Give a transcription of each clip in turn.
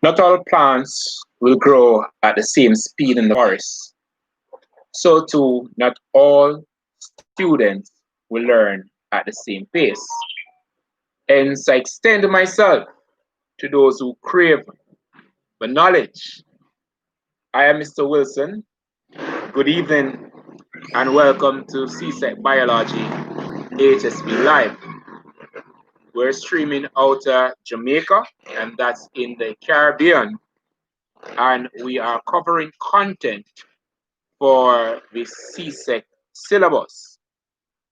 Not all plants will grow at the same speed in the forest. So too, not all students will learn at the same pace. Hence, I extend myself to those who crave the knowledge. I am Mr. Wilson. Good evening and welcome to CSEC Biology HSB Live. We're streaming out of Jamaica, and that's in the Caribbean, and we are covering content for the CSEC syllabus.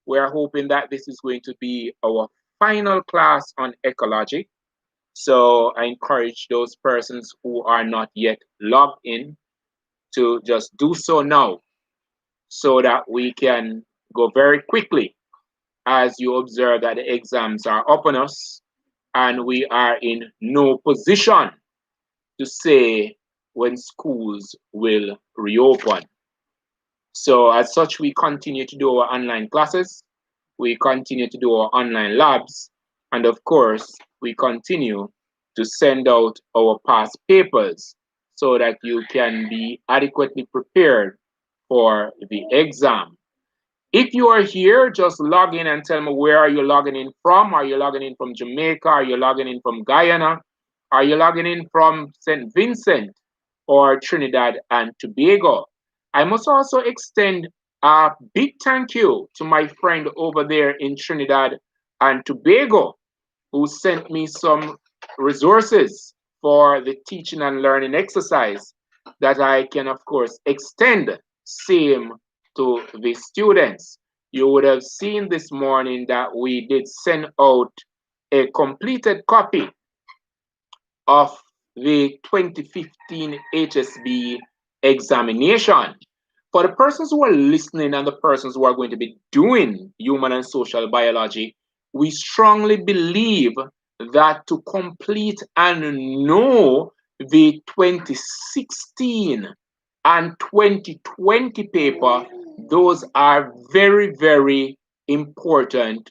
We're hoping that this is going to be our final class on ecology. So I encourage those persons who are not yet logged in to just do so now so that we can go very quickly as you observe that the exams are upon us and we are in no position to say when schools will reopen. So as such, we continue to do our online classes, we continue to do our online labs, and of course, we continue to send out our past papers so that you can be adequately prepared for the exam. If you are here, just log in and tell me where are you logging in from? Are you logging in from Jamaica? Are you logging in from Guyana? Are you logging in from St. Vincent or Trinidad and Tobago? I must also extend a big thank you to my friend over there in Trinidad and Tobago who sent me some resources for the teaching and learning exercise that I can, of course, extend same to the students. You would have seen this morning that we did send out a completed copy of the 2015 HSB examination. For the persons who are listening and the persons who are going to be doing human and social biology, we strongly believe that to complete and know the 2016 and 2020 paper, those are very, very important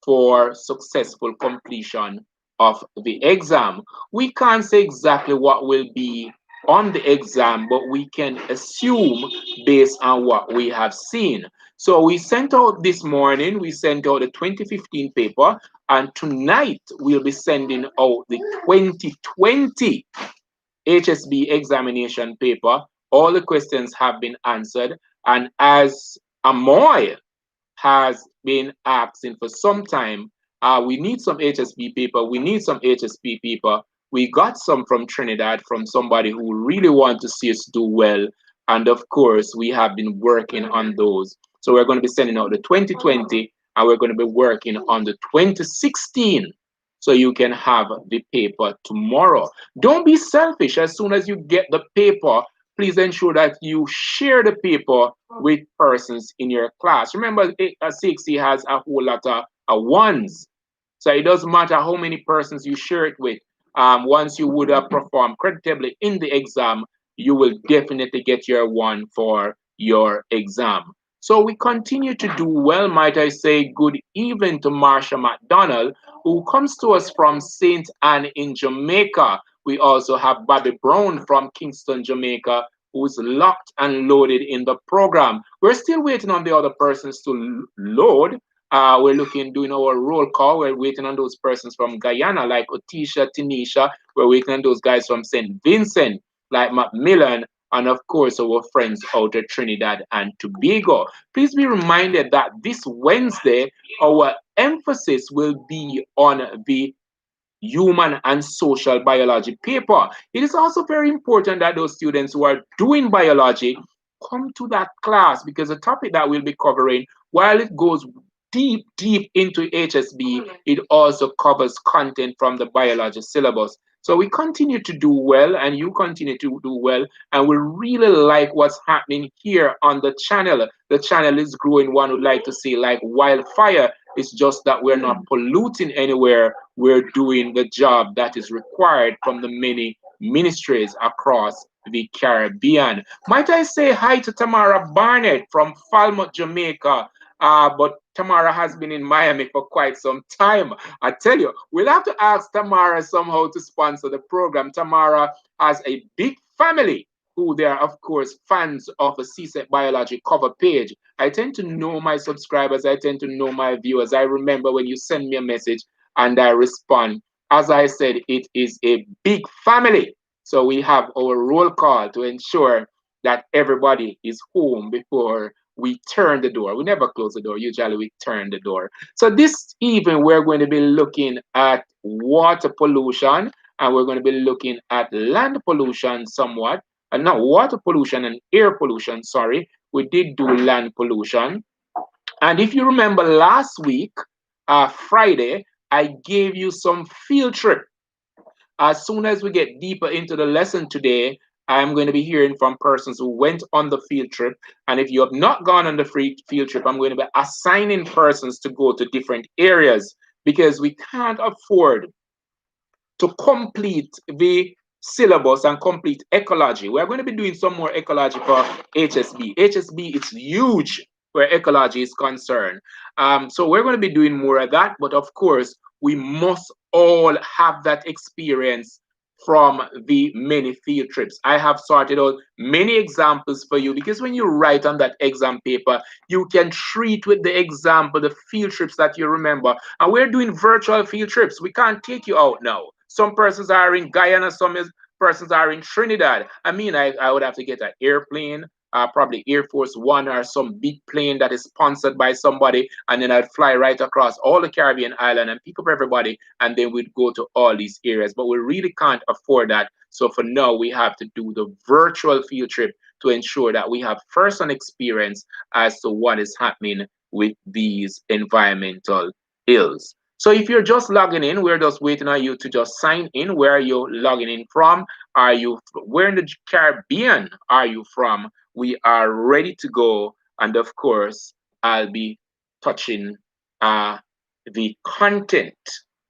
for successful completion of the exam. We can't say exactly what will be on the exam, but we can assume based on what we have seen. So we sent out this morning, we sent out the 2015 paper, and tonight we'll be sending out the 2020 HSB examination paper. All the questions have been answered, and as Amoy has been asking for some time, we need some HSB paper, we need some HSP paper. We got some from Trinidad from somebody who really wants to see us do well. And of course, we have been working on those. So we're going to be sending out the 2020 and we're going to be working on the 2016. So you can have the paper tomorrow. Don't be selfish. As soon as you get the paper, please ensure that you share the paper with persons in your class. Remember, a 60 has a whole lot of ones. So it doesn't matter how many persons you share it with. Once you would have performed creditably in the exam, you will definitely get your one for your exam. So we continue to do well, might I say. Good evening to Marsha McDonald, who comes to us from St. Anne in Jamaica. We also have Bobby Brown from Kingston, Jamaica, who's locked and loaded in the program. We're still waiting on the other persons to load. We're doing our roll call. We're waiting on those persons from Guyana, like Otisha, Tanisha. We're waiting on those guys from St. Vincent, like Macmillan, and of course, our friends out of Trinidad and Tobago. Please be reminded that this Wednesday, our emphasis will be on the human and social biology paper. It is also very important that those students who are doing biology come to that class because the topic that we'll be covering, while it goes deep, deep into HSB, it also covers content from the biology syllabus. So we continue to do well and you continue to do well. And we really like what's happening here on the channel. The channel is growing, one would like to say, like wildfire. It's just that we're not polluting anywhere. We're doing the job that is required from the many ministries across the Caribbean. Might I say hi to Tamara Barnett from Falmouth, Jamaica? But Tamara has been in Miami for quite some time. I tell you, we'll have to ask Tamara somehow to sponsor the program. Tamara has a big family who they are, of course, fans of a CSEC Biology cover page. I tend to know my subscribers. I tend to know my viewers. I remember when you send me a message and I respond. As I said, it is a big family. So we have our roll call to ensure that everybody is home before we turn the door. We never close the door. Usually we turn the door. So this evening we're going to be looking at water pollution and we're going to be looking at land pollution somewhat. And not water pollution and air pollution, sorry. We did do land pollution. And if you remember last week, Friday, I gave you some field trip. As soon as we get deeper into the lesson today, I'm going to be hearing from persons who went on the field trip. And if you have not gone on the free field trip, I'm going to be assigning persons to go to different areas because we can't afford to complete the syllabus and complete ecology. We're going to be doing some more ecology for HSB. HSB is huge where ecology is concerned. So we're going to be doing more of that. But of course, we must all have that experience from the many field trips. I have sorted out many examples for you because when you write on that exam paper, you can treat with the example the field trips that you remember. And we're doing virtual field trips. We can't take you out now. Some persons are in Guyana, persons are in Trinidad. I mean, I would have to get an airplane, probably Air Force One or some big plane that is sponsored by somebody, and then I'd fly right across all the Caribbean island and pick up everybody, and then we'd go to all these areas. But we really can't afford that. So for now, we have to do the virtual field trip to ensure that we have first-hand experience as to what is happening with these environmental ills. So if you're just logging in, we're just waiting on you to just sign in. Where are you logging in from? Where in the Caribbean are you from? We are ready to go. And of course, I'll be touching uh, the content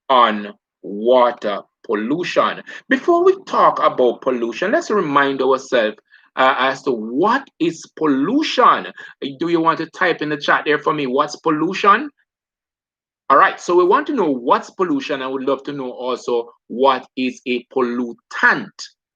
on water pollution. Before we talk about pollution, let's remind ourselves as to what is pollution. Do you want to type in the chat there for me? What's pollution? All right, so we want to know what's pollution. I would love to know also what is a pollutant.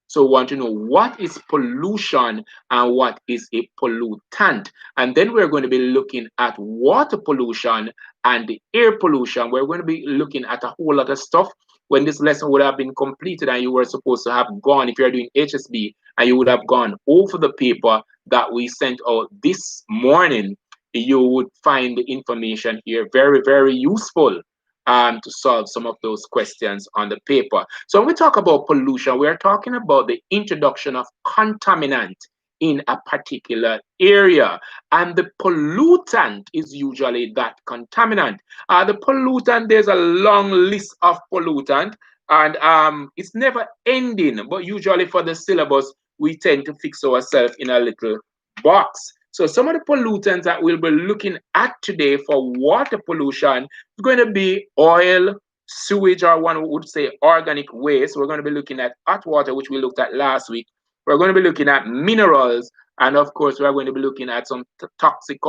So we want to know what is pollution and what is a pollutant. And then we're going to be looking at water pollution and the air pollution. We're going to be looking at a whole lot of stuff. When this lesson would have been completed and you were supposed to have gone, if you're doing HSB, and you would have gone over the paper that we sent out this morning, you would find the information here very, very useful to solve some of those questions on the paper. So when we talk about pollution, we're talking about the introduction of contaminant in a particular area. And the pollutant is usually that contaminant. The pollutant, there's a long list of pollutant, and it's never ending, but usually for the syllabus, we tend to fix ourselves in a little box. So some of the pollutants that we'll be looking at today for water pollution is going to be oil, sewage, or one would say organic waste. We're going to be looking at hot water, which we looked at last week. We're going to be looking at minerals. And of course, we're going to be looking at some toxic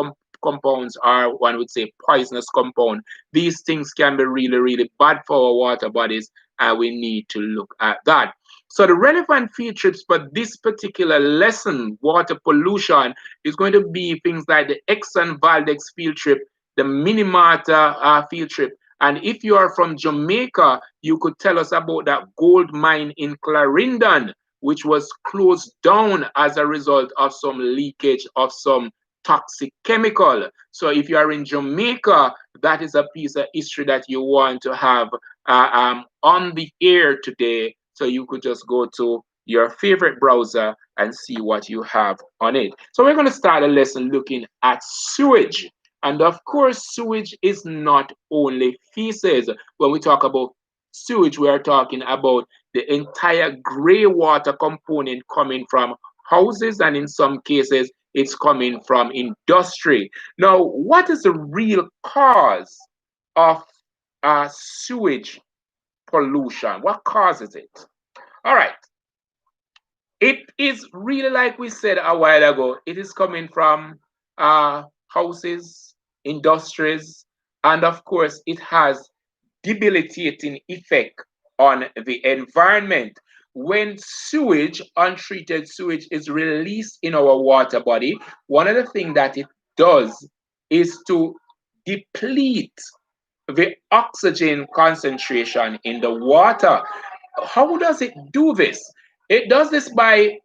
compounds, or one would say poisonous compound. These things can be really, really bad for our water bodies, and we need to look at that. So the relevant field trips for this particular lesson, water pollution, is going to be things like the Exxon Valdez field trip, the Minamata field trip. And if you are from Jamaica, you could tell us about that gold mine in Clarendon, which was closed down as a result of some leakage of some toxic chemical. So if you are in Jamaica, that is a piece of history that you want to have on the air today. So you could just go to your favorite browser and see what you have on it. So we're going to start a lesson looking at sewage. And of course, sewage is not only feces. When we talk about sewage, we are talking about the entire gray water component coming from houses, and in some cases, it's coming from industry. Now, what is the real cause of sewage pollution? What causes it? All right. It is really like we said a while ago. It is coming from houses, industries, and of course, it has debilitating effect on the environment. When sewage, untreated sewage, is released in our water body, one of the things that it does is to deplete the oxygen concentration in the water. How does it do this? It does this by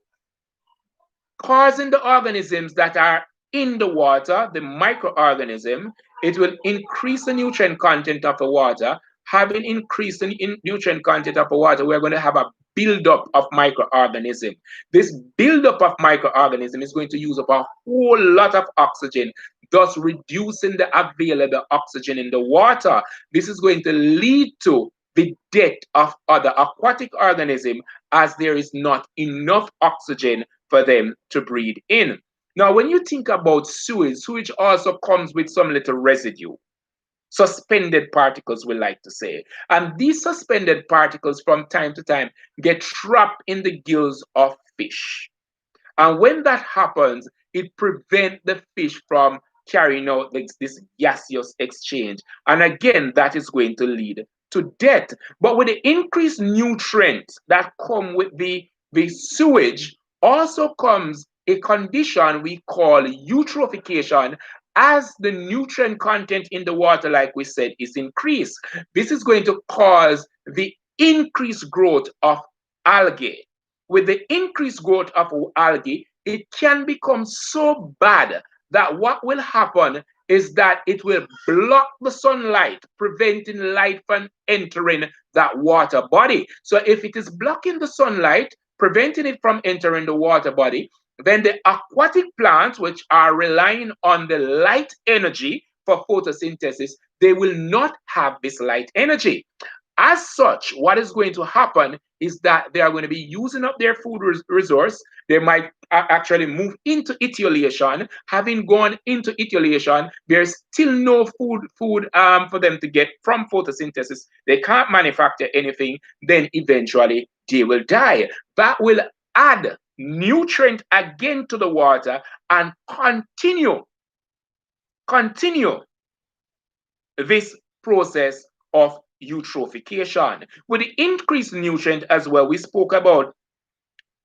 causing the organisms that are in the water, the microorganism. It will increase the nutrient content of the water. Having increased the nutrient content of the water, we're going to have a buildup of microorganism. This buildup of microorganism is going to use up a whole lot of oxygen, thus reducing the available oxygen in the water. This is going to lead to the death of other aquatic organisms as there is not enough oxygen for them to breathe in. Now, when you think about sewage, sewage also comes with some little residue, suspended particles, we like to say. And these suspended particles, from time to time, get trapped in the gills of fish. And when that happens, it prevents the fish from carrying out this gaseous exchange. And again, that is going to lead to death. But with the increased nutrients that come with the sewage, also comes a condition we call eutrophication. As the nutrient content in the water, like we said, is increased, this is going to cause the increased growth of algae. With the increased growth of algae, it can become so bad that what will happen is that it will block the sunlight, preventing light from entering that water body. So if it is blocking the sunlight, preventing it from entering the water body, then the aquatic plants, which are relying on the light energy for photosynthesis, they will not have this light energy. As such, what is going to happen is that they are going to be using up their food resource. They might actually move into etiolation. Having gone into etiolation, there's still no food for them to get from photosynthesis. They can't manufacture anything. Then eventually they will die. That will add nutrient again to the water and continue this process of eutrophication. With the increased nutrient as well, we spoke about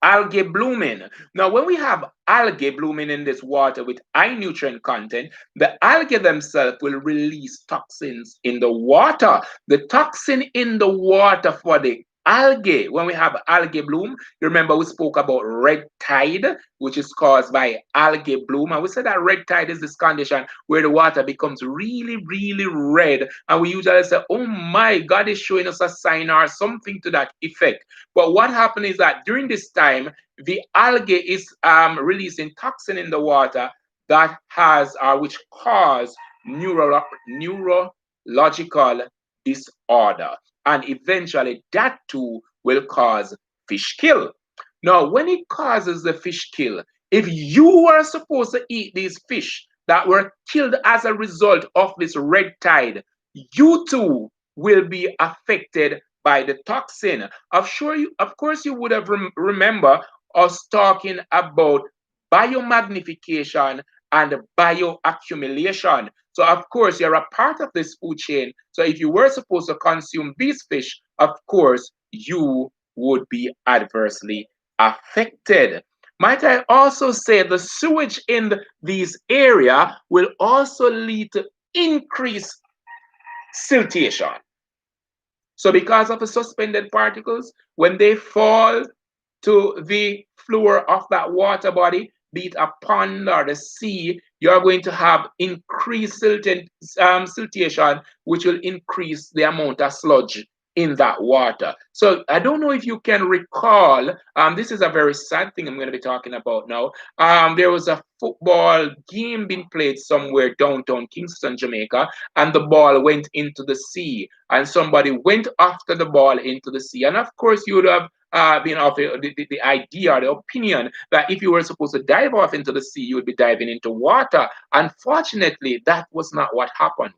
algae blooming. Now, when we have algae blooming in this water with high nutrient content, the algae themselves will release toxins in the water. The toxin in the water for the algae, when we have algae bloom, you remember we spoke about red tide, which is caused by algae bloom. And we said that red tide is this condition where the water becomes really, really red. And we usually say, oh my God, is showing us a sign or something to that effect. But what happened is that during this time, the algae is releasing toxin in the water that has, which cause neurological disorder. And eventually that too will cause fish kill. Now, when it causes the fish kill, if you were supposed to eat these fish that were killed as a result of this red tide, you too will be affected by the toxin. Of course, you would have remember us talking about biomagnification and bioaccumulation. So, of course, you're a part of this food chain. So, if you were supposed to consume these fish, of course, you would be adversely affected. Might I also say the sewage in these areas will also lead to increased siltation. So because of the suspended particles, when they fall to the floor of that water body, be it a pond or the sea, you're going to have increased siltation, which will increase the amount of sludge in that water. So I don't know if you can recall, this is a very sad thing I'm going to be talking about now. There was a football game being played somewhere downtown Kingston, Jamaica, and the ball went into the sea, and somebody went after the ball into the sea. And of course, you would have been of the idea, the opinion that if you were supposed to dive off into the sea, you would be diving into water. Unfortunately, that was not what happened.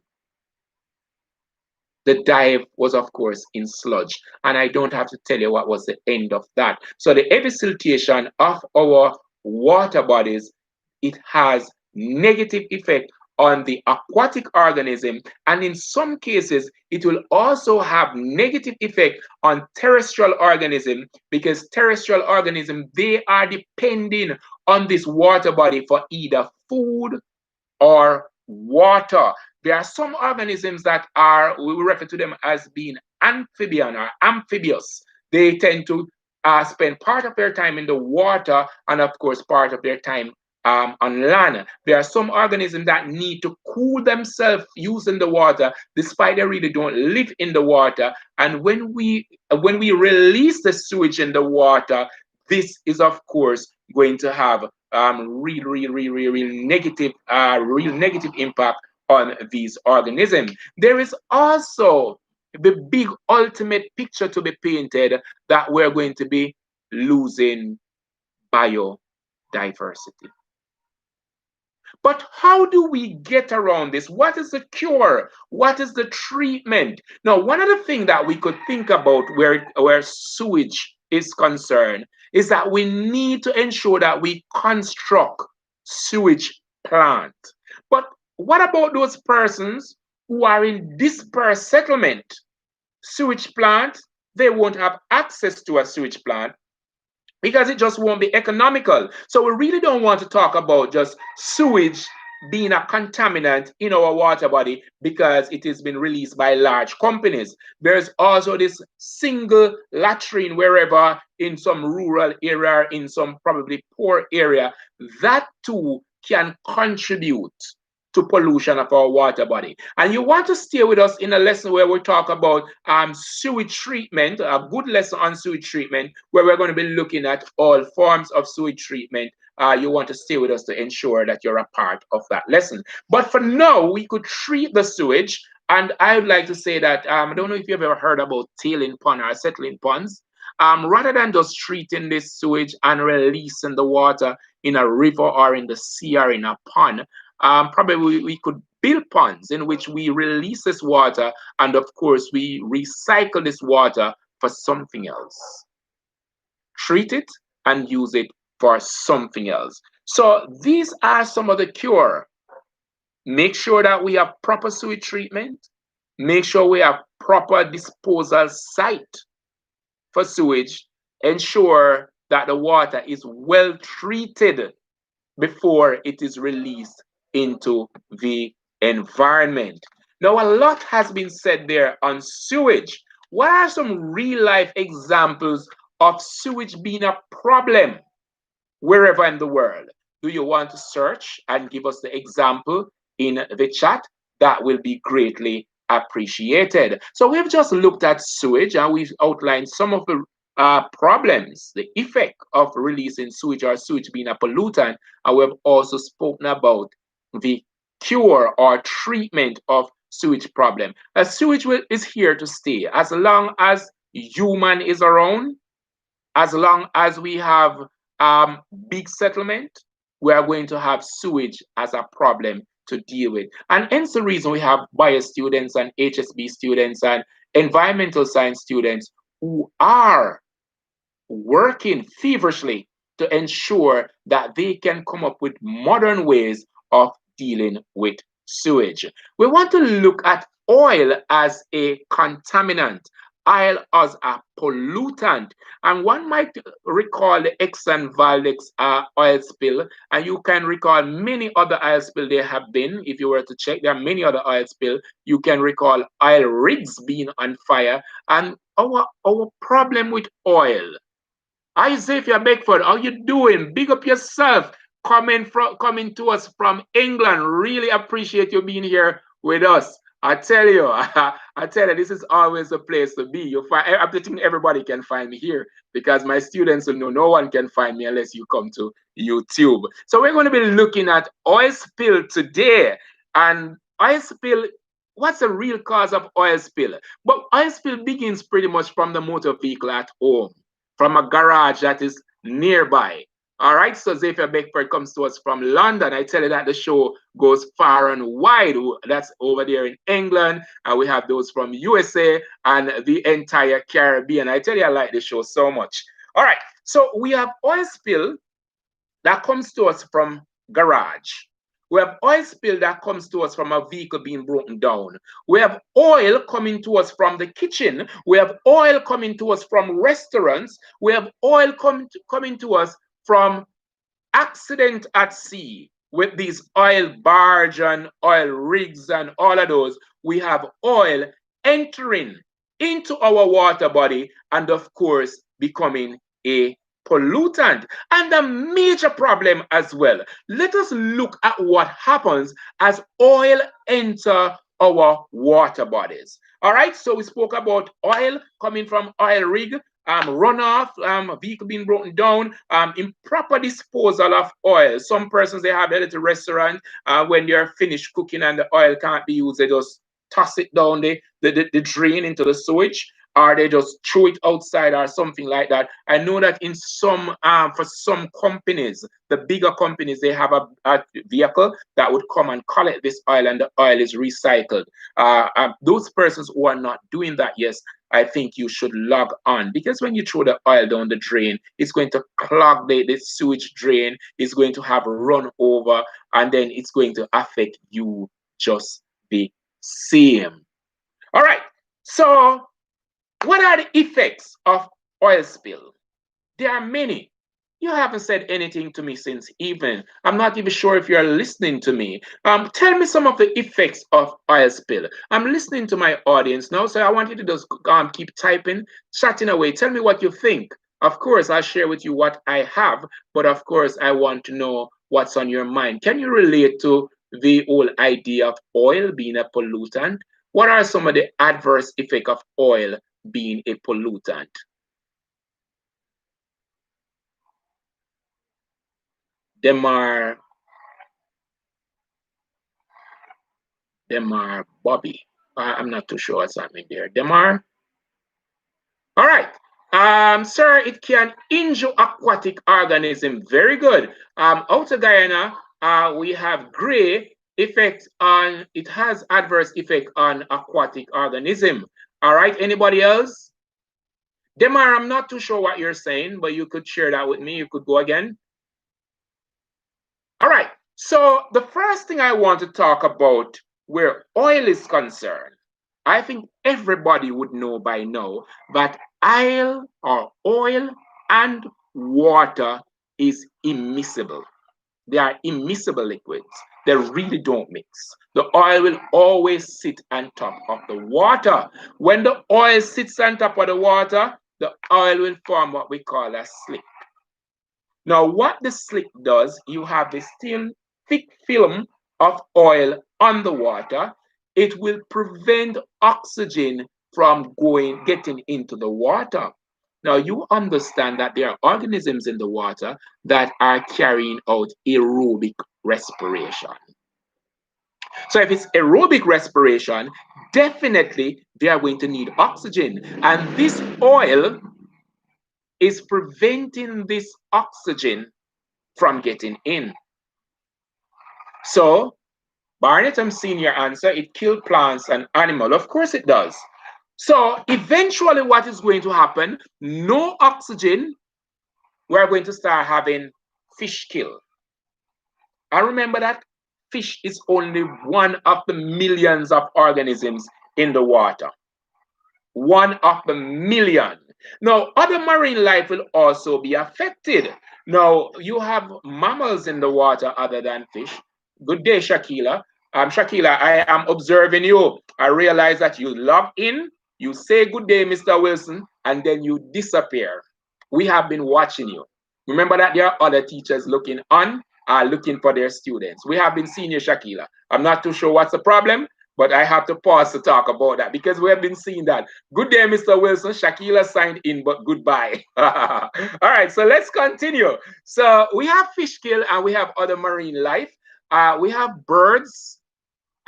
The dive was, of course, in sludge. And I don't have to tell you what was the end of that. So the heavy siltation of our water bodies, it has negative effect on the aquatic organism, and in some cases it will also have negative effect on terrestrial organism, because terrestrial organism, they are depending on this water body for either food or water. There are some organisms that are, we will refer to them as being amphibian or amphibious. They tend to spend part of their time in the water and, of course, part of their time on land. There are some organisms that need to cool themselves using the water, despite they really don't live in the water. And when we release the sewage in the water, this is, of course, going to have real negative impact on these organisms. There is also the big ultimate picture to be painted, that we're going to be losing biodiversity. But how do we get around this? What is the cure? What is the treatment? Now, one of the things that we could think about where sewage is concerned is that we need to ensure that we construct sewage plant. But what about those persons who are in dispersed settlement? Sewage plant, they won't have access to a sewage plant because it just won't be economical. So we really don't want to talk about just sewage being a contaminant in our water body because it has been released by large companies. There's also this single latrine wherever in some rural area, in some probably poor area, that too can contribute to pollution of our water body. And you want to stay with us in a lesson where we talk about sewage treatment, a good lesson on sewage treatment, where we're going to be looking at all forms of sewage treatment. You want to stay with us to ensure that you're a part of that lesson. But for now, we could treat the sewage. And I would like to say that I don't know if you've ever heard about tailing pond or settling ponds. Rather than just treating this sewage and releasing the water in a river or in the sea or in a pond, probably we could build ponds in which we release this water, and of course we recycle this water for something else. Treat it and use it for something else. So these are some of the cure. Make sure that we have proper sewage treatment. Make sure we have proper disposal site for sewage. Ensure that the water is well treated before it is released into the environment. Now, a lot has been said there on sewage. What are some real life examples of sewage being a problem wherever in the world? Do you want to search and give us the example in the chat? That will be greatly appreciated. So we've just looked at sewage and we've outlined some of the problems, the effect of releasing sewage or sewage being a pollutant. And we've also spoken about the cure or treatment of sewage problem. Sewage is here to stay as long as human is around, as long as we have big settlement, we are going to have sewage as a problem to deal with. And hence the reason we have bio students and HSB students and environmental science students who are working feverishly to ensure that they can come up with modern ways of dealing with sewage. We want to look at oil as a contaminant, oil as a pollutant. And one might recall the Exxon Valdez oil spill, and you can recall many other oil spills there have been. If you were to check, there are many other oil spills. You can recall oil rigs being on fire. And our problem with oil, Isaiah Beckford, how you doing? Big up yourself. Coming to us from England. Really appreciate you being here with us. I tell you, this is always a place to be. You find, I think everybody can find me here because my students will know no one can find me unless you come to YouTube. So we're going to be looking at oil spill today. And oil spill, what's the real cause of oil spill? But oil spill begins pretty much from the motor vehicle at home, from a garage that is nearby. All right, so Xavier Beckford comes to us from London. I tell you that the show goes far and wide. That's over there in England, and we have those from USA and the entire Caribbean. I tell you, I like the show so much. All right, so we have oil spill that comes to us from garage. We have oil spill that comes to us from a vehicle being broken down. We have oil coming to us from the kitchen. We have oil coming to us from restaurants. We have oil coming to us from accident at sea with these oil barge and oil rigs and all of those. We have oil entering into our water body and of course becoming a pollutant and a major problem as well. Let us look at what happens as oil enter our water bodies. All right, so we spoke about oil coming from oil rig, runoff, vehicle being broken down, improper disposal of oil. Some persons, they have a little restaurant, when they're finished cooking and the oil can't be used, they just toss it down the drain into the sewage, or they just throw it outside or something like that. I know that in some, for some companies, the bigger companies, they have a vehicle that would come and collect this oil and the oil is recycled. Those persons who are not doing that, yes, I think you should log on, because when you throw the oil down the drain, it's going to clog the sewage drain, it's going to have run over, and then it's going to affect you just the same. All right, so what are the effects of oil spill? There are many. You haven't said anything to me since evening. I'm not even sure if you're listening to me. Tell me some of the effects of oil spill. I'm listening to my audience now, so I want you to just keep typing, chatting away. Tell me what you think. Of course, I'll share with you what I have, but of course, I want to know what's on your mind. Can you relate to the whole idea of oil being a pollutant? What are some of the adverse effects of oil being a pollutant? Demar Bobby. I'm not too sure what's happening there. Demar. All right. Sir, it can injure aquatic organism. Very good. Out of Guyana, we have gray effect on, it has adverse effect on aquatic organism. All right. Anybody else? Demar, I'm not too sure what you're saying, but you could share that with me. You could go again. All right. So the first thing I want to talk about where oil is concerned, I think everybody would know by now that oil and water is immiscible. They are immiscible liquids. They really don't mix. The oil will always sit on top of the water. When the oil sits on top of the water, the oil will form what we call a slick. Now, what the slick does, you have this thin, thick film of oil on the water. It will prevent oxygen from getting into the water. Now, you understand that there are organisms in the water that are carrying out aerobic respiration. So if it's aerobic respiration, definitely they are going to need oxygen. And this oil is preventing this oxygen from getting in. So, Barnett, I'm seeing your answer. It kills plants and animals. Of course it does. So, eventually, what is going to happen? No oxygen, we're going to start having fish kill. And remember that fish is only one of the millions of organisms in the water. One of the million. Now, other marine life will also be affected. Now, you have mammals in the water other than fish. Good day, Shakila. Shakila, I am observing you. I realize that you log in, you say good day, Mr. Wilson, and then you disappear. We have been watching you. Remember that there are other teachers looking on, looking for their students. We have been seeing you, Shakila. I'm not too sure what's the problem, but I have to pause to talk about that because we have been seeing that. Good day, Mr. Wilson. Shakila signed in, but goodbye. All right, so let's continue. So we have fish kill and we have other marine life. We have birds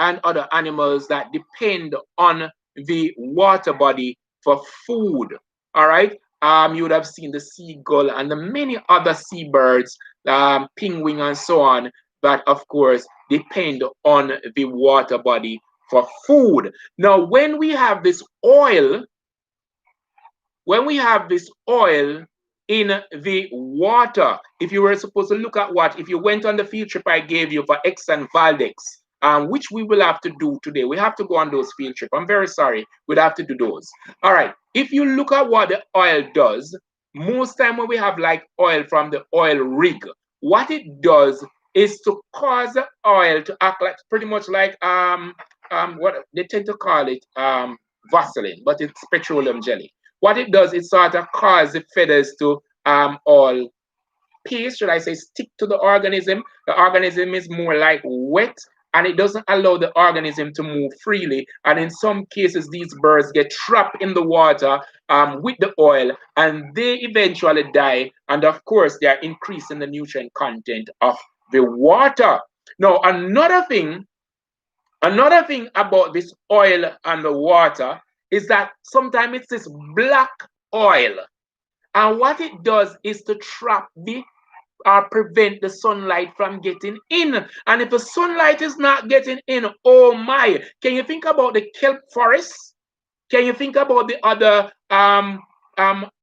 and other animals that depend on the water body for food. All right. You would have seen the seagull and the many other seabirds, penguin and so on, that of course depend on the water body for food. Now, when we have this oil, in the water. If you were supposed to look at what, if you went on the field trip I gave you for X and Valdex, which we will have to do today. We have to go on those field trips. I'm very sorry. We'd have to do those. All right. If you look at what the oil does, most time when we have like oil from the oil rig, what it does is to cause the oil to act like pretty much like what they tend to call it Vaseline, but it's petroleum jelly. What it does, it sort of causes the feathers to all paste, should I say, stick to the organism. The organism is more like wet and it doesn't allow the organism to move freely. And in some cases, these birds get trapped in the water with the oil and they eventually die. And of course, they are increasing the nutrient content of the water. Now, another thing about this oil and the water is that sometimes it's this black oil. And what it does is to trap the prevent the sunlight from getting in. And if the sunlight is not getting in, oh my, can you think about the kelp forest? Can you think about the other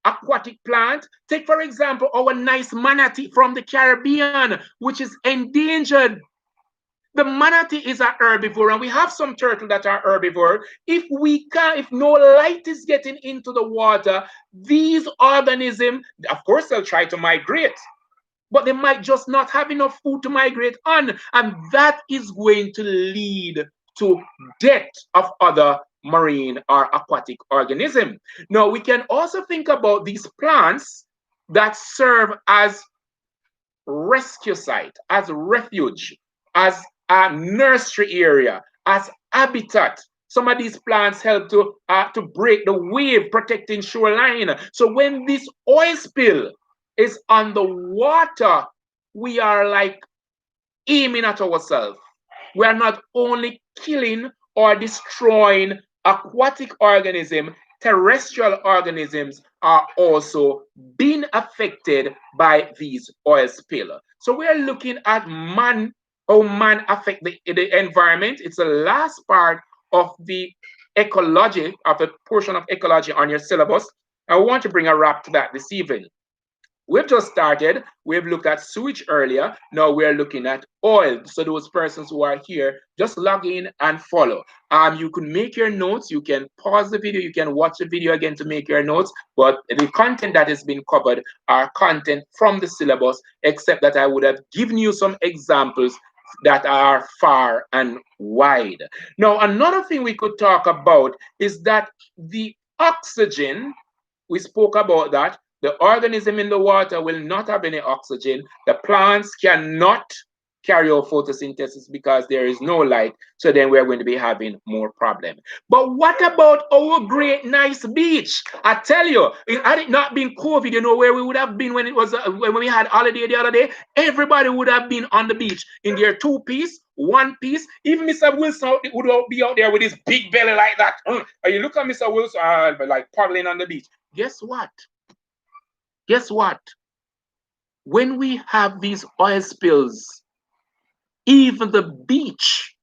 aquatic plant? Take, for example, our nice manatee from the Caribbean, which is endangered. The manatee is an herbivore, and we have some turtle that are herbivore. If no light is getting into the water, these organisms, of course, they'll try to migrate, but they might just not have enough food to migrate on, and that is going to lead to death of other marine or aquatic organisms. Now, we can also think about these plants that serve as rescue site, as refuge, as a nursery area, as habitat. Some of these plants help to break the wave, protecting shoreline. So when this oil spill is on the water, we are like aiming at ourselves. We are not only killing or destroying aquatic organisms, terrestrial organisms are also being affected by these oil spill. So we are looking at how man affect the environment. It's the last part of the ecology, of the portion of ecology on your syllabus. I want to bring a wrap to that this evening. We've just started. We've looked at sewage earlier. Now we're looking at oil. So those persons who are here, just log in and follow. You can make your notes. You can pause the video. You can watch the video again to make your notes. But the content that has been covered are content from the syllabus, except that I would have given you some examples that are far and wide. Now, another thing we could talk about is that the oxygen, we spoke about that. The organism in the water will not have any oxygen. The plants cannot carry out photosynthesis because there is no light. So then we're going to be having more problems. But what about our great nice beach? I tell you, had it not been COVID, you know where we would have been when it was when we had holiday the other day? Everybody would have been on the beach in their two-piece, one-piece. Even Mr. Wilson would be out there with his big belly like that. And you look at Mr. Wilson like paddling on the beach. Guess what? Guess what? When we have these oil spills, even the beach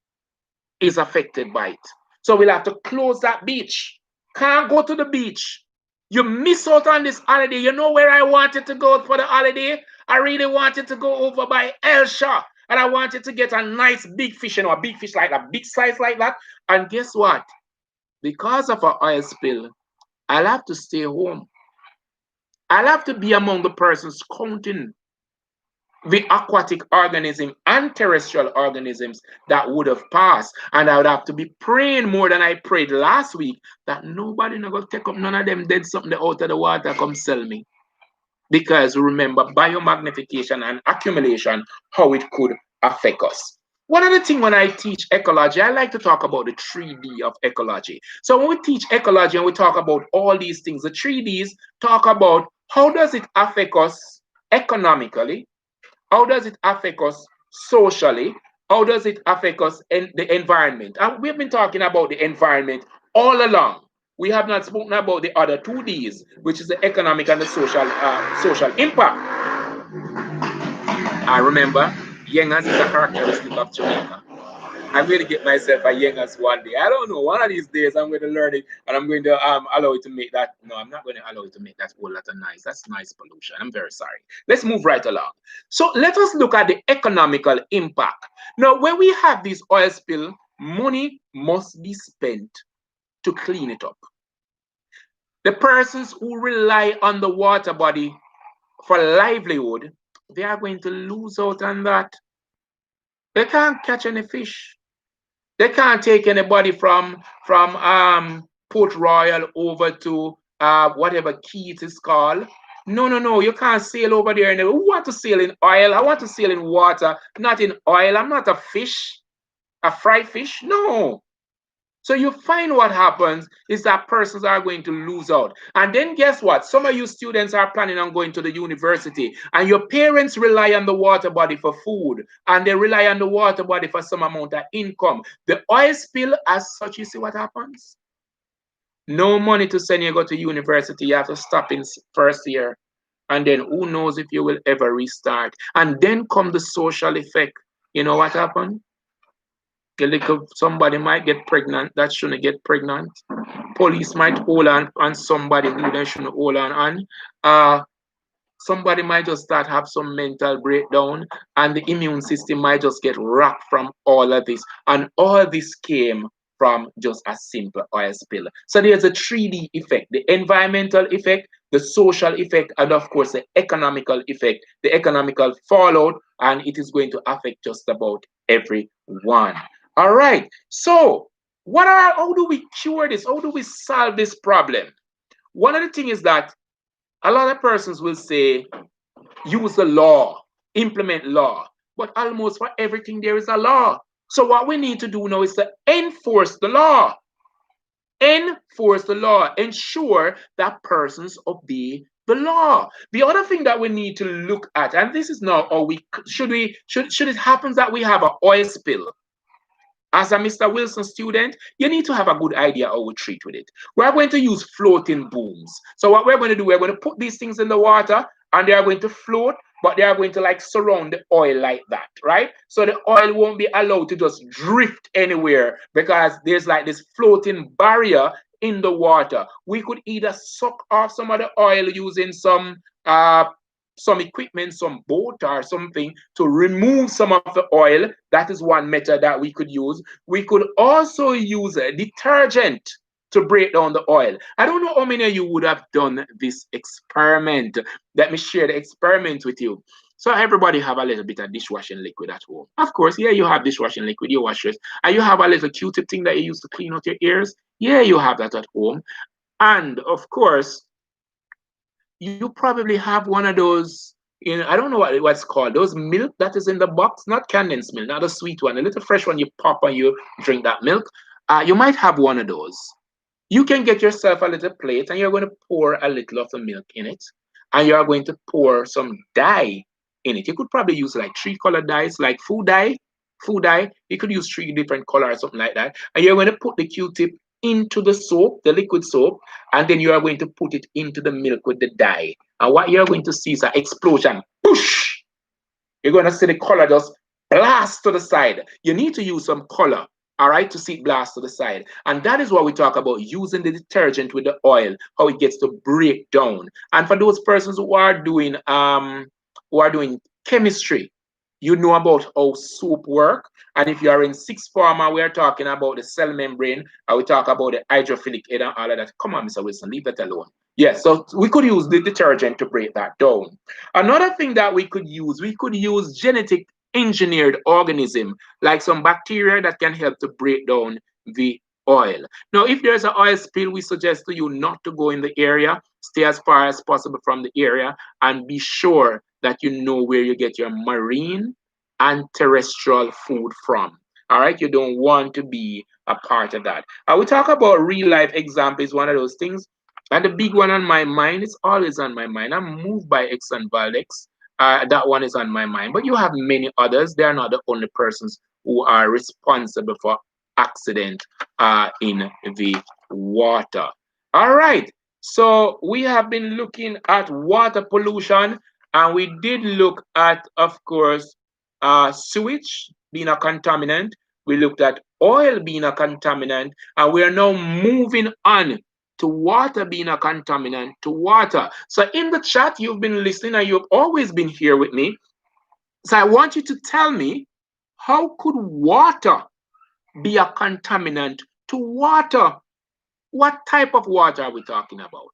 is affected by it. So we'll have to close that beach. Can't go to the beach. You miss out on this holiday. You know where I wanted to go for the holiday? I really wanted to go over by Elsha. And I wanted to get a nice big fish, a big fish like a big size like that. And guess what? Because of an oil spill, I'll have to stay home. I'll have to be among the persons counting the aquatic organism and terrestrial organisms that would have passed. And I would have to be praying more than I prayed last week that nobody not gonna take up none of them dead something out of the water come sell me. Because remember biomagnification and accumulation, how it could affect us. One other thing when I teach ecology, I like to talk about the 3D of ecology. So when we teach ecology and we talk about all these things, the 3Ds talk about how does it affect us economically, how does it affect us socially, how does it affect us in the environment. And we've been talking about the environment all along. We have not spoken about the other 2Ds, which is the economic and the social impact. I remember Yengas is a characteristic of Jamaica. I'm going to get myself a Yengas one day. I don't know. One of these days, I'm going to learn it, and I'm going to allow it to make that. No, I'm not going to allow it to make that whole lot of noise. That's noise pollution. I'm very sorry. Let's move right along. So let us look at the economical impact. Now, when we have this oil spill, money must be spent to clean it up. The persons who rely on the water body for livelihood, they are going to lose out on that. They can't catch any fish. They can't take anybody from Port Royal over to whatever key it is called. No, no, no. You can't sail over there. Who want to sail in oil? I want to sail in water, not in oil. I'm not a fish, a fried fish. No. So you find what happens is that persons are going to lose out. And then guess what? Some of you students are planning on going to the university, and your parents rely on the water body for food, and they rely on the water body for some amount of income. The oil spill as such, you see what happens? No money to send you go to university. You have to stop in first year. And then who knows if you will ever restart. And then come the social effect. You know what happened? Somebody might get pregnant that shouldn't get pregnant. Police might hold on somebody who they shouldn't hold on. Somebody might just start have some mental breakdown, and the immune system might just get rocked from all of this. And all this came from just a simple oil spill. So there's a 3D effect: the environmental effect, the social effect, and of course the economical effect, the economical fallout, and it is going to affect just about everyone. All right. So how do we cure this? How do we solve this problem? One of the things is that a lot of persons will say, use the law, implement law. But almost for everything, there is a law. So what we need to do now is to enforce the law. Enforce the law. Ensure that persons obey the law. The other thing that we need to look at, and this is now, or should it happen that we have an oil spill, as a Mr. Wilson student, you need to have a good idea how we treat with it. We're going to use floating booms. So what we're going to do, we're going to put these things in the water, and they are going to float, but they are going to like surround the oil like that, right? So the oil won't be allowed to just drift anywhere because there's like this floating barrier in the water. We could either suck off some of the oil using some equipment, some boat or something to remove some of the oil. That is one method that we could use. We could also use a detergent to break down the oil. I don't know how many of you would have done this experiment. Let me share the experiment with you. So everybody have a little bit of dishwashing liquid at home. Of course, yeah, you have dishwashing liquid, you wash it. And you have a little Q-tip thing that you use to clean out your ears. Yeah, you have that at home. And of course, you probably have one of those, I don't know what's called, those milk that is in the box, not condensed milk, not a sweet one, a little fresh one you pop and you drink that milk. You might have one of those. You can get yourself a little plate and you're going to pour a little of the milk in it. And you're going to pour some dye in it. You could probably use like 3-color dyes, like food dye. Food dye. You could use 3 different colors, something like that. And you're going to put the Q-tip into the soap, the liquid soap, and then you are going to put it into the milk with the dye. And what you're going to see is an explosion. Push! You're going to see the color just blast to the side. You need to use some color, all right, to see it blast to the side. And that is what we talk about, using the detergent with the oil, how it gets to break down. And for those persons who are doing chemistry, you know about how soap work. And if you are in sixth form, we are talking about the cell membrane, and we talk about the hydrophilic head and all of that. Come on, Mr. Wilson, leave that alone. Yes, so we could use the detergent to break that down. Another thing that we could use genetic engineered organism, like some bacteria that can help to break down the oil. Now, if there's an oil spill, we suggest to you not to go in the area, stay as far as possible from the area, and be sure that you know where you get your marine and terrestrial food from. All right, you don't want to be a part of that. We talk about real life example is one of those things. And the big one on my mind, it's always on my mind. I'm moved by Exxon Valdez. That one is on my mind. But you have many others. They are not the only persons who are responsible for accident in the water. All right. So we have been looking at water pollution, and we did look at, of course, sewage being a contaminant. We looked at oil being a contaminant, and we are now moving on to water being a contaminant to water. So in the chat, you've been listening and you've always been here with me. So I want you to tell me, how could water be a contaminant to water? What type of water are we talking about?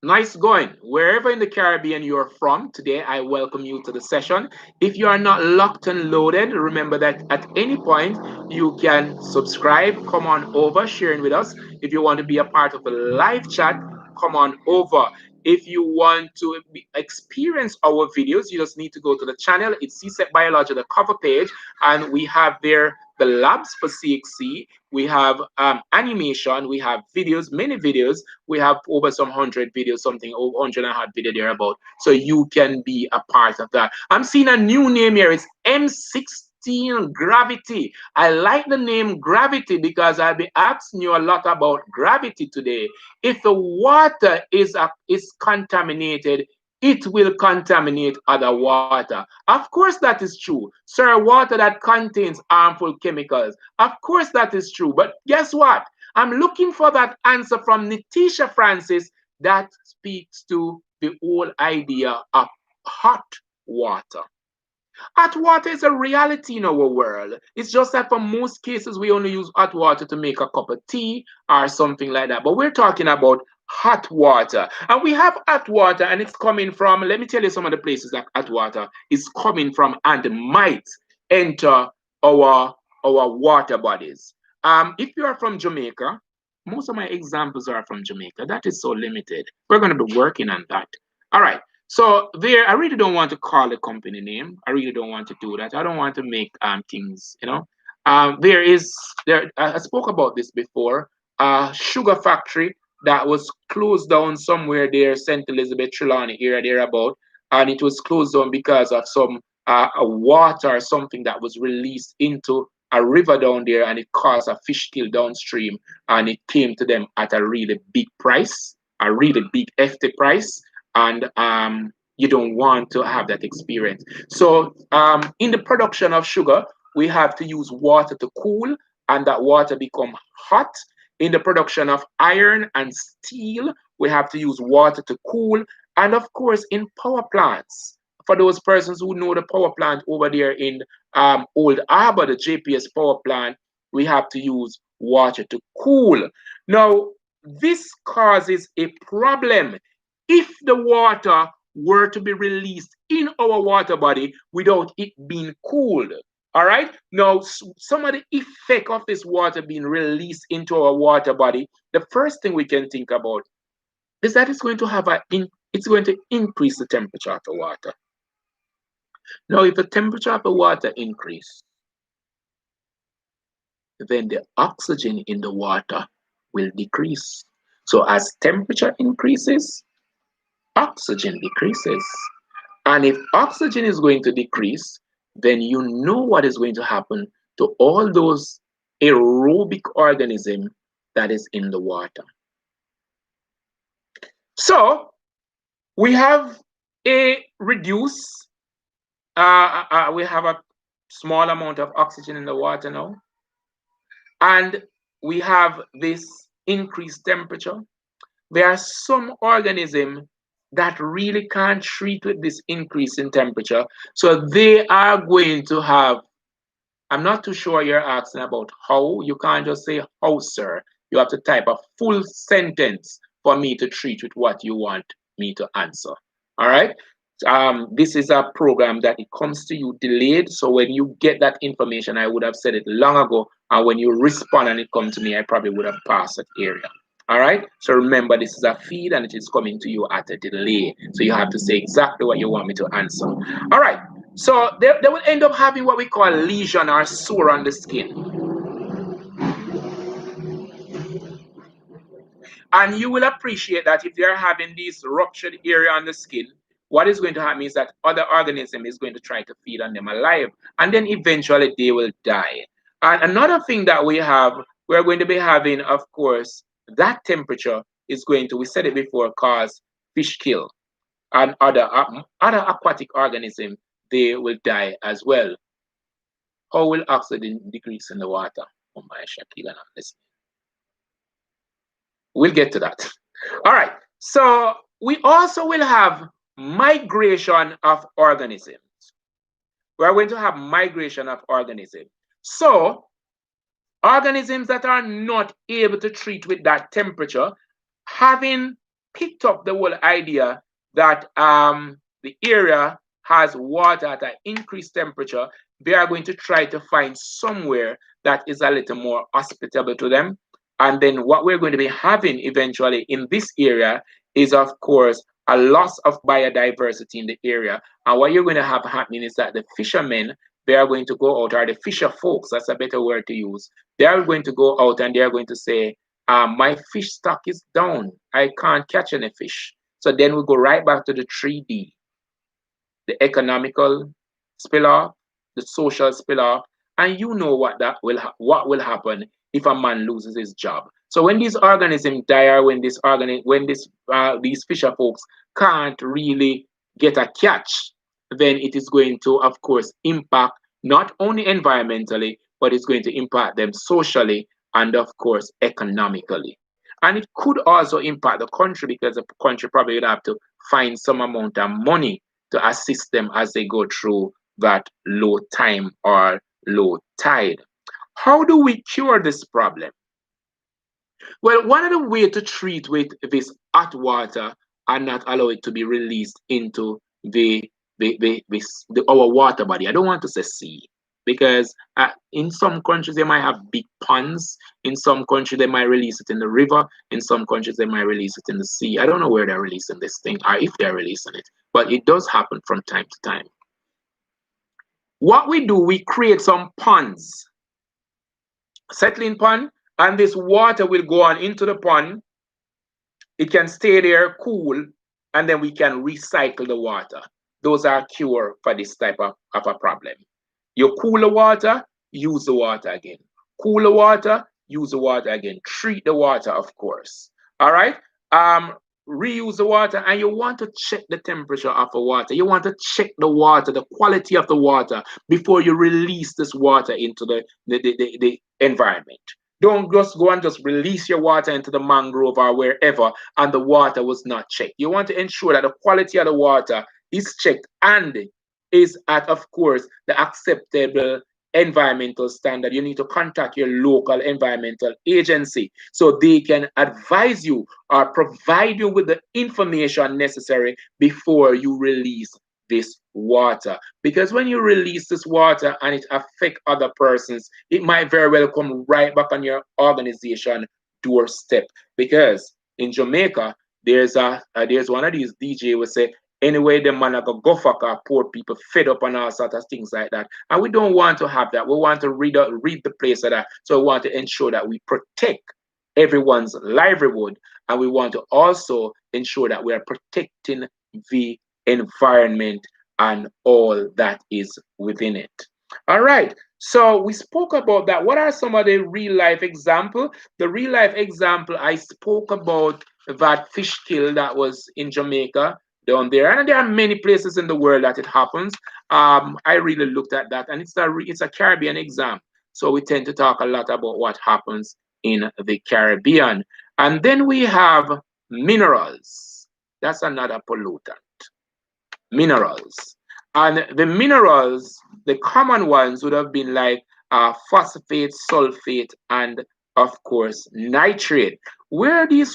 Nice going. Wherever in the Caribbean you're from today, I welcome you to the session. If you are not locked and loaded, remember that at any point you can subscribe, come on over, sharing with us. If you want to be a part of the live chat, come on over. If you want to experience our videos, you just need to go to the channel. It's CSEC Biology, the cover page, and we have there the labs for CXC. We have animation, we have videos, many videos. We have over some 100 videos, something over 100 and a half video there about. So you can be a part of that. I'm seeing a new name here. It's M16 Gravity. I like the name Gravity because I'll be asking you a lot about gravity today. If the water is contaminated, it will contaminate other water. Of course, that is true. Sir, water that contains harmful chemicals. Of course, that is true. But guess what? I'm looking for that answer from Nitisha Francis that speaks to the whole idea of hot water. Hot water is a reality in our world. It's just that for most cases, we only use hot water to make a cup of tea or something like that. But we're talking about hot water. And we have hot water, and it's coming from, let me tell you some of the places that hot water is coming from and might enter our, our water bodies. If you are from Jamaica, most of my examples are from Jamaica. That is so limited. We're going to be working on that. All right. So there, I really don't want to call the company name. I really don't want to do that. I don't want to make things, you know. There is there. I spoke about this before. A sugar factory that was closed down somewhere there, St. Elizabeth, Trelawney area thereabout, and it was closed down because of some a water or something that was released into a river down there, and it caused a fish kill downstream, and it came to them at a really big price, a really big hefty price, and you don't want to have that experience. So in the production of sugar, we have to use water to cool, and that water become hot. In the production of iron and steel, we have to use water to cool, and of course in power plants. For those persons who know the power plant over there in Old Harbor, the JPS power plant, we have to use water to cool. Now, this causes a problem if the water were to be released in our water body without it being cooled. All right. Now, some of the effect of this water being released into our water body, the first thing we can think about is that it's going to have it's going to increase the temperature of the water. Now, if the temperature of the water increase, then the oxygen in the water will decrease. So as temperature increases, oxygen decreases. And if oxygen is going to decrease, then you know what is going to happen to all those aerobic organisms that is in the water. So we have a reduce, we have a small amount of oxygen in the water now, and we have this increased temperature. There are some organisms that really can't treat with this increase in temperature. So they are going to have, I'm not too sure you're asking about how. You can't just say how, sir. You have to type a full sentence for me to treat with what you want me to answer. All right. This is a program that it comes to you delayed. So when you get that information, I would have said it long ago. And when you respond and it comes to me, I probably would have passed that area. All right. So remember, this is a feed and it is coming to you at a delay. So you have to say exactly what you want me to answer. All right. So they will end up having what we call lesion or sore on the skin. And you will appreciate that if they're having this ruptured area on the skin, what is going to happen is that other organism is going to try to feed on them alive. And then eventually they will die. And another thing that we're going to be having, of course, that temperature is going to, we said it before, cause fish kill. and other aquatic organisms, they will die as well. How will oxygen decrease in the water? Oh my Shakila, listen. We'll get to that. All right. So we also will have migration of organisms. We are going to have migration of organisms. So organisms that are not able to treat with that temperature, having picked up the whole idea that the area has water at an increased temperature, they are going to try to find somewhere that is a little more hospitable to them. And then what we're going to be having eventually in this area is, of course, a loss of biodiversity in the area. And what you're going to have happening is that the fishermen, they are going to go out, or the fisher folks, that's a better word to use, they are going to go out and they are going to say, my fish stock is down. I can't catch any fish. So then we go right back to the 3D, the economical spill off, the social spill off, and you know what will happen if a man loses his job. So when these organisms die, or these fisher folks can't really get a catch, then it is going to, of course, impact not only environmentally, but it's going to impact them socially and, of course, economically. And it could also impact the country, because the country probably would have to find some amount of money to assist them as they go through that low time or low tide. How do we cure this problem? Well, one of the ways to treat with this hot water and not allow it to be released into our water body. I don't want to say sea, because in some countries they might have big ponds. In some countries they might release it in the river. In some countries they might release it in the sea. I don't know where they're releasing this thing, or if they're releasing it, but it does happen from time to time. What we do, we create some ponds, settling pond, and this water will go on into the pond. It can stay there cool, and then we can recycle the water. Those are cure for this type of a problem. You cool the water, use the water again. Cool the water, use the water again. Treat the water, of course. All right. Reuse the water, and you want to check the temperature of the water. You want to check the water, the quality of the water, before you release this water into the environment. Don't just go and just release your water into the mangrove or wherever, and the water was not checked. You want to ensure that the quality of the water is checked and is at, of course, the acceptable environmental standard. You need to contact your local environmental agency so they can advise you or provide you with the information necessary before you release this water. Because when you release this water and it affects other persons, it might very well come right back on your organization doorstep. Because in Jamaica, there's one of these DJ will say, anyway, the man go fuck our poor people fed up and all sorts of things like that. And we don't want to have that. We want to read the place of that. So we want to ensure that we protect everyone's livelihood, and we want to also ensure that we are protecting the environment and all that is within it. All right. So we spoke about that. What are some of the real life example? The real life example, I spoke about that fish kill that was in Jamaica down there, and there are many places in the world that it happens. I really looked at that, and it's a Caribbean exam, so we tend to talk a lot about what happens in the Caribbean. And then we have minerals. That's another pollutant. Minerals. And the minerals, the common ones would have been like phosphate, sulfate, and of course nitrate. Where these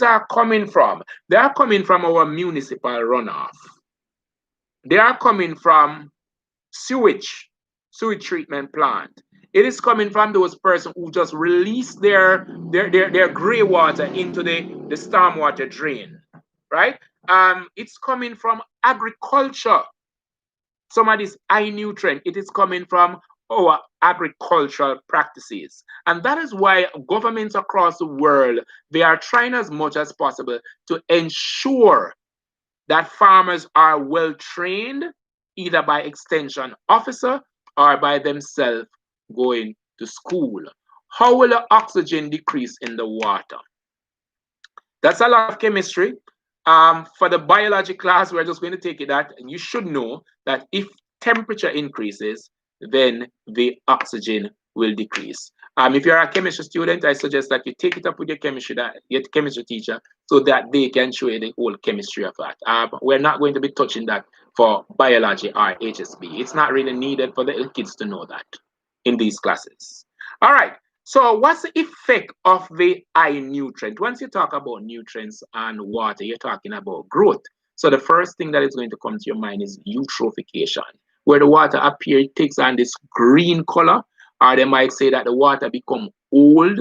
are coming from? They are coming from our municipal runoff. They are coming from sewage treatment plant. It is coming from those persons who just release their gray water into the stormwater drain, right? It's coming from agriculture. Some of this high nutrient, it is coming from our agricultural practices. And that is why governments across the world, they are trying as much as possible to ensure that farmers are well trained, either by extension officer or by themselves going to school. How will the oxygen decrease in the water? That's a lot of chemistry. For the biology class, we're just going to take it that you should know that if temperature increases, then the oxygen will decrease. If you're a chemistry student, I suggest that you take it up with your chemistry teacher, so that they can show you the whole chemistry of that. We're not going to be touching that for biology or HSB. It's not really needed for the kids to know that in these classes. All right. So, what's the effect of the I nutrient? Once you talk about nutrients and water, you're talking about growth. So, the first thing that is going to come to your mind is eutrophication, where the water appears, it takes on this green color, or they might say that the water become old,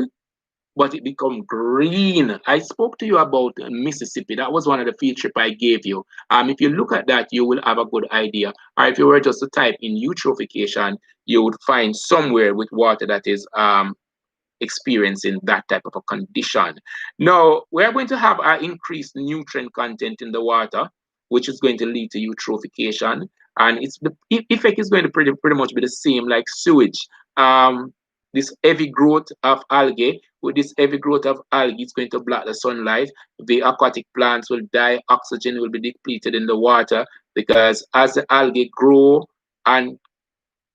but it become green. I spoke to you about Mississippi. That was one of the field trip I gave you. If you look at that, you will have a good idea. Or if you were just to type in eutrophication, you would find somewhere with water that is experiencing that type of a condition. Now, we're going to have an increased nutrient content in the water, which is going to lead to eutrophication. And it's the effect is going to pretty much be the same like sewage. Um, this heavy growth of algae, with this heavy growth of algae, it's going to block the sunlight. The aquatic plants will die, oxygen will be depleted in the water, because as the algae grow and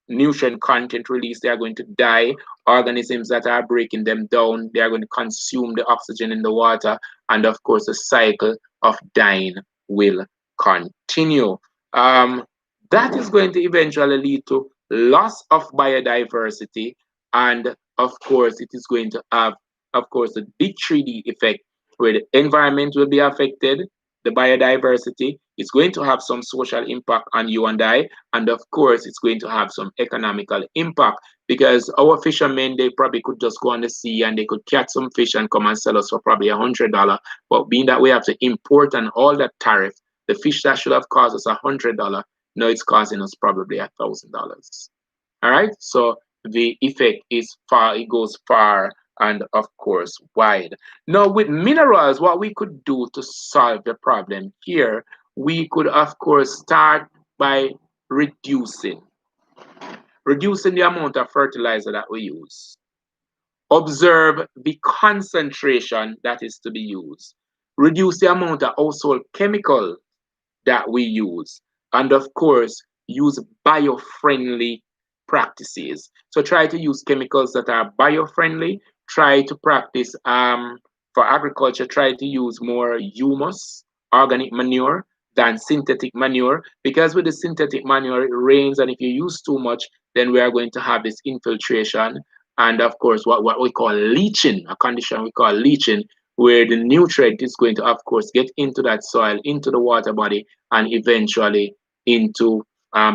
nutrient content release, they are going to die. Organisms that are breaking them down, they are going to consume the oxygen in the water, and of course, the cycle of dying will continue. Um, that is going to eventually lead to loss of biodiversity, and of course, it is going to have, of course, a big 3D effect where the environment will be affected, the biodiversity. It's going to have some social impact on you and I, and of course, it's going to have some economical impact, because our fishermen, they probably could just go on the sea and they could catch some fish and come and sell us for probably $100. But being that we have to import and all that tariff, the fish that should have cost us $100, now it's costing us probably $1,000. All right. So the effect is far, it goes far and of course wide. Now, with minerals, what we could do to solve the problem here, we could of course start by reducing reducing the amount of fertilizer that we use. Observe the concentration that is to be used. Reduce the amount of household chemical that we use. And of course, use bio-friendly practices. So try to use chemicals that are bio-friendly. Try to practice for agriculture, try to use more humus, organic manure, than synthetic manure. Because with the synthetic manure, it rains, and if you use too much, then we are going to have this infiltration. And of course, what we call leaching, a condition we call leaching, where the nutrient is going to, of course, get into that soil, into the water body, and eventually into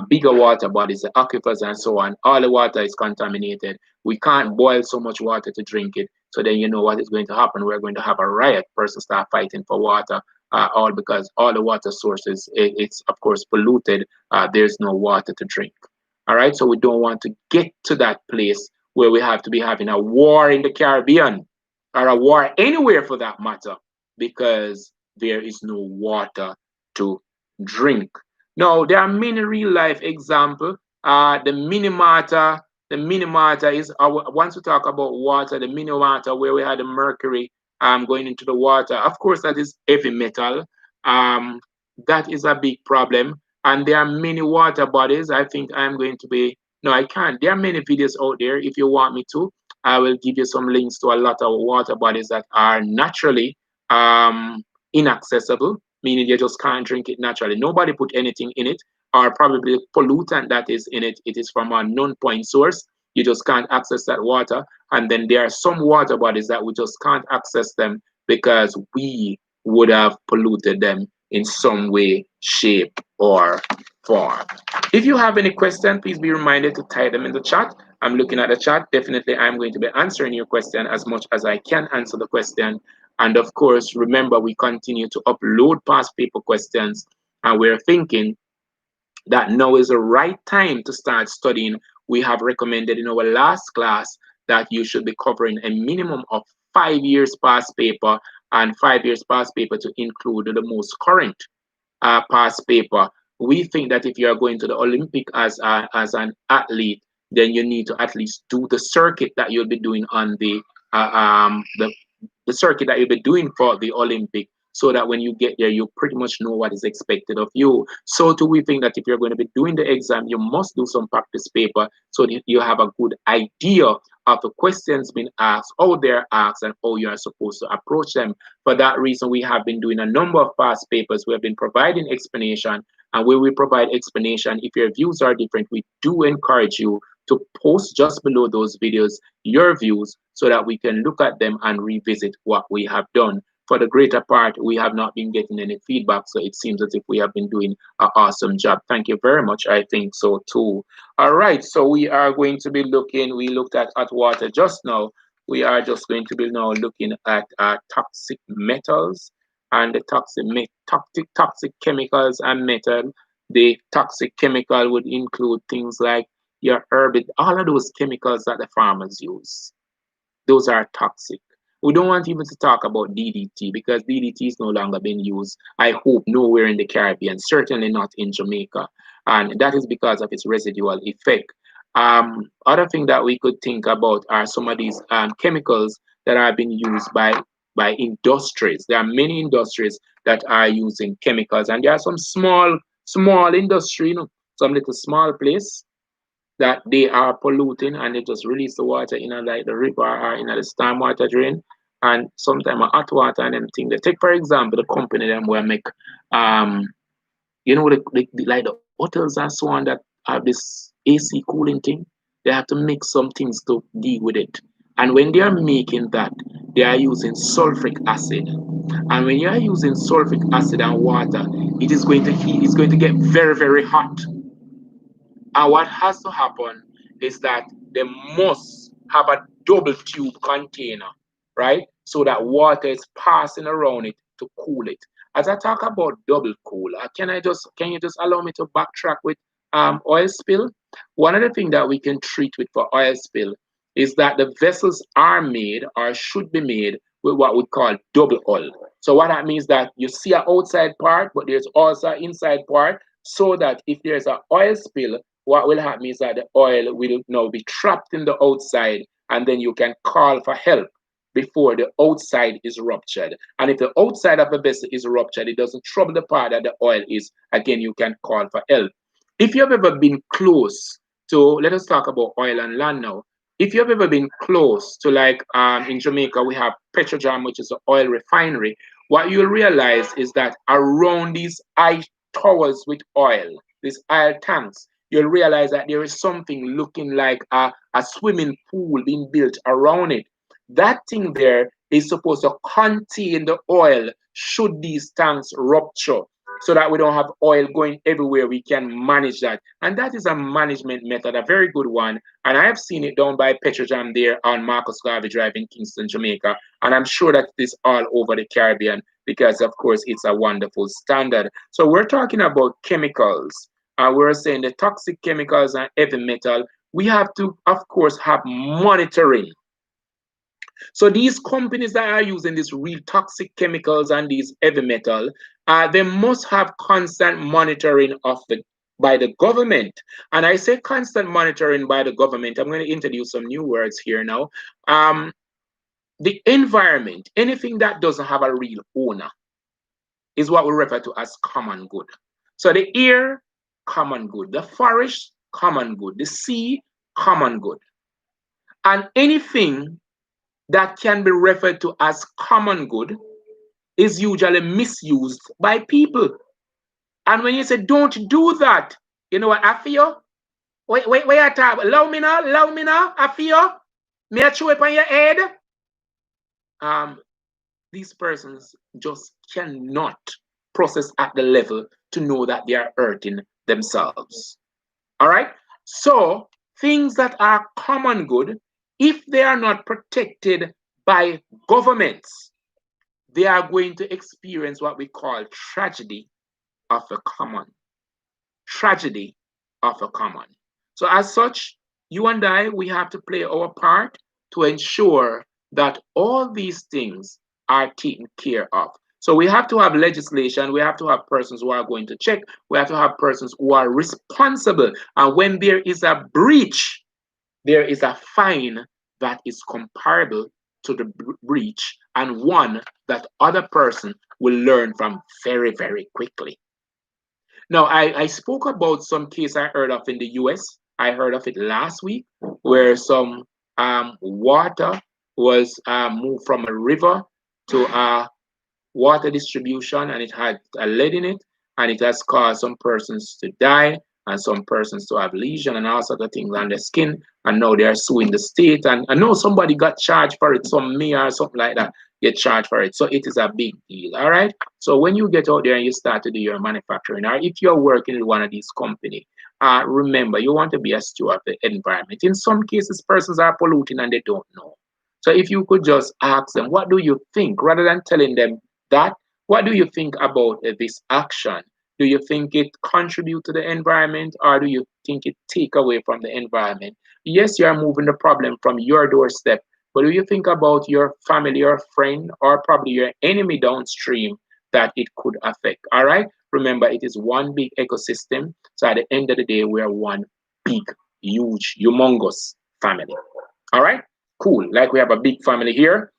bigger water bodies, the aquifers and so on. All the water is contaminated. We can't boil so much water to drink it. So then you know what is going to happen. We're going to have a riot. Persons start fighting for water, all because all the water sources, it's of course polluted. There's no water to drink. All right. So we don't want to get to that place where we have to be having a war in the Caribbean, or a war anywhere for that matter, because there is no water to drink. Now, there are many real life examples. The minimata is once we talk about water, the minimata where we had the mercury going into the water. Of course, that is heavy metal. Um, that is a big problem. And there are many water bodies. I think I'm going to be, no, I can't. There are many videos out there. If you want me to, I will give you some links to a lot of water bodies that are naturally inaccessible, meaning you just can't drink it naturally. Nobody put anything in it, or probably the pollutant that is in it, it is from a known point source. You just can't access that water. And then there are some water bodies that we just can't access them because we would have polluted them in some way, shape, or form. If you have any question, please be reminded to type them in the chat. I'm looking at the chat. Definitely, I'm going to be answering your question as much as I can answer the question. And of course, remember, we continue to upload past paper questions, and we're thinking that now is the right time to start studying. We have recommended in our last class that you should be covering a minimum of 5 years past paper, and 5 years past paper to include the most current past paper. We think that if you are going to the Olympic as an athlete, then you need to at least do the circuit that you'll be doing on the circuit that you'll be doing for the Olympic. so that when you get there, you pretty much know what is expected of you. So too, we think that if you're going to be doing the exam, you must do some practice paper so that you have a good idea of the questions being asked, how they're asked, and how you are supposed to approach them. For that reason, we have been doing a number of past papers. We have been providing explanation, and where we provide explanation, if your views are different, we do encourage you to post just below those videos your views so that we can look at them and revisit what we have done. For the greater part, we have not been getting any feedback, so it seems as if we have been doing an awesome job. Thank you very much. I think so too. All right, so we are going to be looking, we looked at hot water just now. We are just going to be now looking at toxic metals and the toxic chemicals and metal. The toxic chemical would include things like your herbicide, all of those chemicals that the farmers use. Those are toxic. We don't want even to talk about DDT because DDT is no longer being used, I hope, nowhere in the Caribbean, certainly not in Jamaica. And that is because of its residual effect. Other thing that we could think about are some of these chemicals that are being used by industries. There are many industries that are using chemicals, and there are some small industry, some little small place that they are polluting and they just release the water in a, like the river or in a storm water drain. And sometimes hot water and them thing. They take, for example, the company them where make like the hotels and so on that have this AC cooling thing. They have to make some things to deal with it. And when they are making that, they are using sulfuric acid. And when you are using sulfuric acid and water, it is going to heat, it's going to get very, very hot. And what has to happen is that they must have a double tube container, right? So that water is passing around it to cool it. As I talk about double cool, can you just allow me to backtrack with oil spill? One of the things that we can treat with for oil spill is that the vessels are made or should be made with what we call double oil. So what that means that you see an outside part, but there's also an inside part, so that if there's an oil spill, what will happen is that the oil will now be trapped in the outside, and then you can call for help before the outside is ruptured. And if the outside of the vessel is ruptured, it doesn't trouble the part that the oil is, again, you can call for help. If you've ever been close to, let us talk about oil and land now. If you've ever been close to, like in Jamaica, we have Petrojam, which is an oil refinery, what you'll realize is that around these high towers with oil, these oil tanks, you'll realize that there is something looking like a swimming pool being built around it. That thing there is supposed to contain the oil should these tanks rupture, so that we don't have oil going everywhere. We can manage that. And that is a management method, a very good one. And I have seen it done by Petrojam there on Marcus Garvey Drive in Kingston, Jamaica. And I'm sure that it is all over the Caribbean because, of course, it's a wonderful standard. So we're talking about chemicals. We're saying the toxic chemicals and heavy metal. We have to, of course, have monitoring. So these companies that are using these real toxic chemicals and these heavy metal, they must have constant monitoring by the government. And I say constant monitoring by the government. I'm going to introduce some new words here now. The environment, anything that doesn't have a real owner, is what we refer to as common good. So the air, common good. The forest, common good. The sea, common good. And anything that can be referred to as common good is usually misused by people. And when you say don't do that, you know what I feel? Wait, I talk. Allow me now, I feel. May I chew it on your head? These persons just cannot process at the level to know that they are hurting themselves. All right? So things that are common good, if they are not protected by governments, they are going to experience what we call tragedy of the common. Tragedy of the common. So as such, you and I, we have to play our part to ensure that all these things are taken care of. So we have to have legislation, we have to have persons who are going to check, we have to have persons who are responsible. And when there is a breach, there is a fine that is comparable to the breach, and one that other person will learn from very, very quickly. Now, I spoke about some case I heard of in the US. I heard of it last week where some water was moved from a river to a water distribution, and it had a lead in it, and it has caused some persons to die and some persons to have lesion and all sorts of things on their skin. And now they are suing the state. And I know somebody got charged for it, some mayor or something like that get charged for it. So it is a big deal. All right. So when you get out there and you start to do your manufacturing, or if you're working in one of these companies, remember you want to be a steward of the environment. In some cases, persons are polluting and they don't know. So if you could just ask them, what do you think, rather than telling them that, what do you think about this action? Do you think it contribute to the environment, or do you think it take away from the environment? Yes, you are moving the problem from your doorstep, but do you think about your family or friend or probably your enemy downstream that it could affect? All right. Remember, it is one big ecosystem. So at the end of the day, we are one big, huge, humongous family. All right. Cool. Like we have a big family here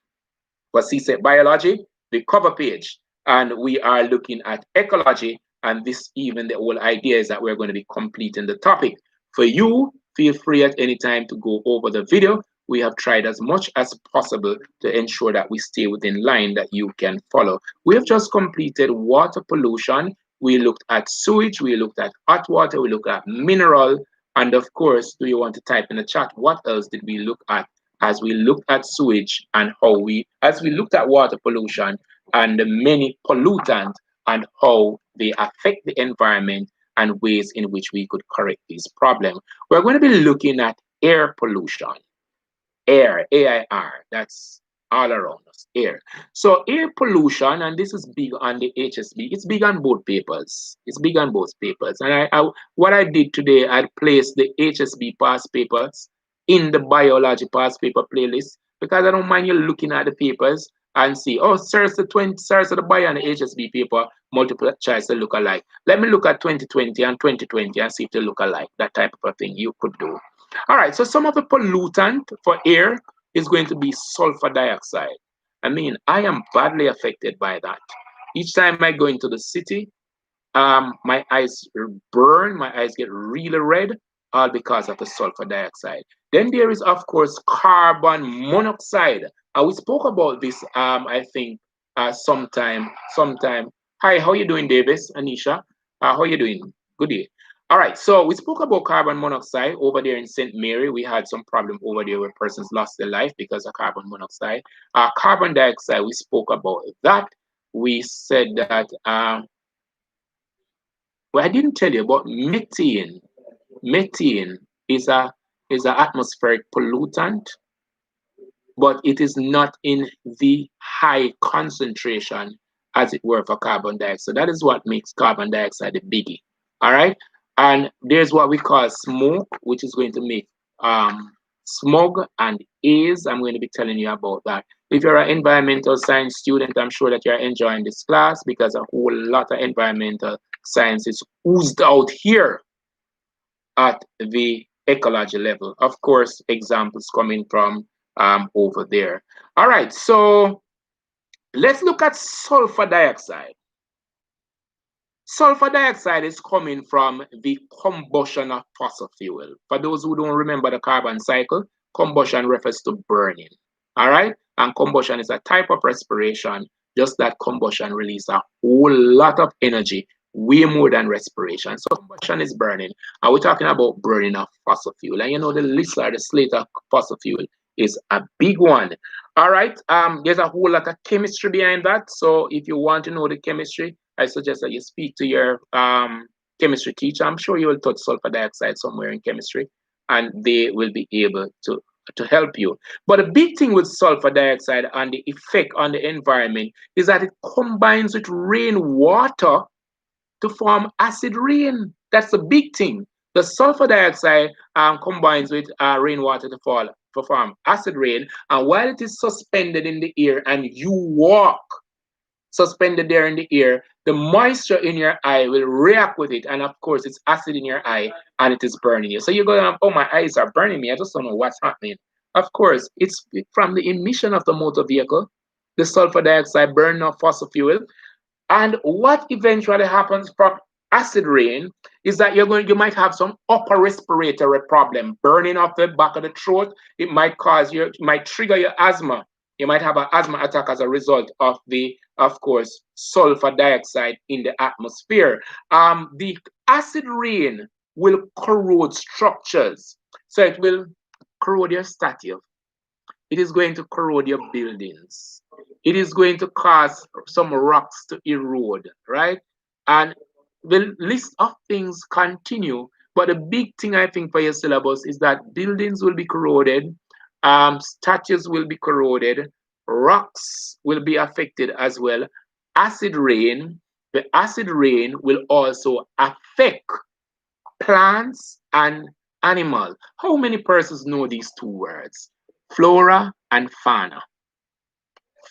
for CSEC Biology, the cover page. And we are looking at ecology. And this even the whole idea is that we're going to be completing the topic. For you, feel free at any time to go over the video. We have tried as much as possible to ensure that we stay within line that you can follow. We have just completed water pollution. We looked at sewage. We looked at hot water. We looked at mineral. And of course, do you want to type in the chat? What else did we look at? As we looked at sewage and as we looked at water pollution and the many pollutants and how they affect the environment and ways in which we could correct these problems. We're going to be looking at air pollution. Air, AIR, that's all around us, air. So air pollution, and this is big on the HSB, it's big on both papers. It's big on both papers. And what I did today, I placed the HSB past papers in the biology past paper playlist because I don't mind you looking at the papers and see, oh, search the bio and the HSB paper, multiple choice to look alike. Let me look at 2020 and 2020 and see if they look alike. That type of a thing you could do. All right, so some of the pollutant for air is going to be sulfur dioxide. I mean, I am badly affected by that. Each time I go into the city, my eyes burn, my eyes get really red, all because of the sulfur dioxide. Then there is, of course, carbon monoxide. We spoke about this, I think, sometime. Hi, how you doing, Davis, Anisha? How you doing? Good day. All right, so we spoke about carbon monoxide over there in St. Mary. We had some problem over there where persons lost their life because of carbon monoxide. Carbon dioxide, we spoke about that. We said that, well, I didn't tell you about methane. Methane is a atmospheric pollutant, but it is not in the high concentration as it were for carbon dioxide. That is what makes carbon dioxide a biggie. All right. And there's what we call smoke, which is going to make smog and haze. I'm going to be telling you about that. If you're an environmental science student, I'm sure that you're enjoying this class because a whole lot of environmental science is oozed out here at the ecology level. Of course, examples coming from over there. All right, so let's look at sulfur dioxide. Sulfur dioxide is coming from the combustion of fossil fuel. For those who don't remember the carbon cycle, combustion refers to burning. All right, and combustion is a type of respiration. Just that combustion releases a whole lot of energy, way more than respiration. So combustion is burning. And we're talking about burning of fossil fuel. And you know the list or the slate of fossil fuel is a big one. All right. There's a whole lot of chemistry behind that. So if you want to know the chemistry, I suggest that you speak to your chemistry teacher. I'm sure you will touch sulfur dioxide somewhere in chemistry, and they will be able to help you. But the big thing with sulfur dioxide and the effect on the environment is that it combines with rainwater to form acid rain. That's the big thing. The sulfur dioxide combines with rainwater to form acid rain, and while it is suspended in the air and you walk suspended there in the air, the moisture in your eye will react with it, and of course it's acid in your eye and it is burning you. So you're going, oh, my eyes are burning me, I just don't know what's happening. Of course, it's from the emission of the motor vehicle. the sulfur dioxide, burning of fossil fuel. And what eventually happens from acid rain is that you might have some upper respiratory problem, burning of the back of the throat. It might it might trigger your asthma. You might have an asthma attack as a result of the, of course, sulfur dioxide in the atmosphere. The acid rain will corrode structures, so it will corrode your statue. It is going to corrode your buildings. It is going to cause some rocks to erode, right? And the list of things continue. But the big thing I think for your syllabus is that buildings will be corroded, statues will be corroded, rocks will be affected as well. Acid rain, the acid rain will also affect plants and animal. How many persons know these two words? Flora and fauna.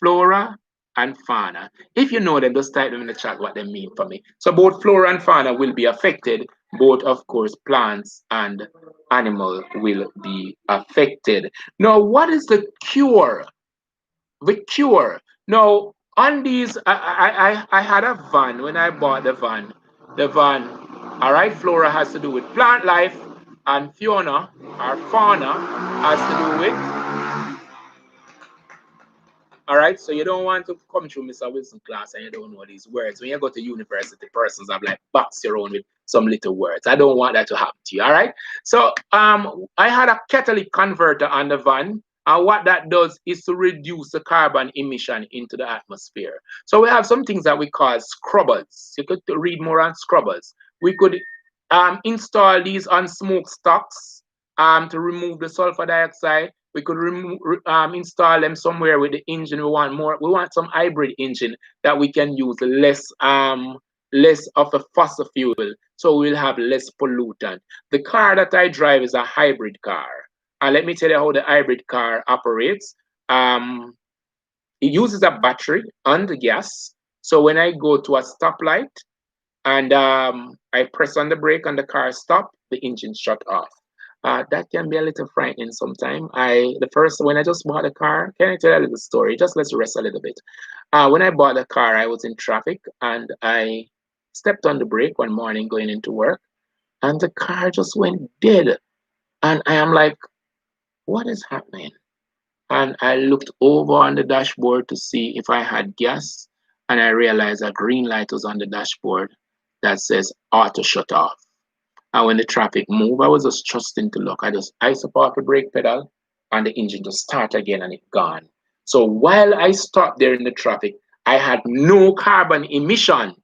Flora and fauna. If you know them, just type them in the chat what they mean for me. So both flora and fauna will be affected. Both, of course, plants and animal will be affected. Now, what is the cure? The cure. Now, on these, I had a van when I bought the van. The van, all right, flora has to do with plant life, and fauna has to do with, all right, so you don't want to come through Mr. Wilson class and you don't know these words. When you go to university, persons have like box your own with some little words. I don't want that to happen to you, all right? So I had a catalytic converter on the van, and what that does is to reduce the carbon emission into the atmosphere. So we have some things that we call scrubbers. You could read more on scrubbers. We could install these on smokestacks to remove the sulfur dioxide. We could install them somewhere with the engine. We want more. We want some hybrid engine that we can use less of the fossil fuel, so we'll have less pollutant. The car that I drive is a hybrid car, and let me tell you how the hybrid car operates. It uses a battery and the gas. So when I go to a stoplight and I press on the brake and the car stop, the engine shut off. That can be a little frightening sometimes. When I just bought the car, can I tell you a little story? Just let's rest a little bit. When I bought the car, I was in traffic and I stepped on the brake one morning going into work, and the car just went dead. And I am like, what is happening? And I looked over on the dashboard to see if I had gas, and I realized a green light was on the dashboard that says auto shut off. And when the traffic moved, I was just trusting to look. I just ice up off the brake pedal and the engine just start again and it gone. So while I stopped there in the traffic, I had no carbon emission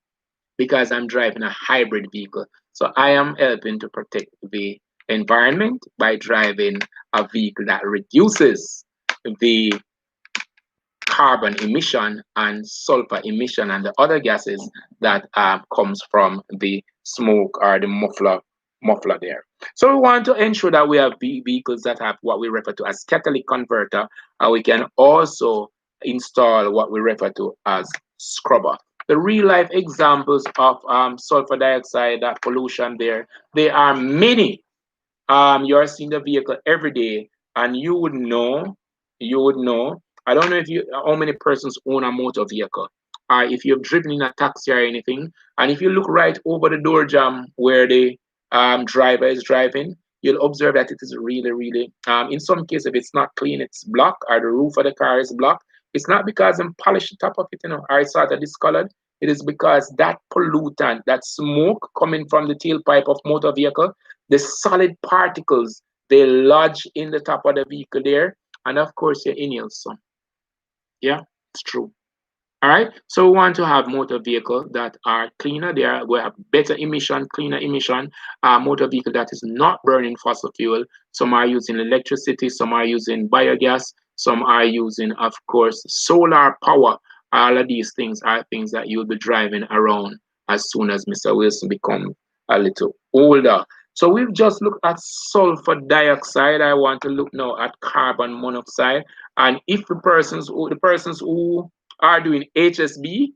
because I'm driving a hybrid vehicle. So I am helping to protect the environment by driving a vehicle that reduces the carbon emission and sulfur emission and the other gases that comes from the smoke or the muffler there. So we want to ensure that we have vehicles that have what we refer to as catalytic converter, and we can also install what we refer to as scrubber. The real life examples of sulfur dioxide pollution there are many. You're seeing the vehicle every day, and you would know. I don't know if you how many persons own a motor vehicle, or if you've driven in a taxi or anything, and if you look right over the door jam where the driver is driving, you'll observe that it is really, really, in some cases, if it's not clean, it's black, or the roof of the car is black. It's not because them polish the top of it, or it's sort of discolored. It is because that pollutant, that smoke coming from the tailpipe of motor vehicle, the solid particles, they lodge in the top of the vehicle there, and of course you inhale some. Yeah, it's true. All right, so we want to have motor vehicles that are cleaner. We have better emission, cleaner emission. Motor vehicle that is not burning fossil fuel. Some are using electricity, some are using biogas, some are using, of course, solar power. All of these things are things that you'll be driving around as soon as Mr. Wilson becomes a little older. So we've just looked at sulfur dioxide. I want to look now at carbon monoxide. And if the persons who are doing HSB,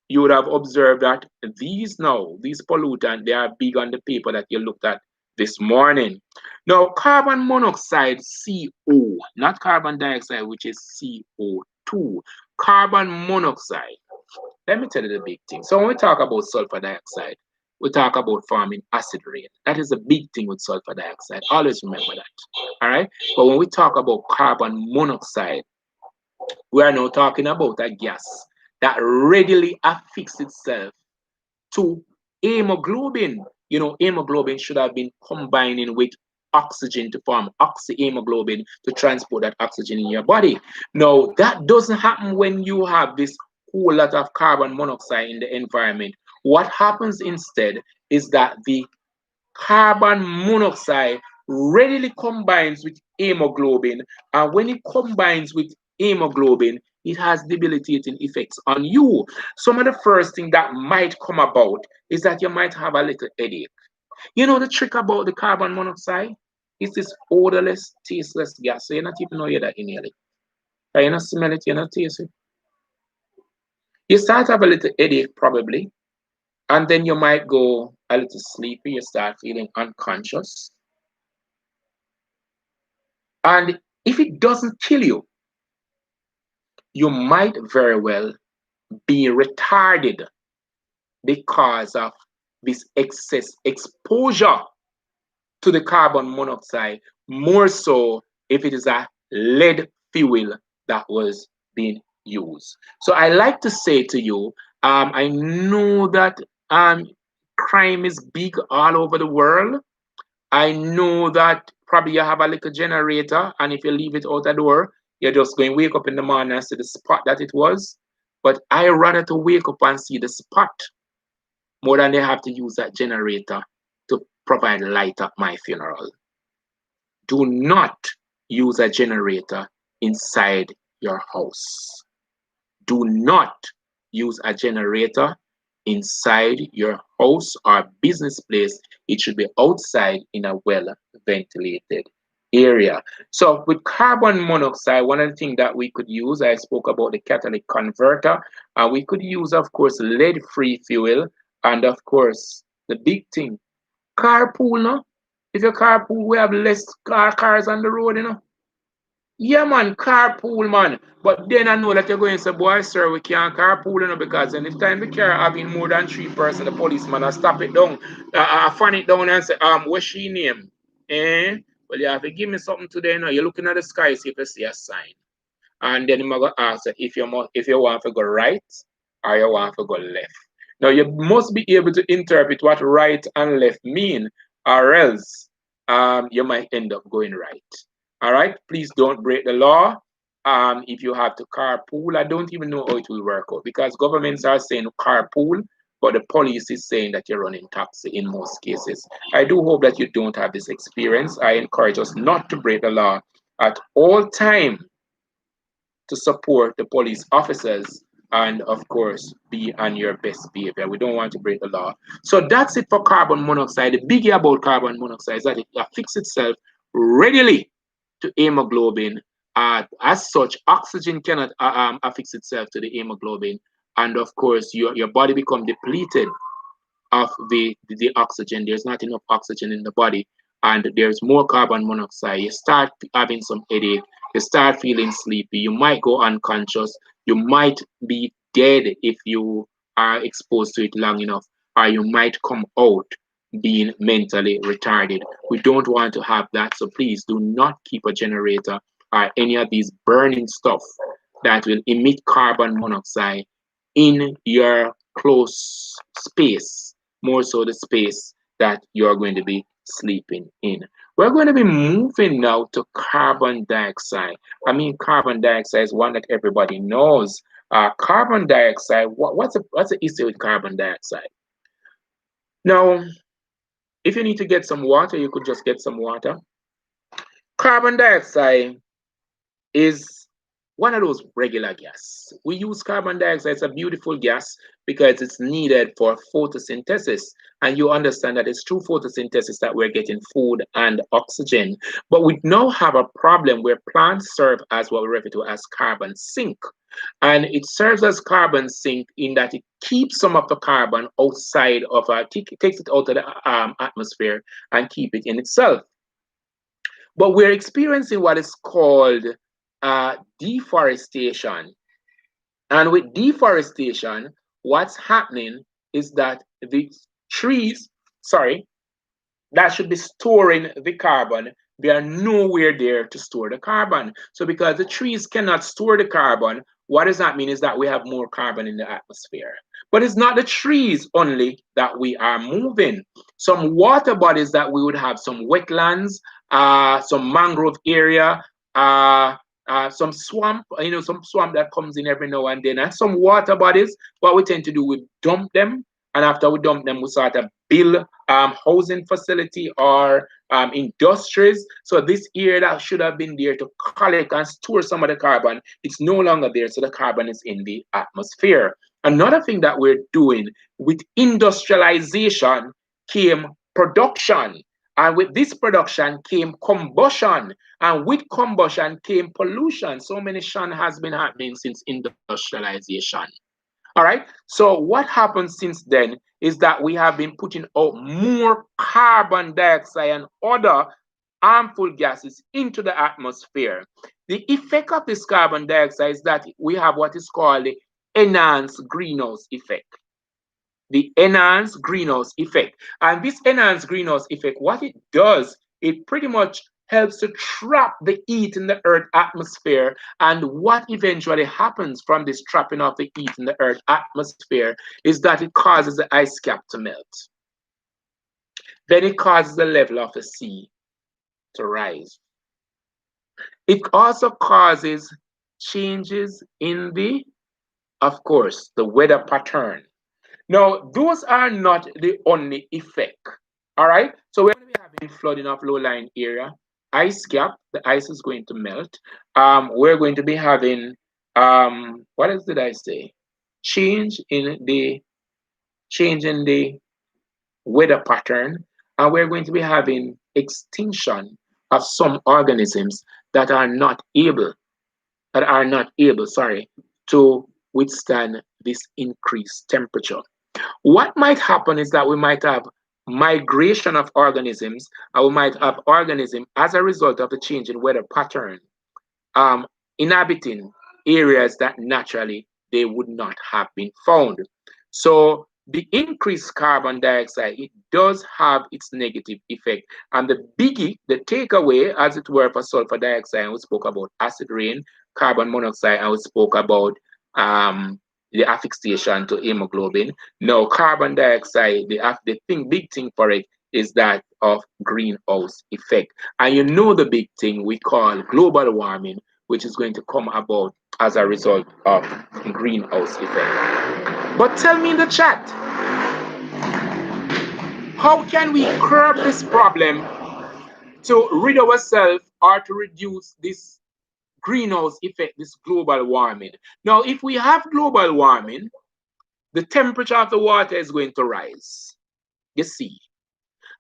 you would have observed that these pollutants, they are big on the paper that you looked at this morning. Now, carbon monoxide, CO, not carbon dioxide, which is CO2. two, carbon monoxide. Let me tell you the big thing. So when we talk about sulfur dioxide, we talk about forming acid rain. That is a big thing with sulfur dioxide. Always remember that. All right. But when we talk about carbon monoxide, we are now talking about a gas that readily affixes itself to hemoglobin. You know, hemoglobin should have been combining with oxygen to form oxyhemoglobin to transport that oxygen in your body. Now, that doesn't happen when you have this whole lot of carbon monoxide in the environment. What happens instead is that the carbon monoxide readily combines with hemoglobin, and when it combines with hemoglobin, it has debilitating effects on you. Some of the first thing that might come about is that you might have a little headache. You know the trick about the carbon monoxide? It's this odorless, tasteless gas. So you not even know you're that inhale it. You not smell it, you not taste it. You start to have a little headache probably, and then you might go a little sleepy, you start feeling unconscious. And if it doesn't kill you, you might very well be retarded because of this excess exposure to the carbon monoxide, more so if it is a lead fuel that was being used. So I like to say to you, I know that crime is big all over the world. I know that probably you have a little generator, and if you leave it out the door, you're just going to wake up in the morning and see the spot that it was. But I rather to wake up and see the spot more than they have to use that generator to provide light at my funeral. Do not use a generator inside your house. Do not use a generator inside your house or business place. It should be outside in a well ventilated area. So with carbon monoxide, one of the things that we could use, I spoke about the catalytic converter. We could use, of course, lead-free fuel, and of course, the big thing, carpool. No, if you carpool, we have less cars on the road. Yeah, man, carpool, man. But then I know that you're going to say, boy, sir, we can't carpool, because anytime the car having more than three-person, the policeman will stop it down. I fan it down and say, what's she name? Eh? Well, you have to give me something today. Now you're looking at the sky, see if you see a sign. And then I'm going to ask if you want to go right or you want to go left. Now you must be able to interpret what right and left mean, or else you might end up going right. All right, please don't break the law. If you have to carpool, I don't even know how it will work out, because governments are saying carpool, but the police is saying that you're running taxi in most cases. I do hope that you don't have this experience. I encourage us not to break the law at all time, to support the police officers, and of course be on your best behavior. We don't want to break the law. So that's it for carbon monoxide. The biggie about carbon monoxide is that it affixes itself readily to hemoglobin. As such, oxygen cannot affix itself to the hemoglobin, and of course your body becomes depleted of the oxygen. There's not enough oxygen in the body, and there's more carbon monoxide. You start having some headache, you start feeling sleepy, you might go unconscious, you might be dead if you are exposed to it long enough, or you might come out being mentally retarded. We don't want to have that, so please do not keep a generator or any of these burning stuff that will emit carbon monoxide in your close space, more so the space that you're going to be sleeping in. We're going to be moving now to carbon dioxide. I mean, carbon dioxide is one that everybody knows. Carbon dioxide, what's the issue with carbon dioxide? Now, if you need to get some water, you could just get some water. Carbon dioxide is one of those regular gas. We use carbon dioxide. It's a beautiful gas because it's needed for photosynthesis. And you understand that it's through photosynthesis that we're getting food and oxygen. But we now have a problem where plants serve as what we refer to as carbon sink. And it serves as carbon sink in that it keeps some of the carbon outside of takes it out of the atmosphere and keep it in itself. But we're experiencing what is called deforestation And with deforestation, what's happening is that the trees, sorry, that should be storing the carbon, they are nowhere there to store the carbon. So because the trees cannot store the carbon, what does that mean is that we have more carbon in the atmosphere. But it's not the trees only that we are moving. Some water bodies that we would have, some wetlands, some mangrove area, uh, some swamp, some swamp that comes in every now and then, and some water bodies. What we tend to do, we dump them, and after we dump them, we sort of build housing facility or industries. So this area that should have been there to collect and store some of the carbon, it's no longer there. So the carbon is in the atmosphere. Another thing that we're doing with industrialization came production. And with this production came combustion. And with combustion came pollution. So many shan has been happening since industrialization. All right. So what happened since then is that we have been putting out more carbon dioxide and other harmful gases into the atmosphere. The effect of this carbon dioxide is that we have what is called the enhanced greenhouse effect. The enhanced greenhouse effect. And this enhanced greenhouse effect, what it does, it pretty much helps to trap the heat in the earth atmosphere. And what eventually happens from this trapping of the heat in the earth atmosphere is that it causes the ice cap to melt. Then it causes the level of the sea to rise. It also causes changes in the, of course, the weather pattern. Now, those are not the only effect. All right. So we're going to be having flooding of low-lying area, ice cap. The ice is going to melt. We're going to be having what else did I say? Change in the weather pattern, and we're going to be having extinction of some organisms that are not able, sorry, to withstand this increased temperature. What might happen is that we might have migration of organisms, and we might have organisms as a result of the change in weather pattern, um, inhabiting areas that naturally they would not have been found. So the increased carbon dioxide, it does have its negative effect. And the biggie, the takeaway, as it were, for sulfur dioxide, and we spoke about acid rain, carbon monoxide, and we spoke about the asphyxiation to hemoglobin. Now, carbon dioxide, big thing for it is that of greenhouse effect. And you know the big thing we call global warming, which is going to come about as a result of greenhouse effect. But tell me in the chat, how can we curb this problem to rid ourselves or to reduce this greenhouse effect, this global warming? Now, if we have global warming, the temperature of the water is going to rise, the sea.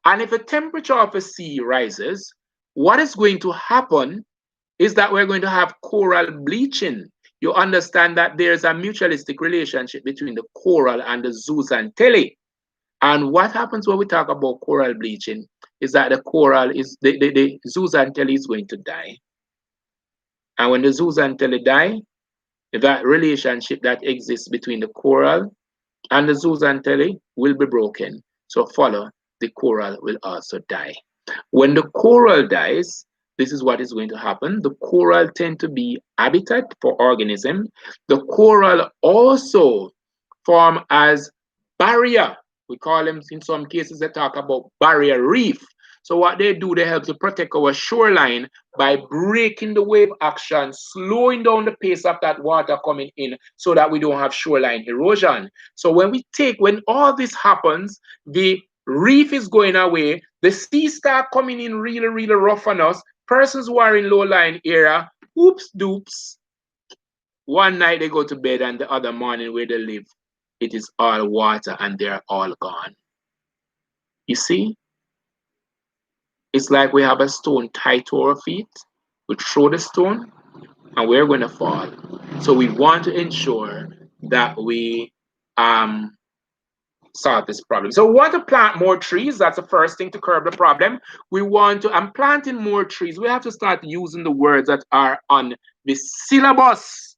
And if the temperature of the sea rises, what is going to happen is that we're going to have coral bleaching. You understand that there's a mutualistic relationship between the coral and the zooxanthellae. And what happens when we talk about coral bleaching is that the coral is, the zooxanthellae is going to die. And when the zooxanthellae die, that relationship that exists between the coral and the zooxanthellae will be broken. So follow, the coral will also die. When the coral dies, this is what is going to happen. The coral tend to be habitat for organisms. The coral also form as barrier. We call them, in some cases, they talk about barrier reef. So what they do, they help to protect our shoreline by breaking the wave action, slowing down the pace of that water coming in so that we don't have shoreline erosion. So when all this happens, the reef is going away, the sea start coming in really, really rough on us. Persons who are in low-lying area, oops doops. One night they go to bed and the other morning where they live, it is all water and they're all gone. You see? It's like we have a stone tied to our feet. We throw the stone and we're going to fall. So we want to ensure that we solve this problem. So we want to plant more trees. That's the first thing to curb the problem. We want to, I'm planting more trees. We have to start using the words that are on the syllabus.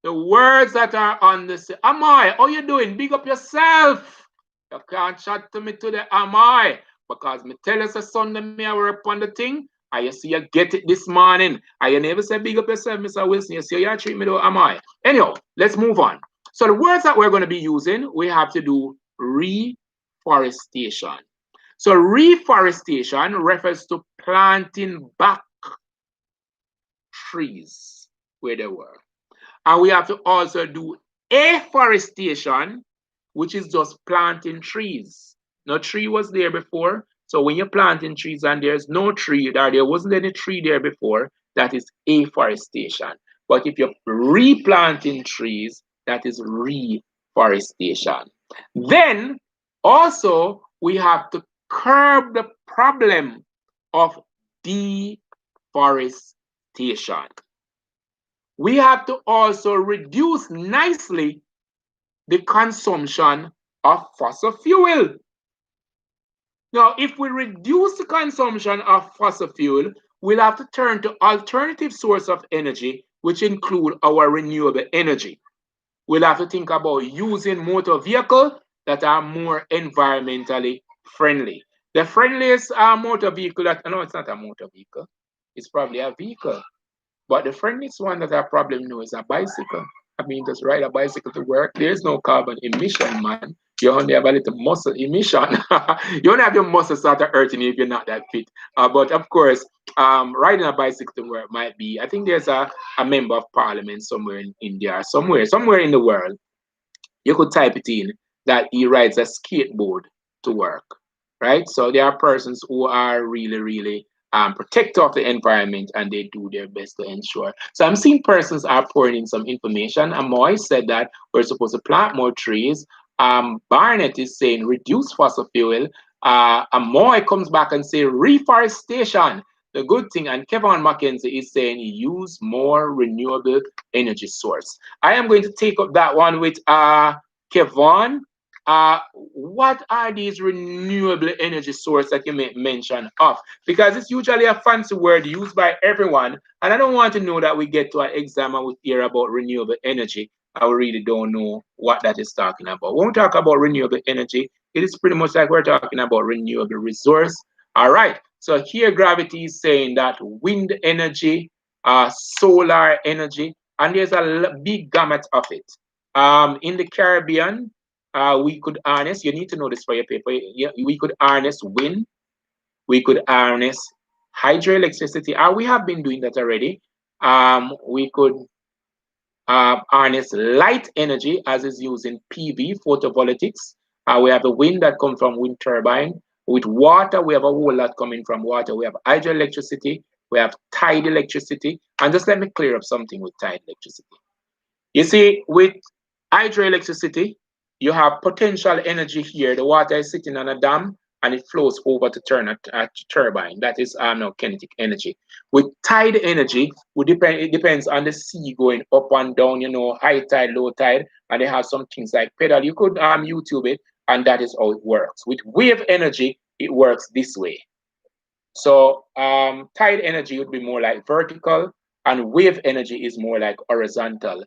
The words that are on the am I? How you doing? Big up yourself. You can't chat to me today, am I? Because me tell us a Sunday me I work on the thing. And you see you get it this morning. And you never say big up yourself, Mr. Wilson. You see you treat me though, am I? Anyhow, let's move on. So the words that we're going to be using, we have to do reforestation. So reforestation refers to planting back trees where they were. And we have to also do afforestation, which is just planting trees. No tree was there before. So when you're planting trees and there's no tree there wasn't any tree there before, that is afforestation. But if you're replanting trees, that is reforestation. Then also we have to curb the problem of deforestation. We have to also reduce nicely the consumption of fossil fuel. Now, if we reduce the consumption of fossil fuel, we'll have to turn to alternative source of energy, which include our renewable energy. We'll have to think about using motor vehicles that are more environmentally friendly. The friendliest motor vehicle that, no, it's not a motor vehicle. It's probably a vehicle. But the friendliest one that I probably know is a bicycle. I mean, just ride a bicycle to work. There's no carbon emission, man. You only have a little muscle emission. You only have your muscles start hurting you if you're not that fit. But of course, riding a bicycle to work might be. I think there's a member of parliament somewhere in India, somewhere in the world. You could type it in that he rides a skateboard to work, right? So there are persons who are really, really protective of the environment and they do their best to ensure. So I'm seeing persons are pouring in some information. Amoy said that we're supposed to plant more trees. Barnett is saying reduce fossil fuel. Amoy comes back and say reforestation. The good thing, and Kevin Mackenzie is saying use more renewable energy source. I am going to take up that one with Kevin. What are these renewable energy sources that you make mention of? Because it's usually a fancy word used by everyone, and I don't want to know that we get to an exam and we hear about renewable energy. I really don't know what that is talking about. When we talk about renewable energy, it is pretty much like we're talking about renewable resource. All right. So here, gravity is saying that wind energy, solar energy, and there's a big gamut of it. In the Caribbean, we could harness, you need to know this for your paper, we could harness wind, we could harness hydroelectricity, and we have been doing that already. We could harness light energy as is used in PV, photovoltaics. We have the wind that comes from wind turbine. With water, we have a whole lot coming from water. We have hydroelectricity, we have tide electricity. And just let me clear up something with tide electricity. You see, with hydroelectricity, you have potential energy here. The water is sitting on a dam and it flows over to turn a turbine. That is no kinetic energy. With tide energy, it depends on the sea going up and down, high tide, low tide, and they have some things like pedal. You could YouTube it, and that is how it works. With wave energy, it works this way. So tide energy would be more like vertical, and wave energy is more like horizontal.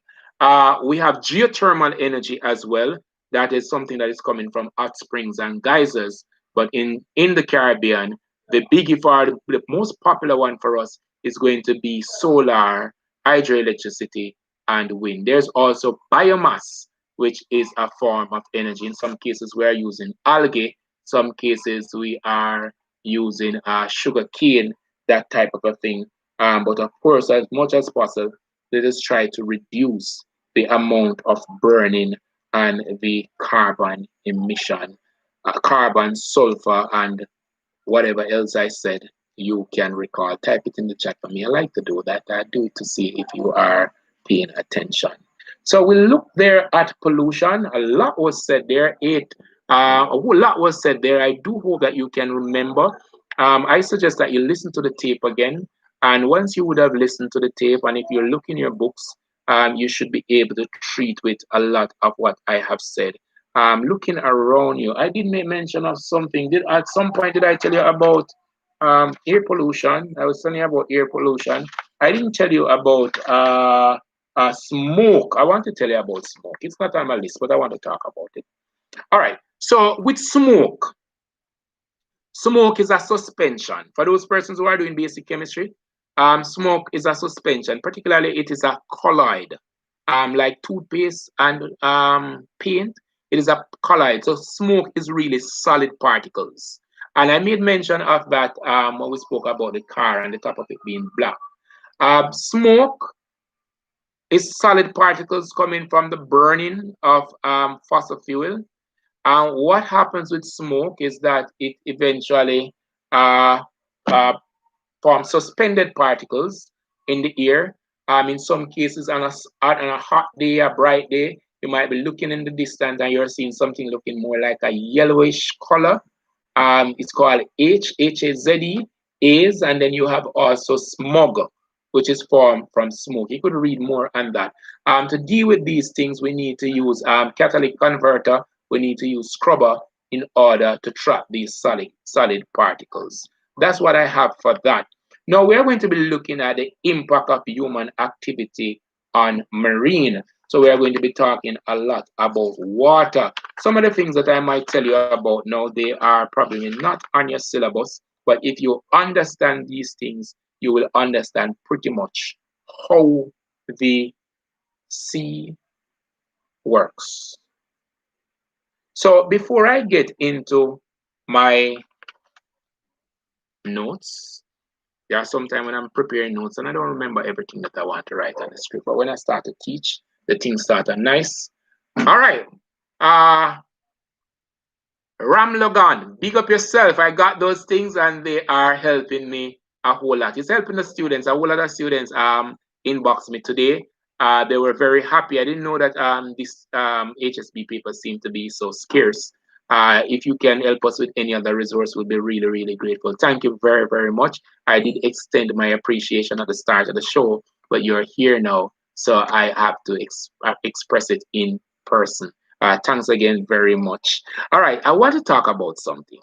We have geothermal energy as well. That is something that is coming from hot springs and geysers. But in the Caribbean, the biggie for the most popular one for us is going to be solar, hydroelectricity, and wind. There's also biomass, which is a form of energy. In some cases, we are using algae. Some cases, we are using sugar cane, that type of a thing. But of course, as much as possible, let us try to reduce the amount of burning and the carbon emission, carbon, sulfur, and whatever else I said you can recall. Type it in the chat for me. I like to do that. I do it to see if you are paying attention. So we look there at pollution. A lot was said there. A whole lot was said there. I do hope that you can remember. I suggest that you listen to the tape again. And once you would have listened to the tape, and if you look in your books, you should be able to treat with a lot of what I have said. Looking around you, I did make mention of something. At some point did I tell you about air pollution? I was telling you about air pollution. I didn't tell you about Smoke. I want to tell you about smoke. It's not on my list, but I want to talk about it. All right. So with smoke, smoke is a suspension. For those persons who are doing basic chemistry, smoke is a suspension. Particularly, it is a colloid, like toothpaste and paint. It is a colloid. So smoke is really solid particles. And I made mention of that when we spoke about the car and the top of it being black. Smoke is solid particles coming from the burning of fossil fuel. And what happens with smoke is that it eventually uh, uh, forms suspended particles in the air. In some cases, on a hot day, a bright day, you might be looking in the distance and you're seeing something looking more like a yellowish color. It's called H-A-Z-E, haze, and then you have also smog, which is formed from smoke. You could read more on that. To deal with these things, we need to use catalytic converter. We need to use scrubber in order to trap these solid particles. That's what I have for that. Now we're going to be looking at the impact of human activity on marine. So we are going to be talking a lot about water. Some of the things that I might tell you about now, they are probably not on your syllabus, but if you understand these things, you will understand pretty much how the sea works. So before I get into my notes, there are sometimes when I'm preparing notes and I don't remember everything that I want to write on the script, but when I start to teach, the things start out nice. All right. Ram Logan, big up yourself. I got those things and they are helping me a whole lot. It's helping the students. A whole lot of students inboxed me today. They were very happy. I didn't know that this HSB paper seemed to be so scarce. If you can help us with any other resource, we'll be really, really grateful. Thank you very, very much. I did extend my appreciation at the start of the show, but you're here now, so I have to express it in person. Thanks again very much. All right, I want to talk about something.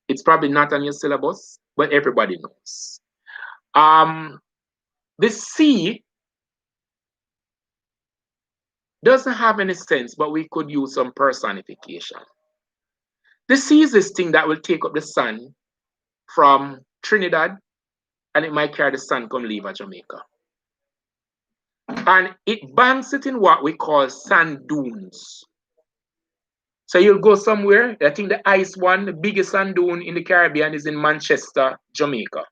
It's probably not on your syllabus, but everybody knows. The sea doesn't have any sense, but we could use some personification. The sea is this thing that will take up the sun from Trinidad, and it might carry the sun come leave at Jamaica. And it banks it in what we call sand dunes. So you'll go somewhere. I think the ice one, the biggest sand dune in the Caribbean is in Manchester, Jamaica.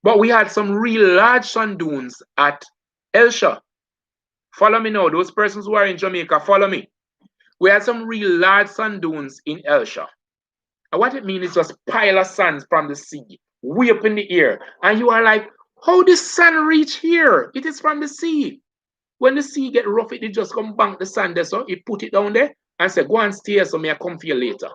But we had some real large sand dunes at Elsha. Follow me now. Those persons who are in Jamaica, follow me. We had some real large sand dunes in Elsha. And what it means is just pile of sand from the sea, way up in the air. And you are like, how did sand reach here? It is from the sea. When the sea get rough, it just come bank the sand there, so it put it down there and say, go and stay here, so may I come for you later.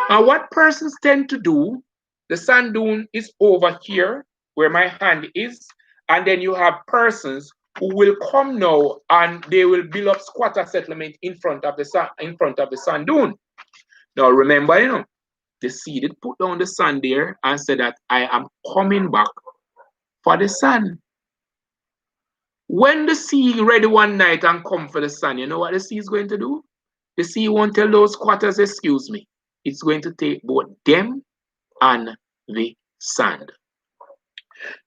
And what persons tend to do, the sand dune is over here, where my hand is, and then you have persons who will come now and they will build up squatter settlement in front of the sand dune. Now remember, the sea did put down the sand there and said that I am coming back for the sun. When the sea ready one night and come for the sun, you know what the sea is going to do? The sea won't tell those squatters, excuse me. It's going to take both them and the sand.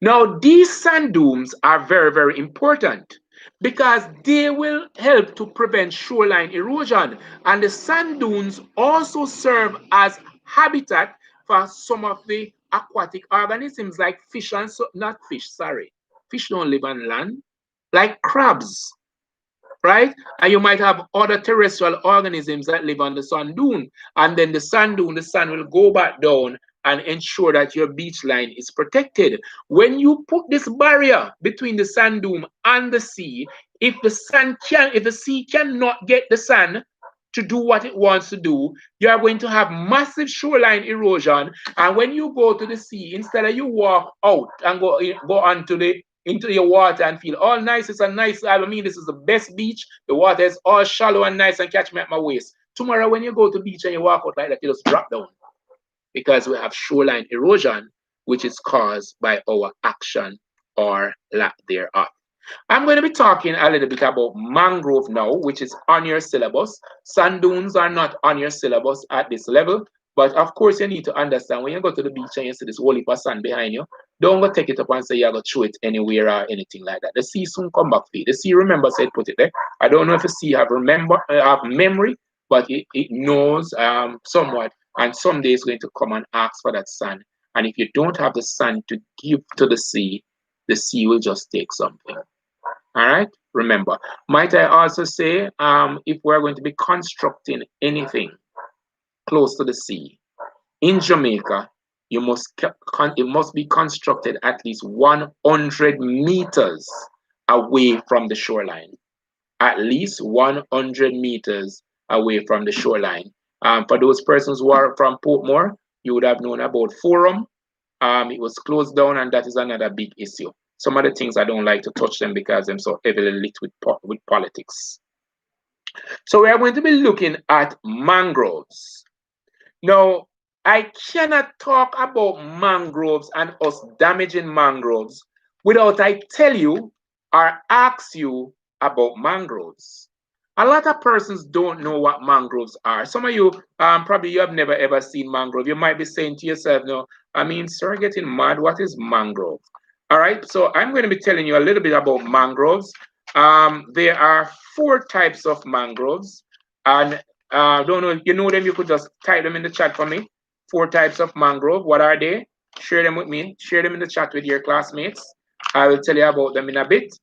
Now, these sand dunes are very, very important because they will help to prevent shoreline erosion. And the sand dunes also serve as habitat for some of the aquatic organisms like fish and not fish, sorry. Fish don't live on land, like crabs, right? And you might have other terrestrial organisms that live on the sand dune. And then the sand dune, the sun will go back down and ensure that your beach line is protected. When you put this barrier between the sand dune and the sea, if the sea cannot get the sun to do what it wants to do, you are going to have massive shoreline erosion. And when you go to the sea, instead of you walk out and go into your water and feel all nice, it's a nice, I mean, this is the best beach. The water is all shallow and nice and catch me at my waist. Tomorrow, when you go to the beach and you walk out like that, you just drop down because we have shoreline erosion, which is caused by our action or lack thereof. I'm going to be talking a little bit about mangrove now, which is on your syllabus. Sand dunes are not on your syllabus at this level, but of course you need to understand when you go to the beach and you see this whole heap of sand behind you, don't go take it up and say you're going to throw it anywhere or anything like that. The sea soon come back for you. The sea remember said put it there. I don't know if the sea have memory, but it knows somewhat, and someday it's going to come and ask for that sand. And if you don't have the sand to give to the sea will just take something. All right. Remember, might I also say, if we're going to be constructing anything close to the sea in Jamaica, it must be constructed at least 100 meters away from the shoreline. At least 100 meters away from the shoreline. For those persons who are from Portmore, you would have known about Forum. It was closed down, and that is another big issue. Some of the things I don't like to touch them because I'm so heavily lit with politics. So we are going to be looking at mangroves. Now, I cannot talk about mangroves and us damaging mangroves without I tell you or ask you about mangroves. A lot of persons don't know what mangroves are. Some of you, probably you have never ever seen mangrove. You might be saying to yourself, no, I mean, sir, getting mad, what is mangrove? All right, so I'm going to be telling you a little bit about mangroves. There are 4 types of mangroves, and don't know if you know them, you could just type them in the chat for me. 4 types of mangrove. What are they? Share them with me. Share them in the chat with your classmates. I will tell you about them in a bit.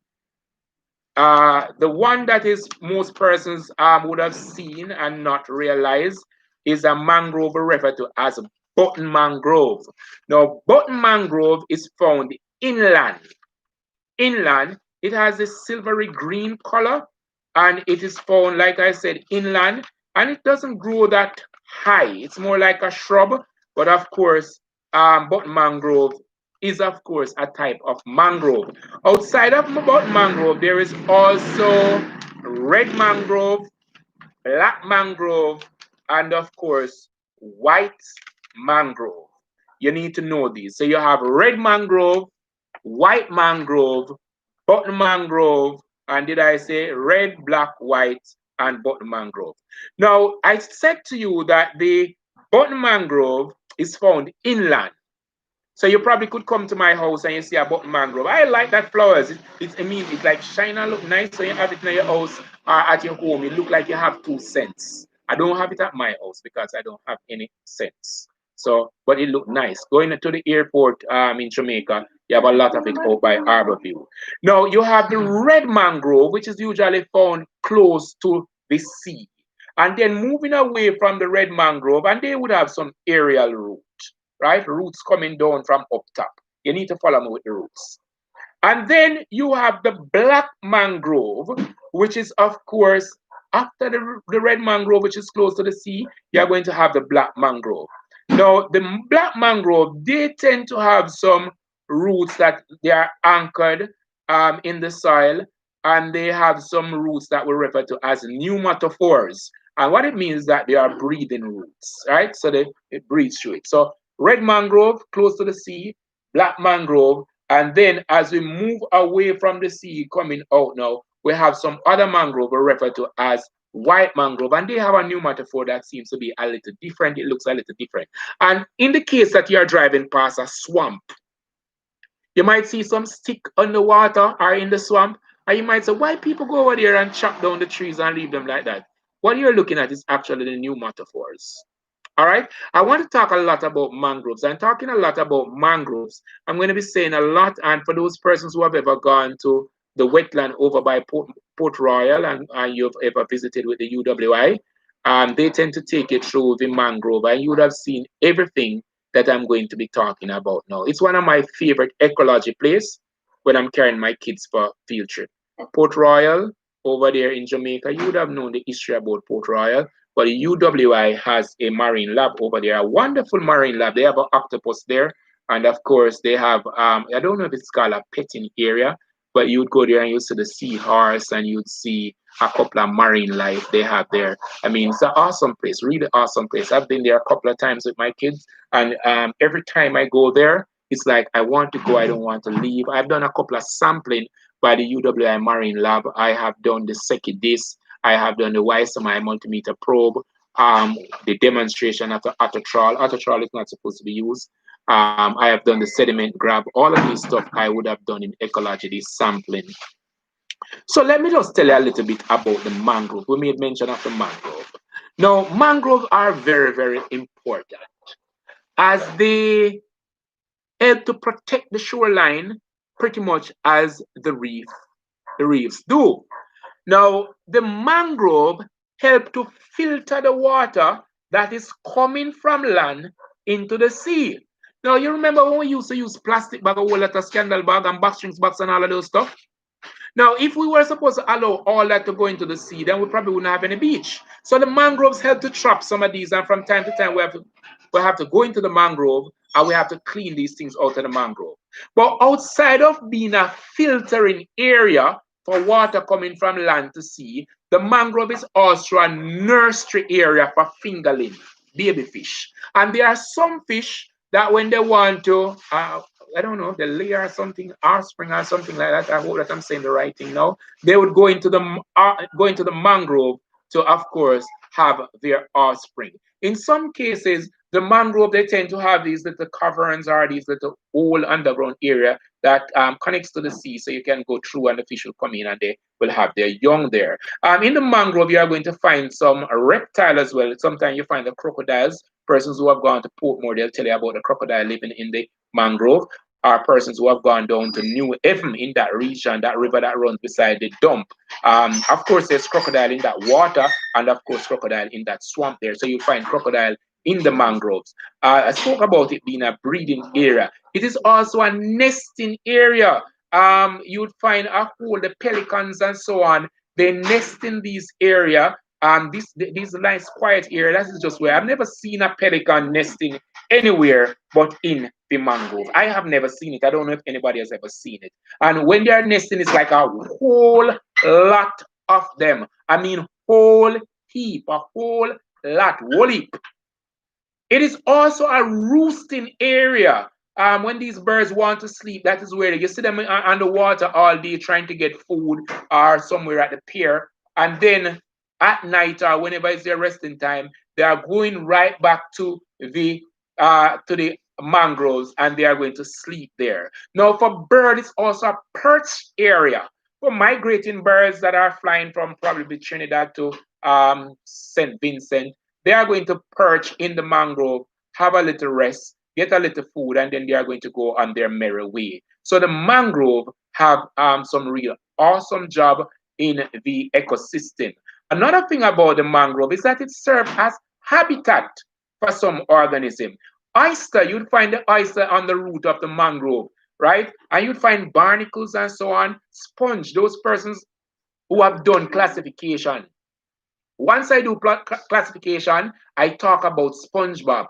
The one that is most persons would have seen and not realized is a mangrove referred to as button mangrove. Now, button mangrove is found inland. Inland, it has a silvery green color, and it is found, like I said, inland, and it doesn't grow that high. It's more like a shrub, but of course, button mangrove is of course a type of mangrove. Outside of button mangrove, there is also red mangrove, black mangrove, and of course, white mangrove. You need to know these. So you have red mangrove, white mangrove, button mangrove, and did I say red, black, white, and button mangrove? Now, I said to you that the button mangrove is found inland. So you probably could come to my house and you see a button mangrove. I like that flowers. I mean, it's like shine and look nice. So you have it in your house or at your home. It look like you have 2 cents. I don't have it at my house because I don't have any cents. So, but it look nice. Going to the airport in Jamaica, you have a lot of it out by Harborview. Now you have the red mangrove, which is usually found close to the sea. And then moving away from the red mangrove, and they would have some aerial root, right? Roots coming down from up top. You need to follow me with the roots. And then you have the black mangrove, which is, of course, after the red mangrove, which is close to the sea, you're going to have the black mangrove. Now, the black mangrove, they tend to have some roots that they are anchored in the soil, and they have some roots that we refer to as pneumatophores. And what it means is that they are breathing roots, right? So it breathes through it. So red mangrove, close to the sea, black mangrove, and then as we move away from the sea, coming out now, we have some other mangrove we refer to as white mangrove, and they have a pneumatophore that seems to be a little different. It looks a little different. And in the case that you are driving past a swamp, you might see some stick on the water or in the swamp, and you might say, why people go over there and chop down the trees and leave them like that? What you're looking at is actually the pneumatophores. All right. I want to talk a lot about mangroves. I'm talking a lot about mangroves. I'm going to be saying a lot. And for those persons who have ever gone to the wetland over by Port Royal and you've ever visited with the UWI, they tend to take you through the mangrove, and you would have seen everything that I'm going to be talking about now. It's one of my favorite ecology places when I'm carrying my kids for field trip. Port Royal over there in Jamaica, you would have known the history about Port Royal. But the UWI has a marine lab over there, a wonderful marine lab. They have an octopus there. And of course, they have, I don't know if it's called a petting area, but you'd go there and you'd see the seahorse and you'd see a couple of marine life they have there. I mean, it's an awesome place, really awesome place. I've been there a couple of times with my kids. And every time I go there, it's like, I want to go, I don't want to leave. I've done a couple of sampling by the UWI Marine Lab. I have done the SECI-DIS. I have done the YSMI multimeter probe, the demonstration of the autotrol. Autotrol is not supposed to be used. I have done the sediment grab. All of this stuff I would have done in ecology, this sampling. So let me just tell you a little bit about the mangrove. We made mention of the mangrove. Now, mangroves are very, very important as they help to protect the shoreline pretty much as the reefs do. Now, the mangrove help to filter the water that is coming from land into the sea. Now, you remember when we used to use plastic bag, a whole lot of scandal bag and box strings box and all of those stuff? Now, if we were supposed to allow all that to go into the sea, then we probably wouldn't have any beach. So the mangroves help to trap some of these, and from time to time we have to go into the mangrove and we have to clean these things out of the mangrove. But outside of being a filtering area for water coming from land to sea, the mangrove is also a nursery area for fingerling, baby fish. And there are some fish that when they want to I don't know, the layer or something, offspring or something like that. I hope that I'm saying the right thing now. They would go into the mangrove to, of course, have their offspring. In some cases, the mangrove they tend to have these little caverns or these little old underground area that connects to the sea, so you can go through and the fish will come in and they will have their young there. In the mangrove, you are going to find some reptile as well. Sometimes you find the crocodiles. Persons who have gone to Portmore, they'll tell you about the crocodile living in the mangrove, are persons who have gone down to New Haven in that region, that river that runs beside the dump. Of course, there's crocodile in that water, and of course, crocodile in that swamp there. So you find crocodile in the mangroves. I spoke about it being a breeding area. It is also a nesting area. You would find a whole the pelicans and so on. They nest in these area. These nice quiet area. That is just where I've never seen a pelican nesting anywhere but in the mangrove. I have never seen it. I don't know if anybody has ever seen it. And when they are nesting, it's like a whole lot of them. I mean, whole heap, a whole lot, whole heap. It is also a roosting area. When these birds want to sleep, that is where you see them on the water all day trying to get food or somewhere at the pier. And then at night or whenever it's their resting time, they are going right back to the mangroves and they are going to sleep there. Now, for birds, it's also a perch area for migrating birds that are flying from probably Trinidad to St. Vincent. They are going to perch in the mangrove, have a little rest, get a little food, and then they are going to go on their merry way. So the mangrove have some real awesome job in the ecosystem. Another thing about the mangrove is that it serves as habitat for some organism. Oyster, you'd find the oyster on the root of the mangrove, right? And you'd find barnacles and so on. Sponge, those persons who have done classification. Once I do classification, I talk about SpongeBob.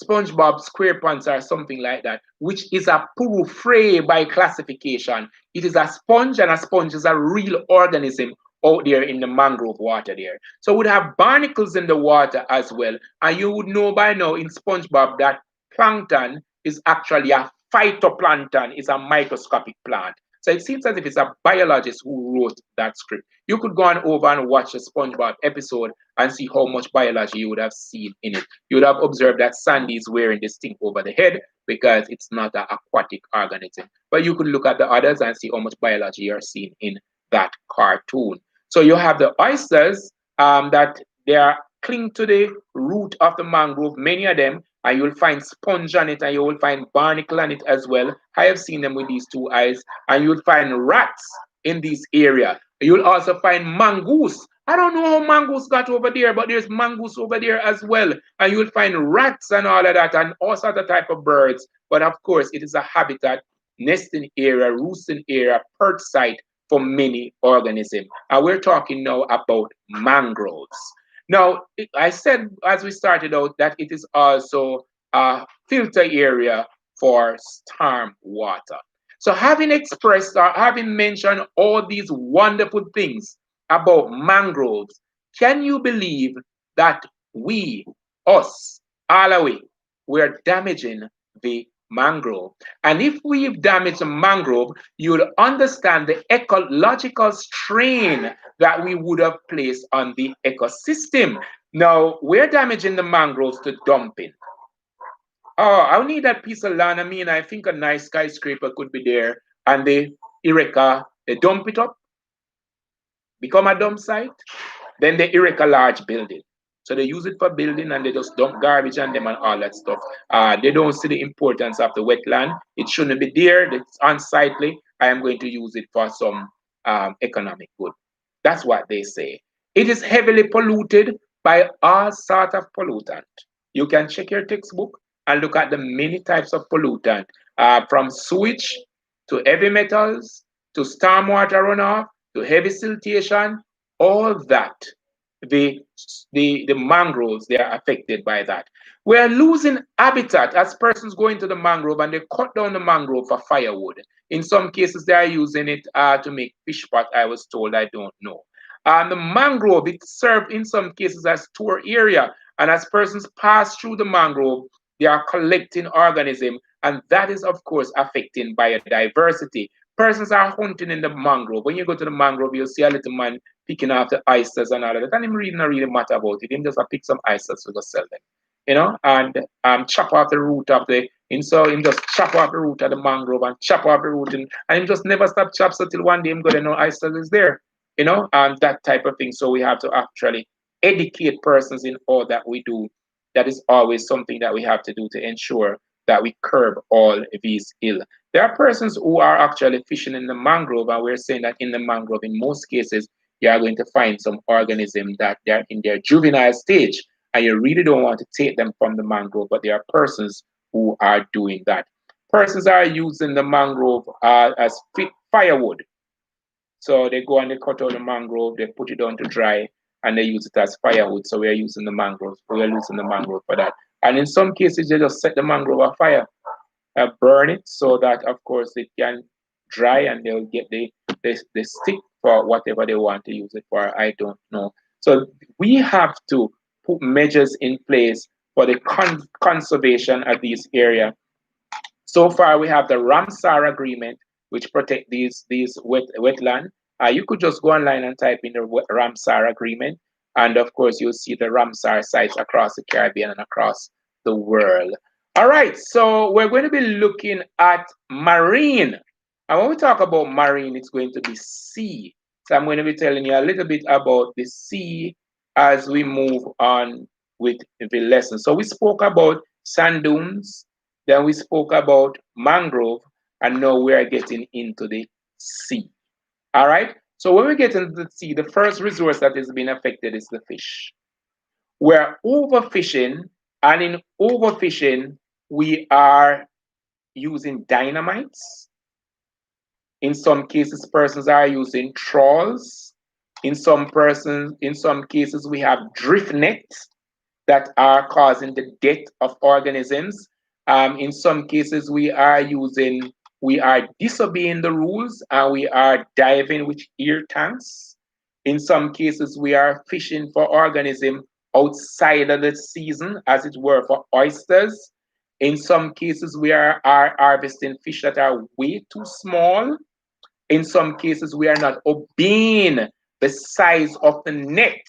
SpongeBob SquarePants or something like that, which is a purufray by classification. It is a sponge, and a sponge is a real organism out there in the mangrove water there. So we'd have barnacles in the water as well. And you would know by now in SpongeBob that plankton is actually a phytoplankton, it's a microscopic plant. So it seems as if it's a biologist who wrote that script. You could go on over and watch a SpongeBob episode and see how much biology you would have seen in it. You would have observed that Sandy is wearing this thing over the head because it's not an aquatic organism. But you could look at the others and see how much biology you're seeing in that cartoon. So you have the oysters that they are cling to the root of the mangrove, many of them, and you'll find sponge on it and you will find barnacle on it as well. I have seen them with these two eyes, and you'll find rats in this area. You'll also find mongoose. I don't know how mongoose got over there, but there's mongoose over there as well. And you'll find rats and all of that and all sorts of type of birds. But of course, it is a habitat, nesting area, roosting area, perch site for many organisms. And we're talking now about mangroves. Now, I said as we started out that it is also a filter area for storm water. So having expressed or having mentioned all these wonderful things about mangroves, can you believe that we, us, all the way, we're damaging the mangrove. And if we've damaged a mangrove, you'll understand the ecological strain that we would have placed on the ecosystem. Now, we're damaging the mangroves to dumping. Oh, I need that piece of land. I mean, I think a nice skyscraper could be there, and the Eureka, they dump it up, become a dump site. Then they erect a large building. So they use it for building and they just dump garbage on them and all that stuff. They don't see the importance of the wetland. It shouldn't be there. It's unsightly. I am going to use it for some economic good. That's what they say. It is heavily polluted by all sort of pollutant. You can check your textbook and look at the many types of pollutant, from sewage to heavy metals to stormwater runoff to heavy siltation, all that the the mangroves, they are affected by that. We are losing habitat as persons go into the mangrove and they cut down the mangrove for firewood. In some cases, they are using it to make fish pot. I was told, I don't know. The mangrove, it served in some cases as store area, and as persons pass through the mangrove, they are collecting organisms, and that is of course affecting biodiversity. Persons are hunting in the mangrove. When you go to the mangrove, you'll see a little man picking off the oysters and all of that. And him really not really matter about it. Him just a pick some oysters to go sell them. And chop off the root of the and so him just chop off the root of the mangrove and chop off the root and him just never stop chop so till one day him gonna know oysters is there. And that type of thing. So we have to actually educate persons in all that we do. That is always something that we have to do to ensure that we curb all these ill. There are persons who are actually fishing in the mangrove, and we're saying that in the mangrove, in most cases, you are going to find some organism that they're in their juvenile stage, and you really don't want to take them from the mangrove, but there are persons who are doing that. Persons are using the mangrove as firewood. So they go and they cut out the mangrove, they put it down to dry, and they use it as firewood. So we're using the mangroves. We're using the mangrove for that. And in some cases, they just set the mangrove on fire, burn it so that, of course, it can dry and they'll get the stick for whatever they want to use it for. I don't know. So we have to put measures in place for the conservation of these areas. So far, we have the Ramsar agreement, which protect these wetland. You could just go online and type in the Ramsar agreement, and of course, you'll see the Ramsar sites across the Caribbean and across the world. All right, so we're going to be looking at marine. And when we talk about marine, it's going to be sea. So I'm going to be telling you a little bit about the sea as we move on with the lesson. So we spoke about sand dunes, then we spoke about mangrove, and now we are getting into the sea. All right. So when we get into the sea, the first resource that is being affected is the fish. We're overfishing, and in overfishing, we are using dynamites. In some cases, persons are using trawls. In some cases, we have drift nets that are causing the death of organisms. In some cases, we are disobeying the rules and we are diving with ear tanks. In some cases, we are fishing for organisms outside of the season, as it were, for oysters. In some cases, we are harvesting fish that are way too small. In some cases, we are not obeying the size of the net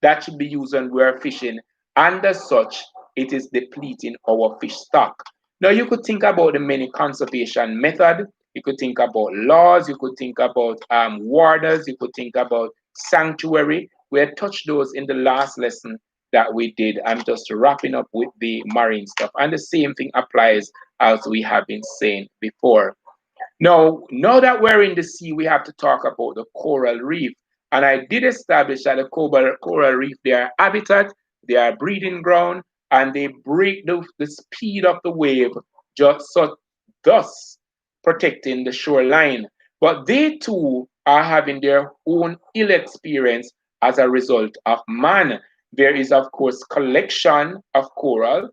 that should be used when we're fishing. And as such, it is depleting our fish stock. Now, you could think about the many conservation methods. You could think about laws. You could think about warders. You could think about sanctuary. We had touched those in the last lesson that we did. I'm just wrapping up with the marine stuff. And the same thing applies as we have been saying before. Now that we're in the sea, we have to talk about the coral reef. And I did establish that the coral reef, they are habitat, they are breeding ground, and they break the speed of the wave, thus protecting the shoreline. But they too are having their own ill experience as a result of man. There is, of course, collection of coral.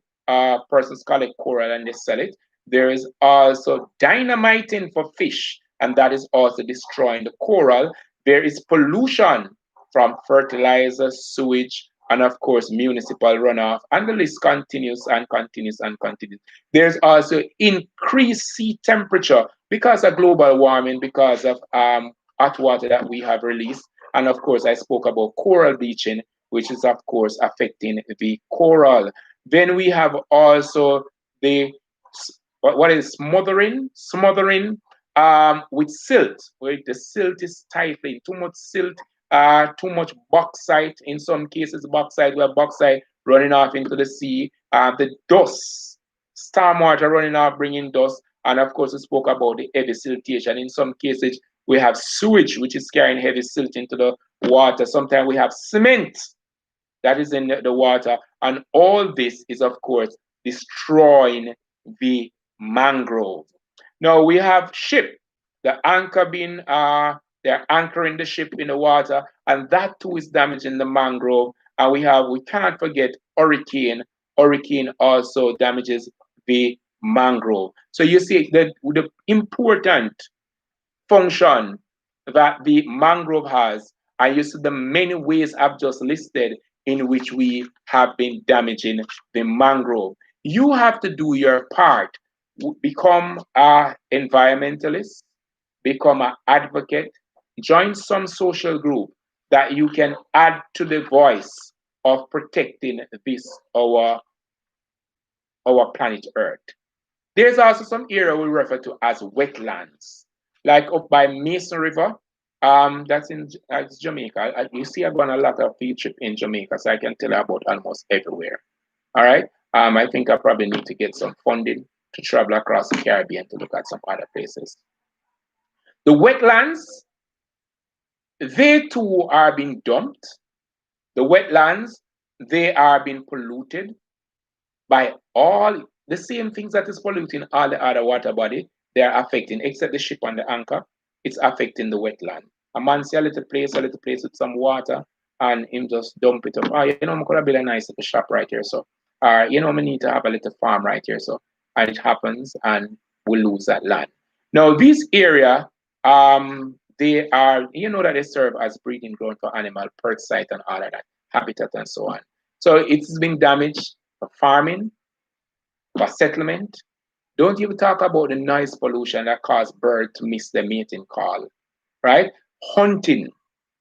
Persons collect coral and they sell it. There is also dynamiting for fish, and that is also destroying the coral. There is pollution from fertilizer, sewage, and of course municipal runoff, and the list continues and continues and continues. There's also increased sea temperature because of global warming, because of hot water that we have released, and of course I spoke about coral bleaching, which is of course affecting the coral. Then we have also the what is smothering with silt, where the silt is stifling, too much silt, too much bauxite, in some cases bauxite, where bauxite running off into the sea, the dust, storm water running off, bringing dust, and of course we spoke about the heavy siltation. In some cases we have sewage, which is carrying heavy silt into the water. Sometimes we have cement that is in the water, and all this is of course destroying the mangrove. Now we have ship, the anchor being they're anchoring the ship in the water, and that too is damaging the mangrove. And we can't forget hurricane. Hurricane also damages the mangrove. So you see the important function that the mangrove has, and you see the many ways I've just listed in which we have been damaging the mangrove. You have to do your part. Become an environmentalist, become an advocate, join some social group that you can add to the voice of protecting this our planet Earth. There's also some area we refer to as wetlands, like up by Mason River. That's in Jamaica. You see, I've done a lot of field trip in Jamaica, so I can tell you about almost everywhere. All right. I think I probably need to get some funding to travel across the Caribbean to look at some other places. The wetlands, they too are being dumped. The wetlands, they are being polluted by all the same things that is polluting all the other water body. They are affecting, except the ship and the anchor, it's affecting the wetland. A man see a little place with some water, and him just dump it up. Oh, you know, I could have built a nice little shop right here. So, you know, I need to have a little farm right here. So, and it happens, and we lose that land. Now, this area, they are, you know, that they serve as breeding ground for animal, perch site, and all of that, habitat, and so on. So, it's been damaged for farming, for settlement. Don't even talk about the noise pollution that causes birds to miss their mating call, right? Hunting.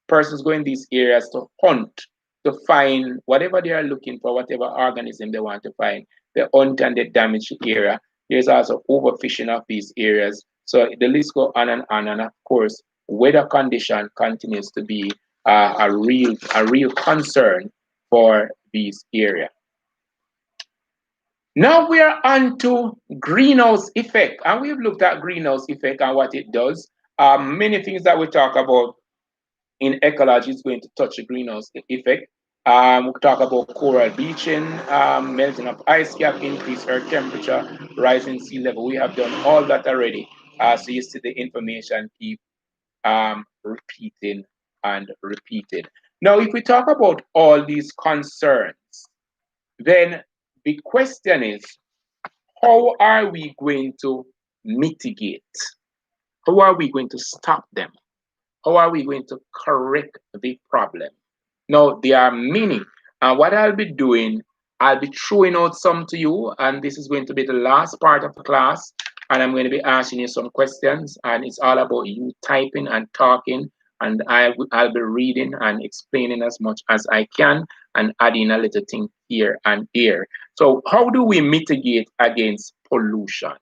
Persons go in these areas to hunt, to find whatever they are looking for, whatever organism they want to find. They hunt and they damage the area. There's also overfishing of these areas. So the list go on and on. And of course, weather condition continues to be a real concern for these areas. Now we are on to greenhouse effect, and we've looked at greenhouse effect and what it does. Many things that we talk about in ecology is going to touch the greenhouse effect. We talk about coral bleaching, melting of ice cap, increased earth temperature, rising sea level. We have done all that already. So you see the information keep repeating and repeating. Now, if we talk about all these concerns, then the question is, how are we going to mitigate? How are we going to stop them? How are we going to correct the problem? Now, there are many. And what I'll be doing, I'll be throwing out some to you, and this is going to be the last part of the class. And I'm going to be asking you some questions, and it's all about you typing and talking. And I'll be reading and explaining as much as I can and adding a little thing here and there. So, how do we mitigate against pollution?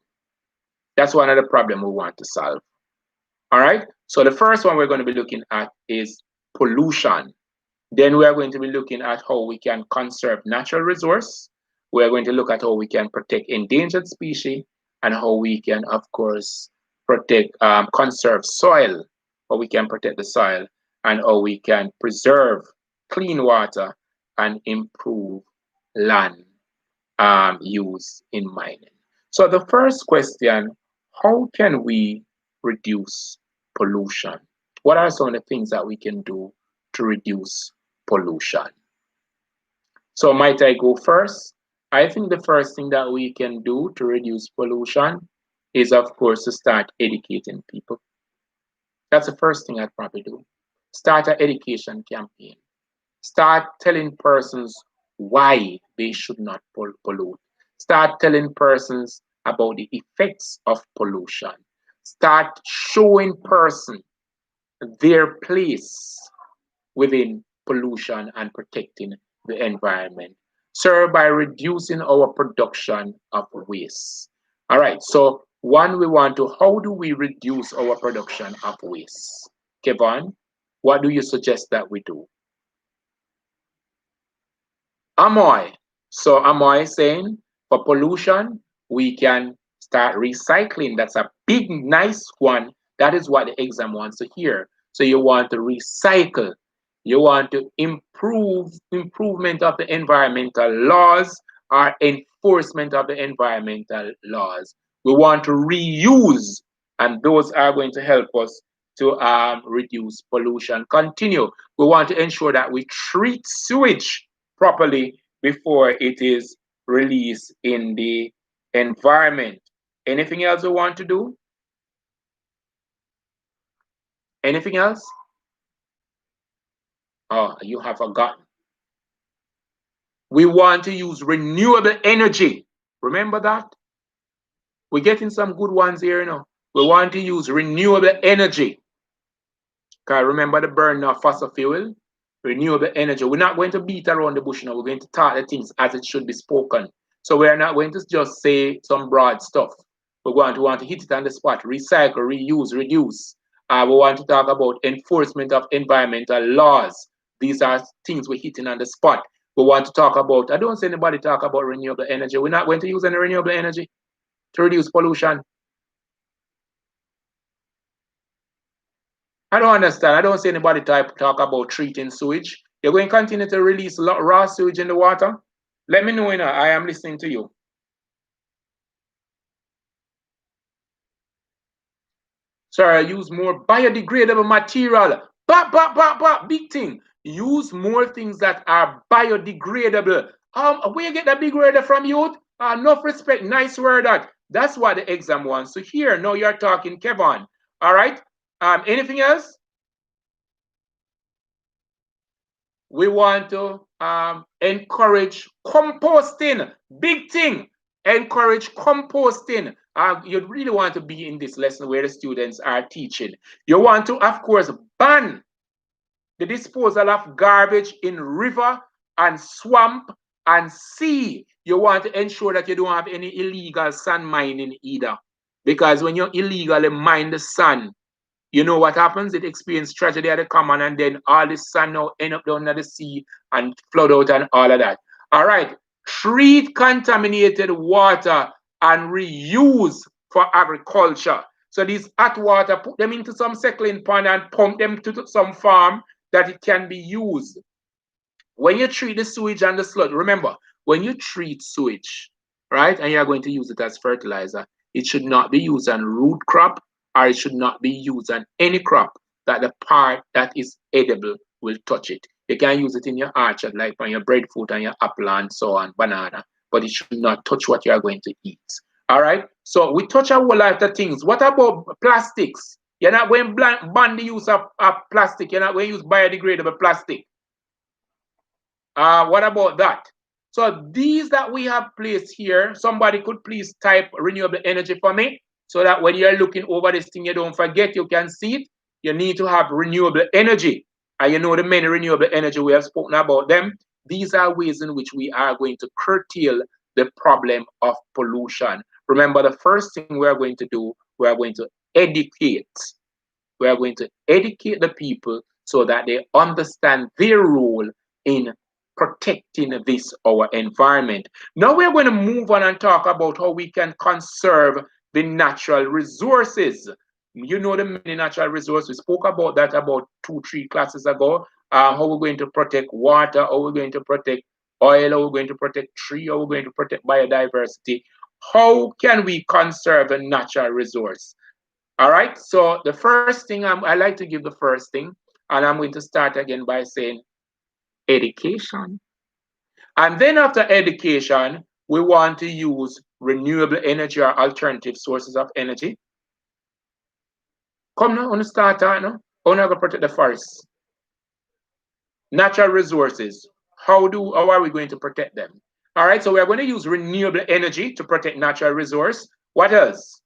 That's one of the problems we want to solve. All right. So, the first one we're going to be looking at is pollution. Then we are going to be looking at how we can conserve natural resource. We are going to look at how we can protect endangered species and how we can, of course, conserve soil, how we can protect the soil, and how we can preserve clean water and improve land use in mining. So the first question, how can we reduce pollution? What are some of the things that we can do to reduce pollution? So might I go first? I think the first thing that we can do to reduce pollution is, of course, to start educating people. That's the first thing I'd probably do. Start an education campaign. Start telling persons why they should not pollute. Start telling persons about the effects of pollution. Start showing persons their place within pollution and protecting the environment. Sir, by reducing our production of waste. All right, so one, we want to, how do we reduce our production of waste? Kevin, what do you suggest that we do? Amoy. So Amoy saying for pollution, we can start recycling. That's a big, nice one. That is what the exam wants to hear. So you want to recycle. You want to improvement of the environmental laws or enforcement of the environmental laws. We want to reuse, and those are going to help us to reduce pollution. Continue. We want to ensure that we treat sewage properly before it is released in the environment. Anything else we want to do? Anything else? Oh, you have forgotten. We want to use renewable energy. Remember that? We're getting some good ones here, you know. We want to use renewable energy. Because remember the burning of fossil fuel, renewable energy. We're not going to beat around the bush now. We're going to talk the things as it should be spoken. So we're not going to just say some broad stuff. We're going to want to hit it on the spot, recycle, reuse, reduce. We want to talk about enforcement of environmental laws. These are things we're hitting on the spot. We want to talk about, I don't see anybody talk about renewable energy. We're not going to use any renewable energy to reduce pollution. I don't understand. I don't see anybody talk about treating sewage. You're going to continue to release raw sewage in the water? Let me know, you know, I am listening to you. Sir, use more biodegradable material. Big thing. Use more things that are biodegradable. Where you get that big word from, youth? Enough respect. Nice word that. That's what the exam wants to hear. Now you're talking, Kevin. All right. Anything else? We want to encourage composting. Big thing. Encourage composting. You really want to be in this lesson where the students are teaching. You want to, of course, ban the disposal of garbage in river and swamp and sea. You want to ensure that you don't have any illegal sand mining either. Because when you illegally mine the sand, you know what happens? It experiences tragedy at the common, and then all the sand now end up down at the sea and flood out and all of that. All right. Treat contaminated water and reuse for agriculture. So these hot water, put them into some settling pond and pump them to some farm that it can be used. When you treat the sewage and the sludge, remember, when you treat sewage, right, and you're going to use it as fertilizer, it should not be used on root crop, or it should not be used on any crop that the part that is edible will touch it. You can use it in your orchard, like on your breadfruit and your apple and so on, banana, but it should not touch what you are going to eat. All right. So we touch a whole lot of things. What about plastics? You're not going to ban the use of plastic. You're not going to use biodegradable plastic. What about that? So these that we have placed here, somebody could please type renewable energy for me so that when you're looking over this thing, you don't forget, you can see it. You need to have renewable energy. And you know the many renewable energy we have spoken about them. These are ways in which we are going to curtail the problem of pollution. Remember, the first thing we are going to do, we are going to educate. We are going to educate the people so that they understand their role in protecting this our environment. Now we're going to move on and talk about how we can conserve the natural resources. You know the many natural resources. We spoke about that about 2-3 classes ago. How we're going to protect water, how we're going to protect oil, how we're going to protect tree, how we're going to protect biodiversity. How can we conserve a natural resource? All right. So the first thing I like to give the first thing, and I'm going to start again by saying education. And then after education, we want to use renewable energy or alternative sources of energy. Come now, on the start now. How now go protect the forest? Natural resources. How are we going to protect them? All right, so we're going to use renewable energy to protect natural resource. What else?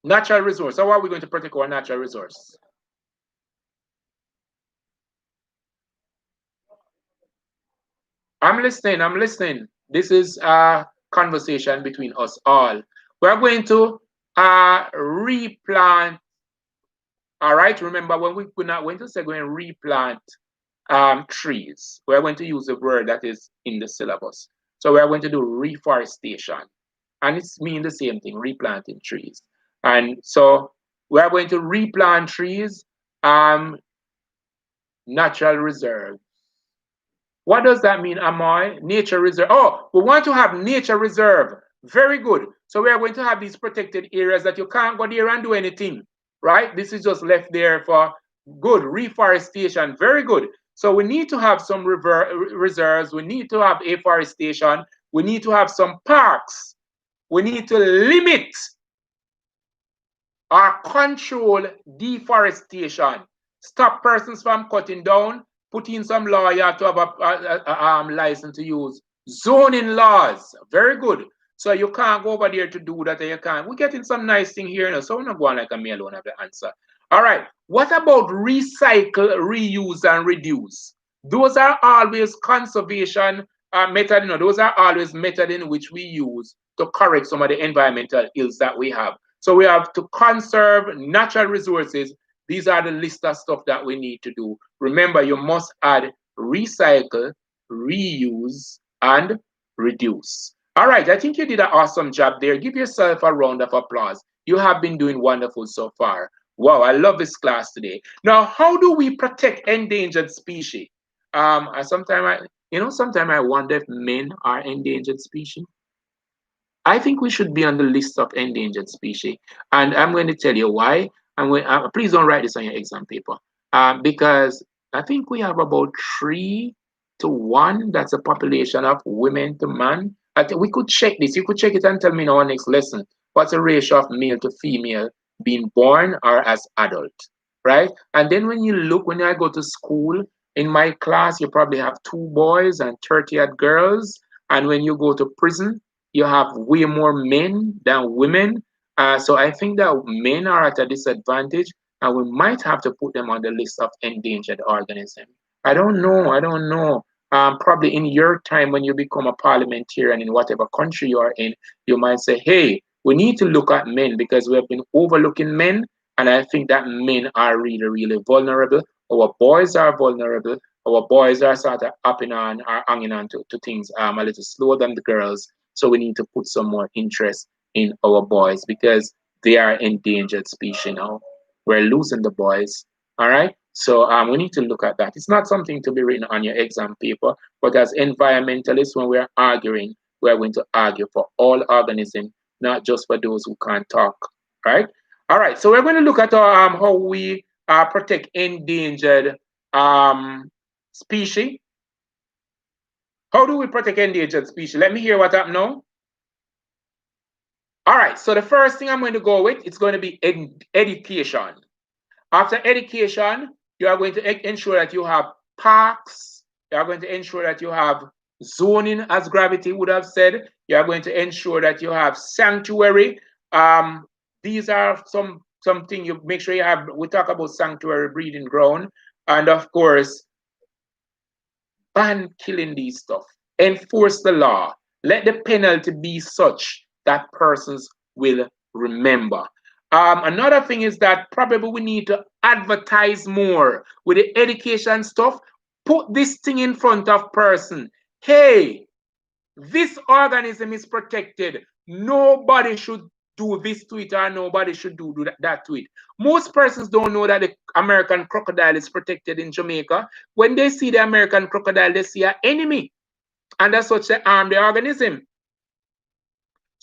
Natural resource. How are we going to protect our natural resource? I'm listening. I'm listening. This is a conversation between us all. We're going to replant. All right. Remember, when we're not going to say going to replant trees, we're going to use a word that is in the syllabus. So we're going to do reforestation, and it's mean the same thing, replanting trees. And so we're going to replant trees, natural reserve. What does that mean, Amoy? Nature reserve. Oh, we want to have nature reserve. Very good. So we are going to have these protected areas that you can't go there and do anything, right? This is just left there for good reforestation. Very good. So we need to have some reserves. We need to have afforestation. We need to have some parks. We need to limit or control deforestation. Stop persons from cutting down, put in some law, you have to have a license to use. Zoning laws, very good. So you can't go over there to do that, and you can't. We're getting some nice thing here, so we're not going like a me alone have the answer. All right, what about recycle, reuse, and reduce? Those are always conservation method, those are always method in which we use to correct some of the environmental ills that we have. So we have to conserve natural resources. These are the list of stuff that we need to do. Remember, you must add recycle, reuse, and reduce. All right, I think you did an awesome job there. Give yourself a round of applause. You have been doing wonderful so far. Wow, I love this class today. Now, how do we protect endangered species? Sometimes I wonder if men are endangered species. I think we should be on the list of endangered species, and I'm going to tell you why. Please don't write this on your exam paper, because I think we have about 3 to 1. That's a population of women to man. I think we could check this. You could check it and tell me in our next lesson what's the ratio of male to female being born or as adult, right? And then when I go to school, in my class, you probably have 2 boys and 30 odd girls, and when you go to prison, you have way more men than women. So I think that men are at a disadvantage, and we might have to put them on the list of endangered organisms. I don't know. I don't know. Probably in your time when you become a parliamentarian in whatever country you are in, you might say, hey, we need to look at men because we have been overlooking men. And I think that men are really, really vulnerable. Our boys are vulnerable. Our boys are sort of hanging on to things a little slower than the girls. So we need to put some more interest in our boys because they are endangered species now. We're losing the boys. All right. So we need to look at that. It's not something to be written on your exam paper, but as environmentalists, when we're arguing, we're going to argue for all organisms, not just for those who can't talk. Right? All right. So we're going to look at how we protect endangered species. How do we protect endangered species? Let me hear what happened now. All right, so the first thing I'm going to go with, it's going to be education. After education, you are going to ensure that you have parks. You are going to ensure that you have zoning, as Gravity would have said. You are going to ensure that you have sanctuary. These are something you make sure you have. We talk about sanctuary breeding ground, and of course, ban killing these stuff. Enforce the law. Let the penalty be such that persons will remember. Another thing is that probably we need to advertise more with the education stuff. Put this thing in front of person. Hey, this organism is protected. Nobody should do this to it or nobody should do that to it. Most persons don't know that the American crocodile is protected in Jamaica. When they see the American crocodile, they see an enemy. And as such, they harm the organism.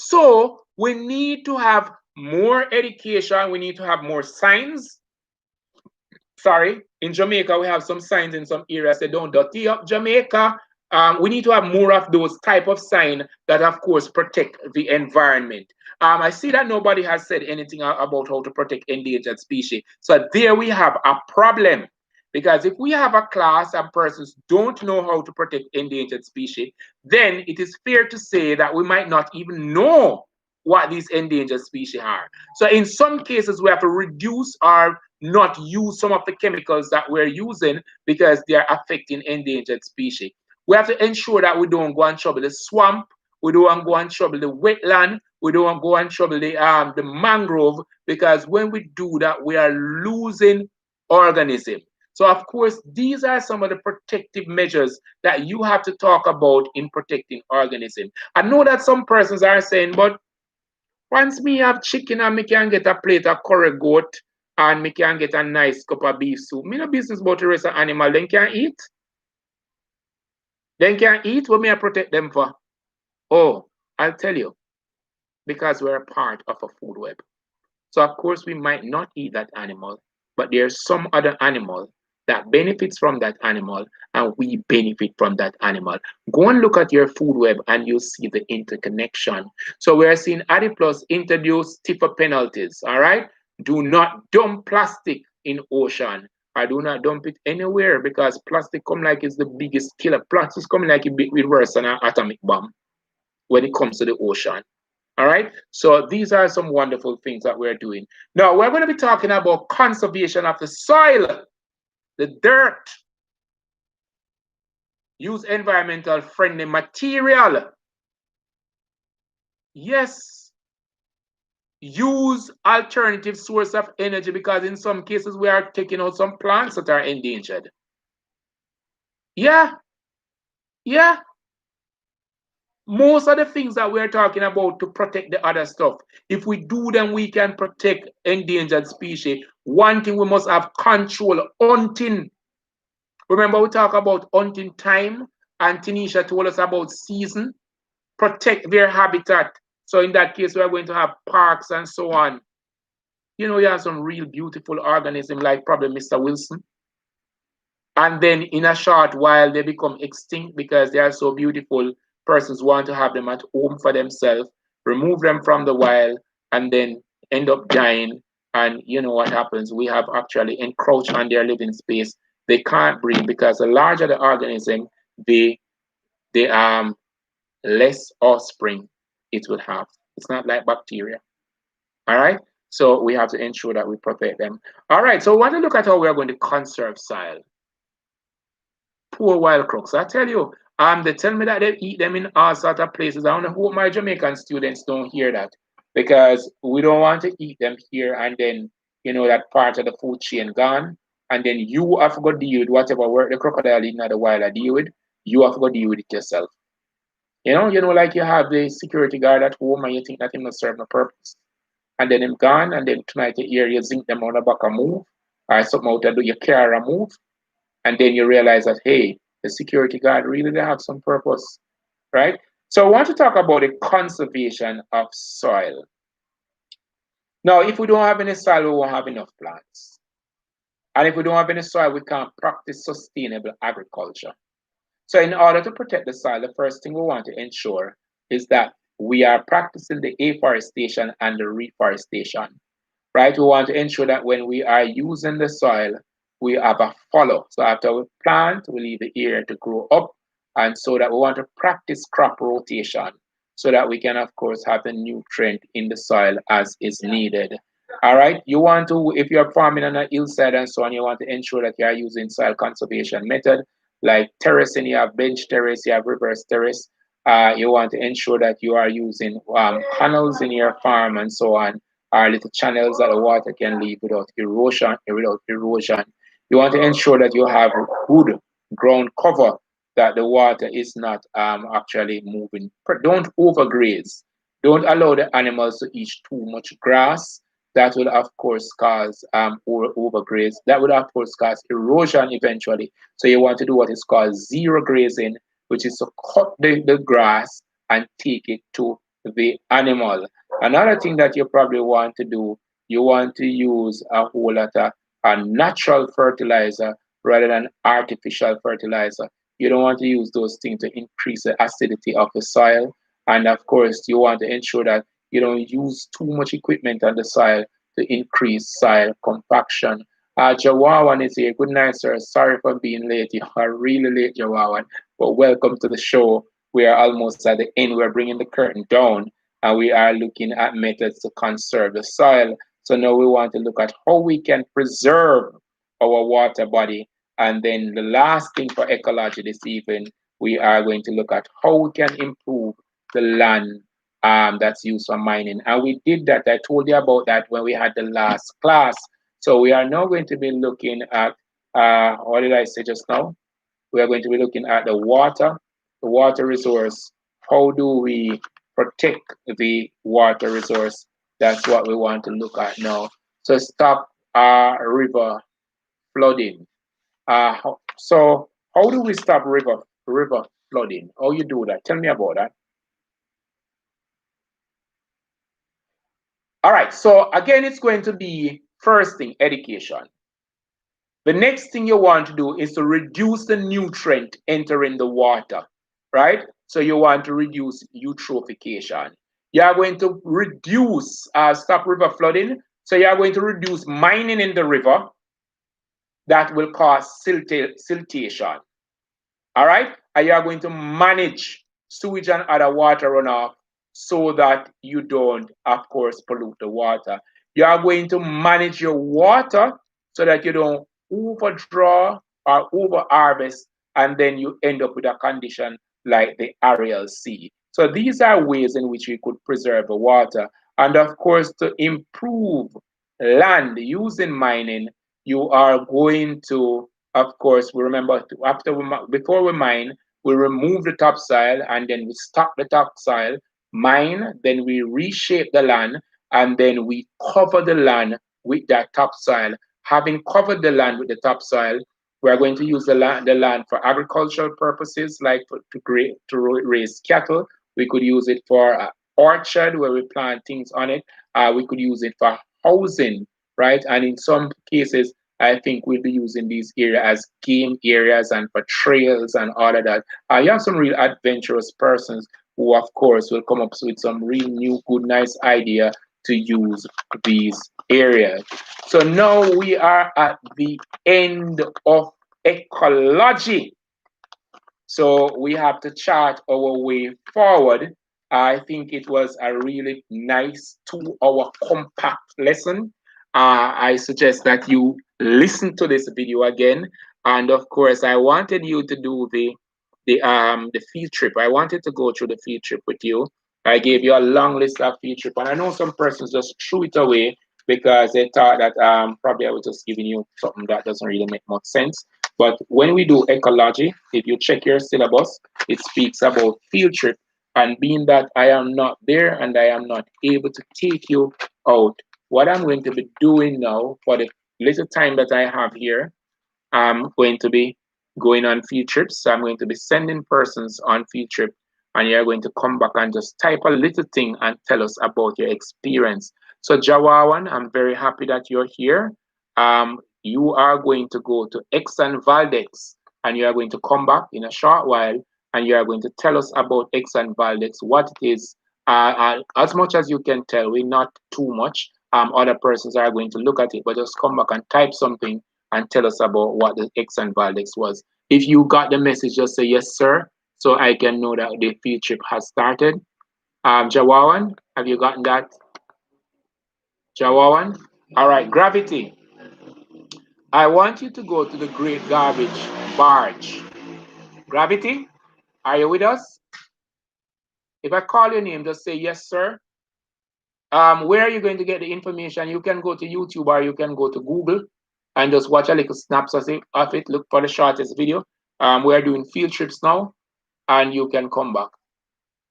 So we need to have more education. We need to have more signs. Sorry, in Jamaica, we have some signs in some areas that don't dirty up Jamaica. We need to have more of those type of signs that, of course, protect the environment. I see that nobody has said anything about how to protect endangered species. So there we have a problem. Because if we have a class and persons don't know how to protect endangered species, then it is fair to say that we might not even know what these endangered species are. So in some cases, we have to reduce or not use some of the chemicals that we're using because they are affecting endangered species. We have to ensure that we don't go and trouble the swamp, we don't want to go and trouble the wetland, we don't want to go and trouble the mangrove, because when we do that, we are losing organism. So of course, these are some of the protective measures that you have to talk about in protecting organism. I know that some persons are saying, but once me have chicken and me can get a plate of curry goat and me can get a nice cup of beef soup, me no business about the rest of animal. Then can eat. Then can eat. What me I protect them for? Oh, I'll tell you, because we're a part of a food web. So of course we might not eat that animal, but there's some other animal that benefits from that animal and we benefit from that animal. Go and look at your food web and you'll see the interconnection. So we're seeing Adiplus introduce stiffer penalties, all right? Do not dump plastic in ocean. I do not dump it anywhere because plastic come like it's the biggest killer. Plastic is coming like it worse than an atomic bomb when it comes to the ocean. All right. So these are some wonderful things that we're doing. Now we're going to be talking about conservation of the soil, the dirt. Use environmental friendly material. Yes. Use alternative source of energy because in some cases we are taking out some plants that are endangered. Yeah. Yeah. Most of the things that we're talking about to protect the other stuff, if we do them, we can protect endangered species. One thing we must have control, hunting. Remember we talk about hunting time and Tanisha told us about season, protect their habitat. So in that case, we're going to have parks and so on. You know, you have some real beautiful organisms like probably Mr. Wilson. And then in a short while, they become extinct because they are so beautiful. Persons want to have them at home for themselves, remove them from the wild, and then end up dying. And you know what happens? We have actually encroached on their living space. They can't breathe because the larger the organism, the less offspring it will have. It's not like bacteria. All right. So we have to ensure that we protect them. All right. So we want to look at how we are going to conserve soil. Poor wild crooks. I tell you, they tell me that they eat them in all sorts of places. I don't hope my Jamaican students don't hear that because we don't want to eat them here and then, you know, that part of the food chain gone. And then you have to go deal with whatever work the crocodile in the wild I deal with. You have to go deal with it yourself. Like you have the security guard at home and you think that him not serve no purpose. And then him gone, and then tonight you hear you zinc them on the back a move, or something out to do your car a move, and then you realize that hey, the security guard really they have some purpose, right? So I want to talk about the conservation of soil. Now, if we don't have any soil, we won't have enough plants. And if we don't have any soil, we can't practice sustainable agriculture. So in order to protect the soil, the first thing we want to ensure is that we are practicing the afforestation and the reforestation, right? We want to ensure that when we are using the soil, we have a follow. So after we plant, we leave the area to grow up. And so that we want to practice crop rotation so that we can, of course, have the nutrient in the soil as is needed. All right. You want to, if you're farming on a hillside and so on, you want to ensure that you are using soil conservation method like terracing. You have bench terrace, you have reverse terrace. You want to ensure that you are using canals in your farm and so on, or little channels that the water can leave without erosion. You want to ensure that you have good ground cover, that the water is not actually moving. Don't overgraze. Don't allow the animals to eat too much grass. That will, of course, cause overgraze. That would, of course, cause erosion eventually. So you want to do what is called zero grazing, which is to cut the grass and take it to the animal. Another thing that you probably want to do, you want to use a whole lot of a natural fertilizer rather than artificial fertilizer. You don't want to use those things to increase the acidity of the soil. And of course, you want to ensure that you don't use too much equipment on the soil to increase soil compaction. Jawawan is here. Good night, sir. Sorry for being late. You are really late, Jawawan. But welcome to the show. We are almost at the end. We're bringing the curtain down and we are looking at methods to conserve the soil. So now we want to look at how we can preserve our water body. And then the last thing for ecology this evening, we are going to look at how we can improve the land that's used for mining. And we did that. I told you about that when we had the last class. So we are now going to be looking at, what did I say just now? We are going to be looking at the water resource. How do we protect the water resource? That's what we want to look at now. So stop river flooding. So how do we stop river flooding? How you do that? Tell me about that. All right. So again, it's going to be first thing education. The next thing you want to do is to reduce the nutrient entering the water, right? So you want to reduce eutrophication. You are going to reduce, stop river flooding. So you are going to reduce mining in the river that will cause siltation. All right? And you are going to manage sewage and other water runoff so that you don't, of course, pollute the water. You are going to manage your water so that you don't overdraw or over harvest, and then you end up with a condition like the Ariel Sea. So these are ways in which we could preserve the water. And of course, to improve land using mining, you are going to, of course, we remember before we mine, we remove the topsoil and then we stock the topsoil, mine, then we reshape the land, and then we cover the land with that topsoil. Having covered the land with the topsoil, we are going to use the land for agricultural purposes, like to raise cattle. We could use it for orchard where we plant things on it. We could use it for housing, right? And in some cases, I think we'll be using these areas as game areas and for trails and all of that. You have some real adventurous persons who, of course, will come up with some real new, good, nice idea to use these areas. So now we are at the end of ecology. So we have to chart our way forward. I think it was a really nice 2 hour compact lesson. I suggest that you listen to this video again. And of course, I wanted you to do the field trip. I wanted to go through the field trip with you. I gave you a long list of field trip, and I know some persons just threw it away because they thought that probably I was just giving you something that doesn't really make much sense. But when we do ecology, if you check your syllabus, it speaks about field trip. And being that I am not there and I am not able to take you out, what I'm going to be doing now for the little time that I have here, I'm going to be going on field trips. So I'm going to be sending persons on field trip, and you're going to come back and just type a little thing and tell us about your experience. So Jawawan, I'm very happy that you're here. You are going to go to Exxon Valdez, and you are going to come back in a short while, and you are going to tell us about Exxon Valdez, what it is. As much as you can tell, we're not too much. Other persons are going to look at it, but just come back and type something and tell us about what the Exxon Valdez was. If you got the message, just say yes, sir, so I can know that the field trip has started. Jawawan, have you gotten that? Jawawan? All right, gravity. I want you to go to the Great Garbage Barge. Gravity, are you with us? If I call your name, just say yes, sir. Where are you going to get the information? You can go to YouTube or you can go to Google and just watch a little snaps of it. Look for the shortest video. We're doing field trips now, and you can come back.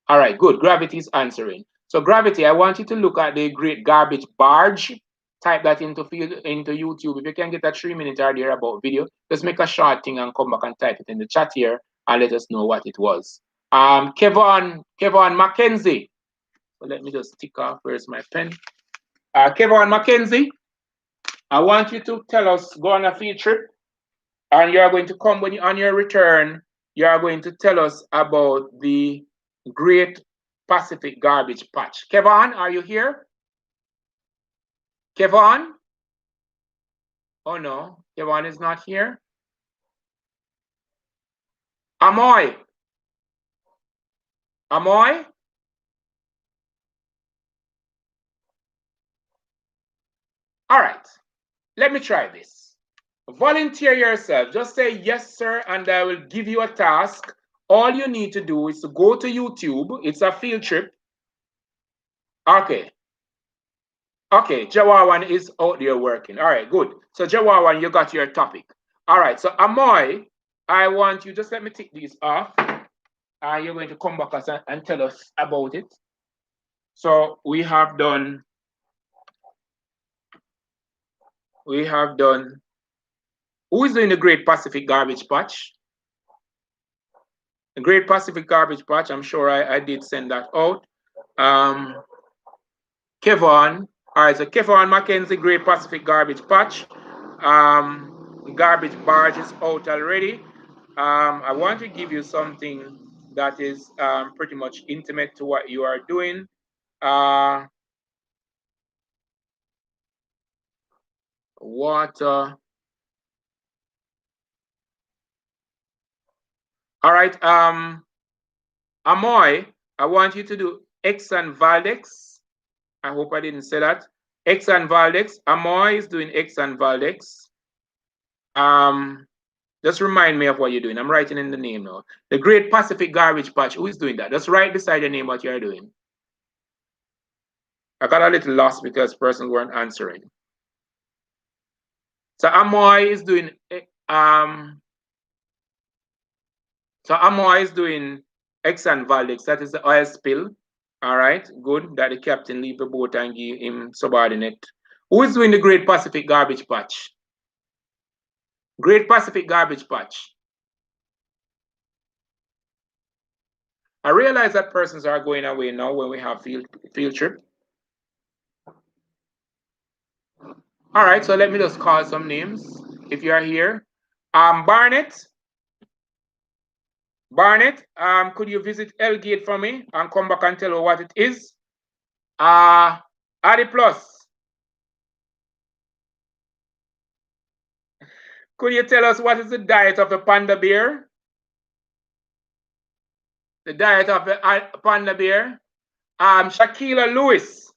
All right, good. Gravity is answering. So Gravity, I want you to look at the Great Garbage Barge. Type that into YouTube. If you can get a 3 minute or thereabout video, just make a short thing and come back and type it in the chat here and let us know what it was. Kevon Mackenzie. So let me just tick off. Where's my pen? Kevon Mackenzie, I want you to tell us, go on a field trip, and you are going to come when you on your return. You are going to tell us about the Great Pacific Garbage Patch. Kevon, are you here? Kevon? Oh no, Kevon is not here. Amoy. Amoy? All right, let me try this. Volunteer yourself. Just say yes, sir, and I will give you a task. All you need to do is to go to YouTube. It's a field trip. Okay. Okay, Jawawan is out there working. All right, good. So Jawawan, you got your topic. All right, so Amoy, I want you, just let me take these off. You're going to come back and tell us about it. So we have done, who is doing the Great Pacific Garbage Patch? The Great Pacific Garbage Patch, I'm sure I did send that out. Kevon, all right, so Kevon Mackenzie, Great Pacific Garbage Patch. Garbage barge is out already. I want to give you something that is pretty much intimate to what you are doing. Water. All right, Amoy, I want you to do X and Valdex. I hope I didn't say that. X and Valdex. Amoy is doing X and Valdex. Just remind me of what you're doing. I'm writing in the name now. The Great Pacific Garbage Patch. Who is doing that? Just write beside the name what you're doing. I got a little lost because persons weren't answering. So Amoy is doing X and Valdex. That is the oil spill. All right, good. That the captain leave the boat and give him subordinate. Who is doing the Great Pacific Garbage Patch? Great Pacific Garbage Patch. I realize that persons are going away now when we have field trip. All right, so let me just call some names if you are here. Barnett. Barnett, could you visit Elgate for me and come back and tell me what it is? Adi Plus. Could you tell us what is the diet of a panda bear? The diet of a panda bear. Shakila Lewis.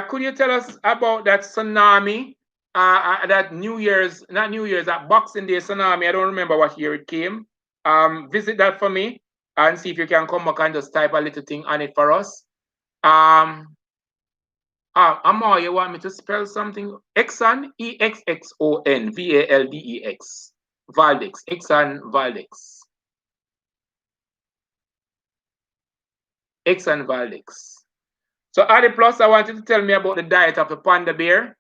Could you tell us about that tsunami? That that Boxing Day tsunami. I don't remember what year it came. Visit that for me and see if you can come back and just type a little thing on it for us. Amor, you want me to spell something? Exxon, Exxon, Valdex. Valdex, Exxon Valdex. Exxon Valdex. So Adi Plus, I want you to tell me about the diet of the panda bear.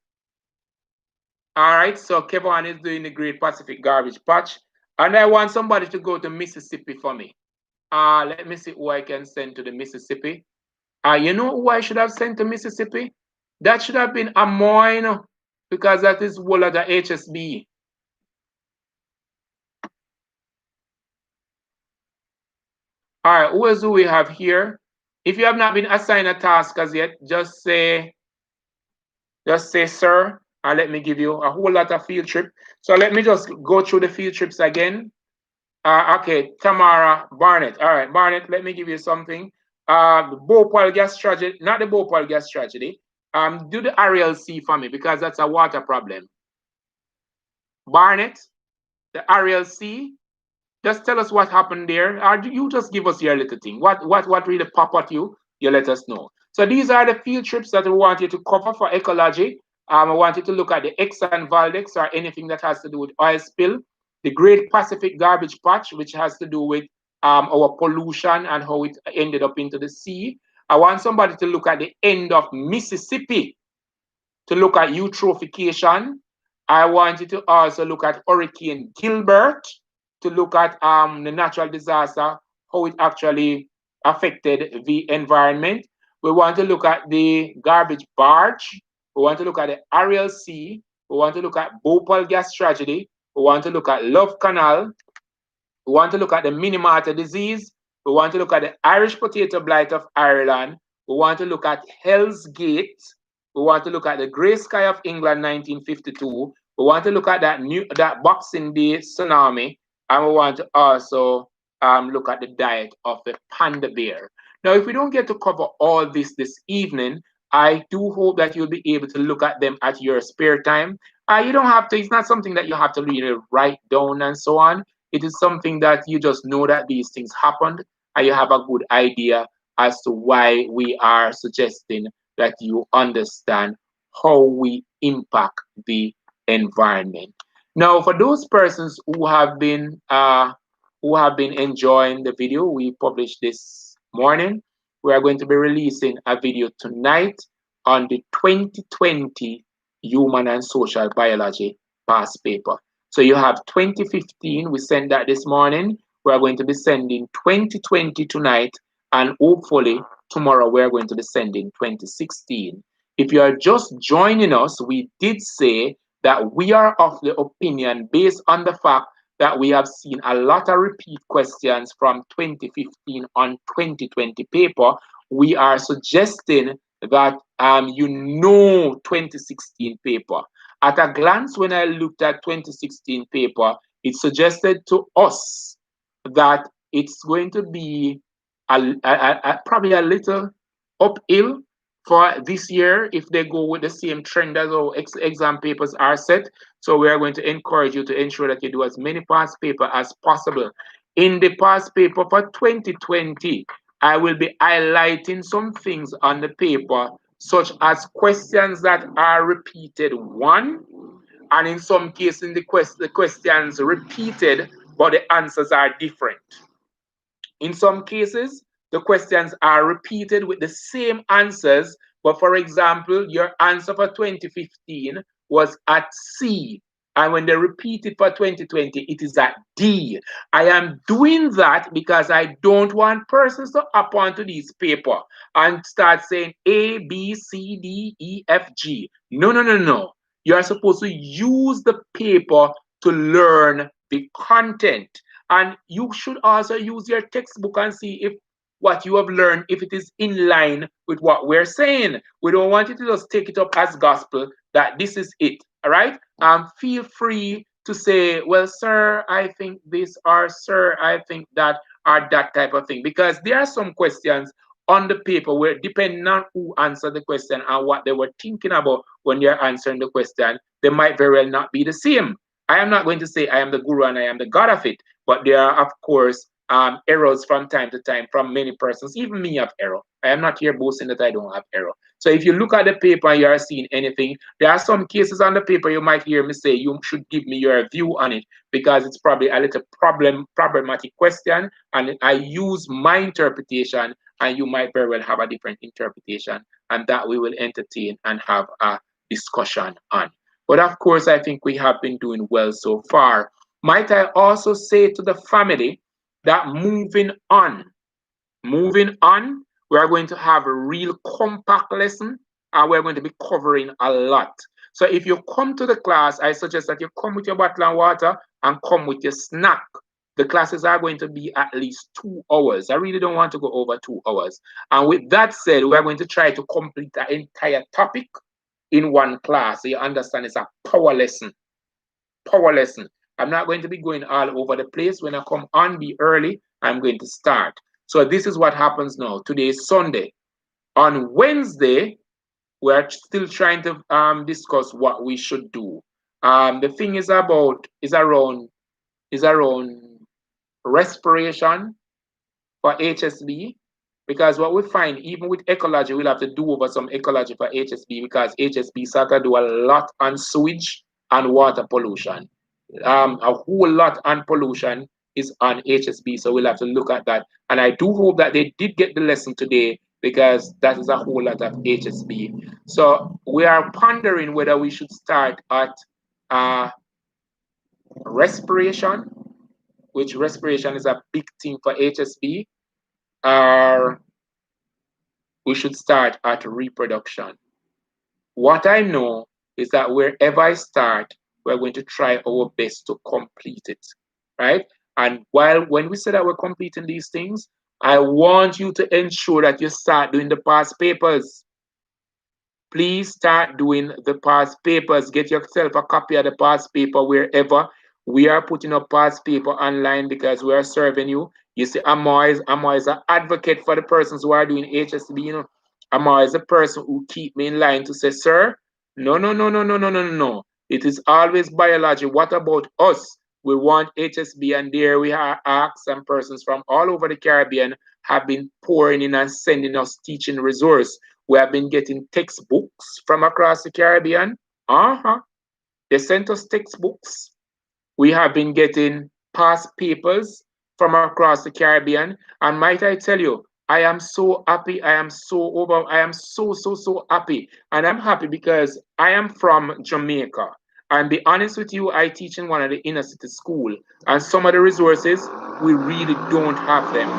All right, so Kevin is doing the Great Pacific Garbage Patch. And I want somebody to go to Mississippi for me. Let me see who I can send to the Mississippi. You know who I should have sent to Mississippi? That should have been Amoy, because that is one of the HSB. All right, who else do we have here? If you have not been assigned a task as yet, just say, sir, and let me give you a whole lot of field trip. So let me just go through the field trips again. Okay, Tamara Barnett. All right, Barnett, let me give you something. The Bhopal gas tragedy, not the Bhopal gas tragedy. Do the Ariel Sea for me because that's a water problem. Barnett, the Ariel Sea. Just tell us what happened there. Or you just give us your little thing. What really pop at you? You let us know. So these are the field trips that we want you to cover for ecology. I want you to look at the X and Valdex or anything that has to do with oil spill. The Great Pacific Garbage Patch, which has to do with our pollution and how it ended up into the sea. I want somebody to look at the end of Mississippi, to look at eutrophication. I want you to also look at Hurricane Gilbert, to look at the natural disaster, how it actually affected the environment. We want to look at the garbage barge. We want to look at the Ariel Sea. We want to look at Bhopal gas tragedy. We want to look at Love Canal. We want to look at the Minimata disease. We want to look at the Irish potato blight of Ireland. We want to look at Hell's Gate. We want to look at the Grey Sky of England 1952. We want to look at that Boxing Day tsunami, and we want to also look at the diet of the panda bear. Now, if we don't get to cover all this evening, I do hope that you'll be able to look at them at your spare time. You don't have to. It's not something that you have to really write down and so on. It is something that you just know that these things happened, and you have a good idea as to why we are suggesting that you understand how we impact the environment. Now, for those persons who have been enjoying the video we published this morning, we are going to be releasing a video tonight on the 2020 Human and Social Biology past paper. So you have 2015, we sent that this morning. We are going to be sending 2020 tonight, and hopefully tomorrow we are going to be sending 2016. If you are just joining us, we did say that we are of the opinion, based on the fact that we have seen a lot of repeat questions from 2015 on 2020 paper, we are suggesting that 2016 paper. At a glance, when I looked at 2016 paper, it suggested to us that it's going to be probably a little uphill for this year if they go with the same trend as our exam papers are set. So we are going to encourage you to ensure that you do as many past paper as possible. In the past paper for 2020, I will be highlighting some things on the paper, such as questions that are repeated one, and in some cases the questions repeated, but the answers are different. In some cases, the questions are repeated with the same answers, but for example, your answer for 2015 was at C, and when they repeat it for 2020, it is at D. I am doing that because I don't want persons to hop onto this paper and start saying A, B, C, D, E, F, G. No, no, no, no. You are supposed to use the paper to learn the content. And you should also use your textbook and see if what you have learned, if it is in line with what we're saying. We don't want you to just take it up as gospel that this is it. All right. Feel free to say, well, sir, I think this, or sir, I think that, or that type of thing. Because there are some questions on the paper where, depending on who answered the question and what they were thinking about when they're answering the question, they might very well not be the same. I am not going to say I am the guru and I am the god of it, but there are, of course, errors from time to time from many persons. Even me have error. I am not here boasting that I don't have error. So if you look at the paper and you are seeing anything, there are some cases on the paper you might hear me say you should give me your view on it, because it's probably a little problematic question, and I use my interpretation, and you might very well have a different interpretation, and that we will entertain and have a discussion on. But of course, I think we have been doing well so far. Might I also say to the family that moving on, we are going to have a real compact lesson, and we're going to be covering a lot. So if you come to the class, I suggest that you come with your bottle of water and come with your snack. The classes are going to be at least 2 hours. I really don't want to go over 2 hours. And with that said, we're going to try to complete the entire topic in one class. So you understand it's a power lesson. Power lesson. I'm not going to be going all over the place. When I come on, be early, I'm going to start. So this is what happens now. Today is Sunday. On Wednesday, we're still trying to discuss what we should do. The thing is around respiration for HSB, because what we find, even with ecology, we'll have to do over some ecology for HSB, because HSB start to do a lot on sewage and water pollution. A whole lot on pollution is on HSB, so we'll have to look at that. And I do hope that they did get the lesson today, because that is a whole lot of HSB. So we are pondering whether we should start at respiration, which respiration is a big thing for HSB, or we should start at reproduction. What I know is that wherever I start, we're going to try our best to complete it, right? And when we say that we're completing these things, I want you to ensure that you start doing the past papers. Please start doing the past papers. Get yourself a copy of the past paper wherever. We are putting up past paper online because we are serving you. You see, Amar is an advocate for the persons who are doing HSB. You know, Amar is a person who keep me in line to say, sir, no, no, no, no, no, no, no, no, no. It is always biology. What about us? We want HSB, and there we are. Acts and persons from all over the Caribbean have been pouring in and sending us teaching resource. We have been getting textbooks from across the Caribbean. Uh-huh. They sent us textbooks. We have been getting past papers from across the Caribbean. And might I tell you, I am so happy. I am so happy. And I'm happy because I am from Jamaica. And be honest with you, I teach in one of the inner city school. And some of the resources, we really don't have them.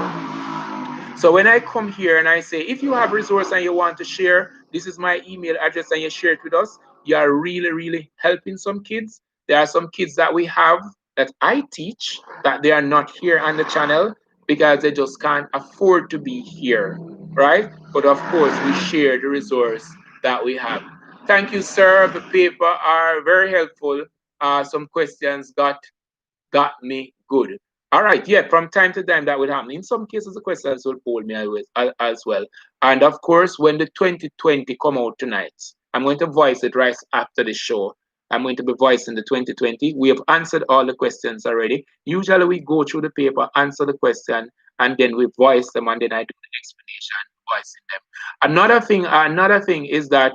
So when I come here and I say, if you have resource and you want to share, this is my email address and you share it with us, you are really, really helping some kids. There are some kids that we have that I teach that they are not here on the channel because they just can't afford to be here, right? But of course, we share the resource that we have. Thank you, sir. The paper are very helpful. Some questions got me good. All right, yeah, from time to time that will happen. In some cases, the questions will hold me as well. And of course, when the 2020 come out tonight, I'm going to voice it right after the show. I'm going to be voicing the 2020. We have answered all the questions already. Usually we go through the paper, answer the question, and then we voice them, and then I do the explanation, voicing them. Another thing is that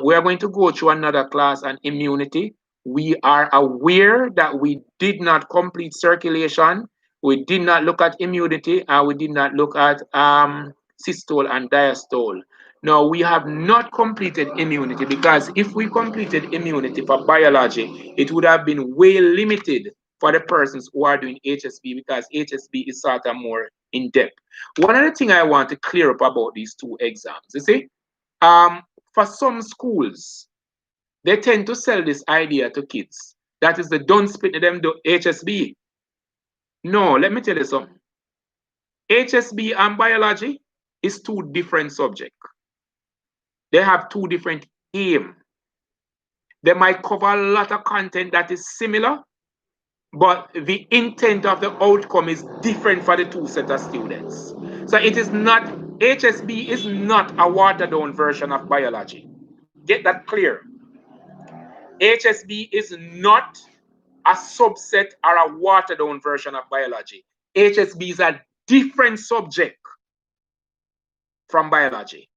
we are going to go through another class on immunity. We are aware that we did not complete circulation, we did not look at immunity, and we did not look at systole and diastole. Now, we have not completed immunity because if we completed immunity for biology, it would have been way limited for the persons who are doing HSB because HSB is sort of more in depth. One other thing I want to clear up about these two exams, you see, um, for some schools, they tend to sell this idea to kids. That is the don't split them do HSB. No, let me tell you something. HSB and biology is two different subjects. They have two different aims. They might cover a lot of content that is similar, but the intent of the outcome is different for the two set of students. So it is not, HSB is not a watered down version of biology. Get that clear. HSB is not a subset or a watered down version of biology. HSB is a different subject from biology.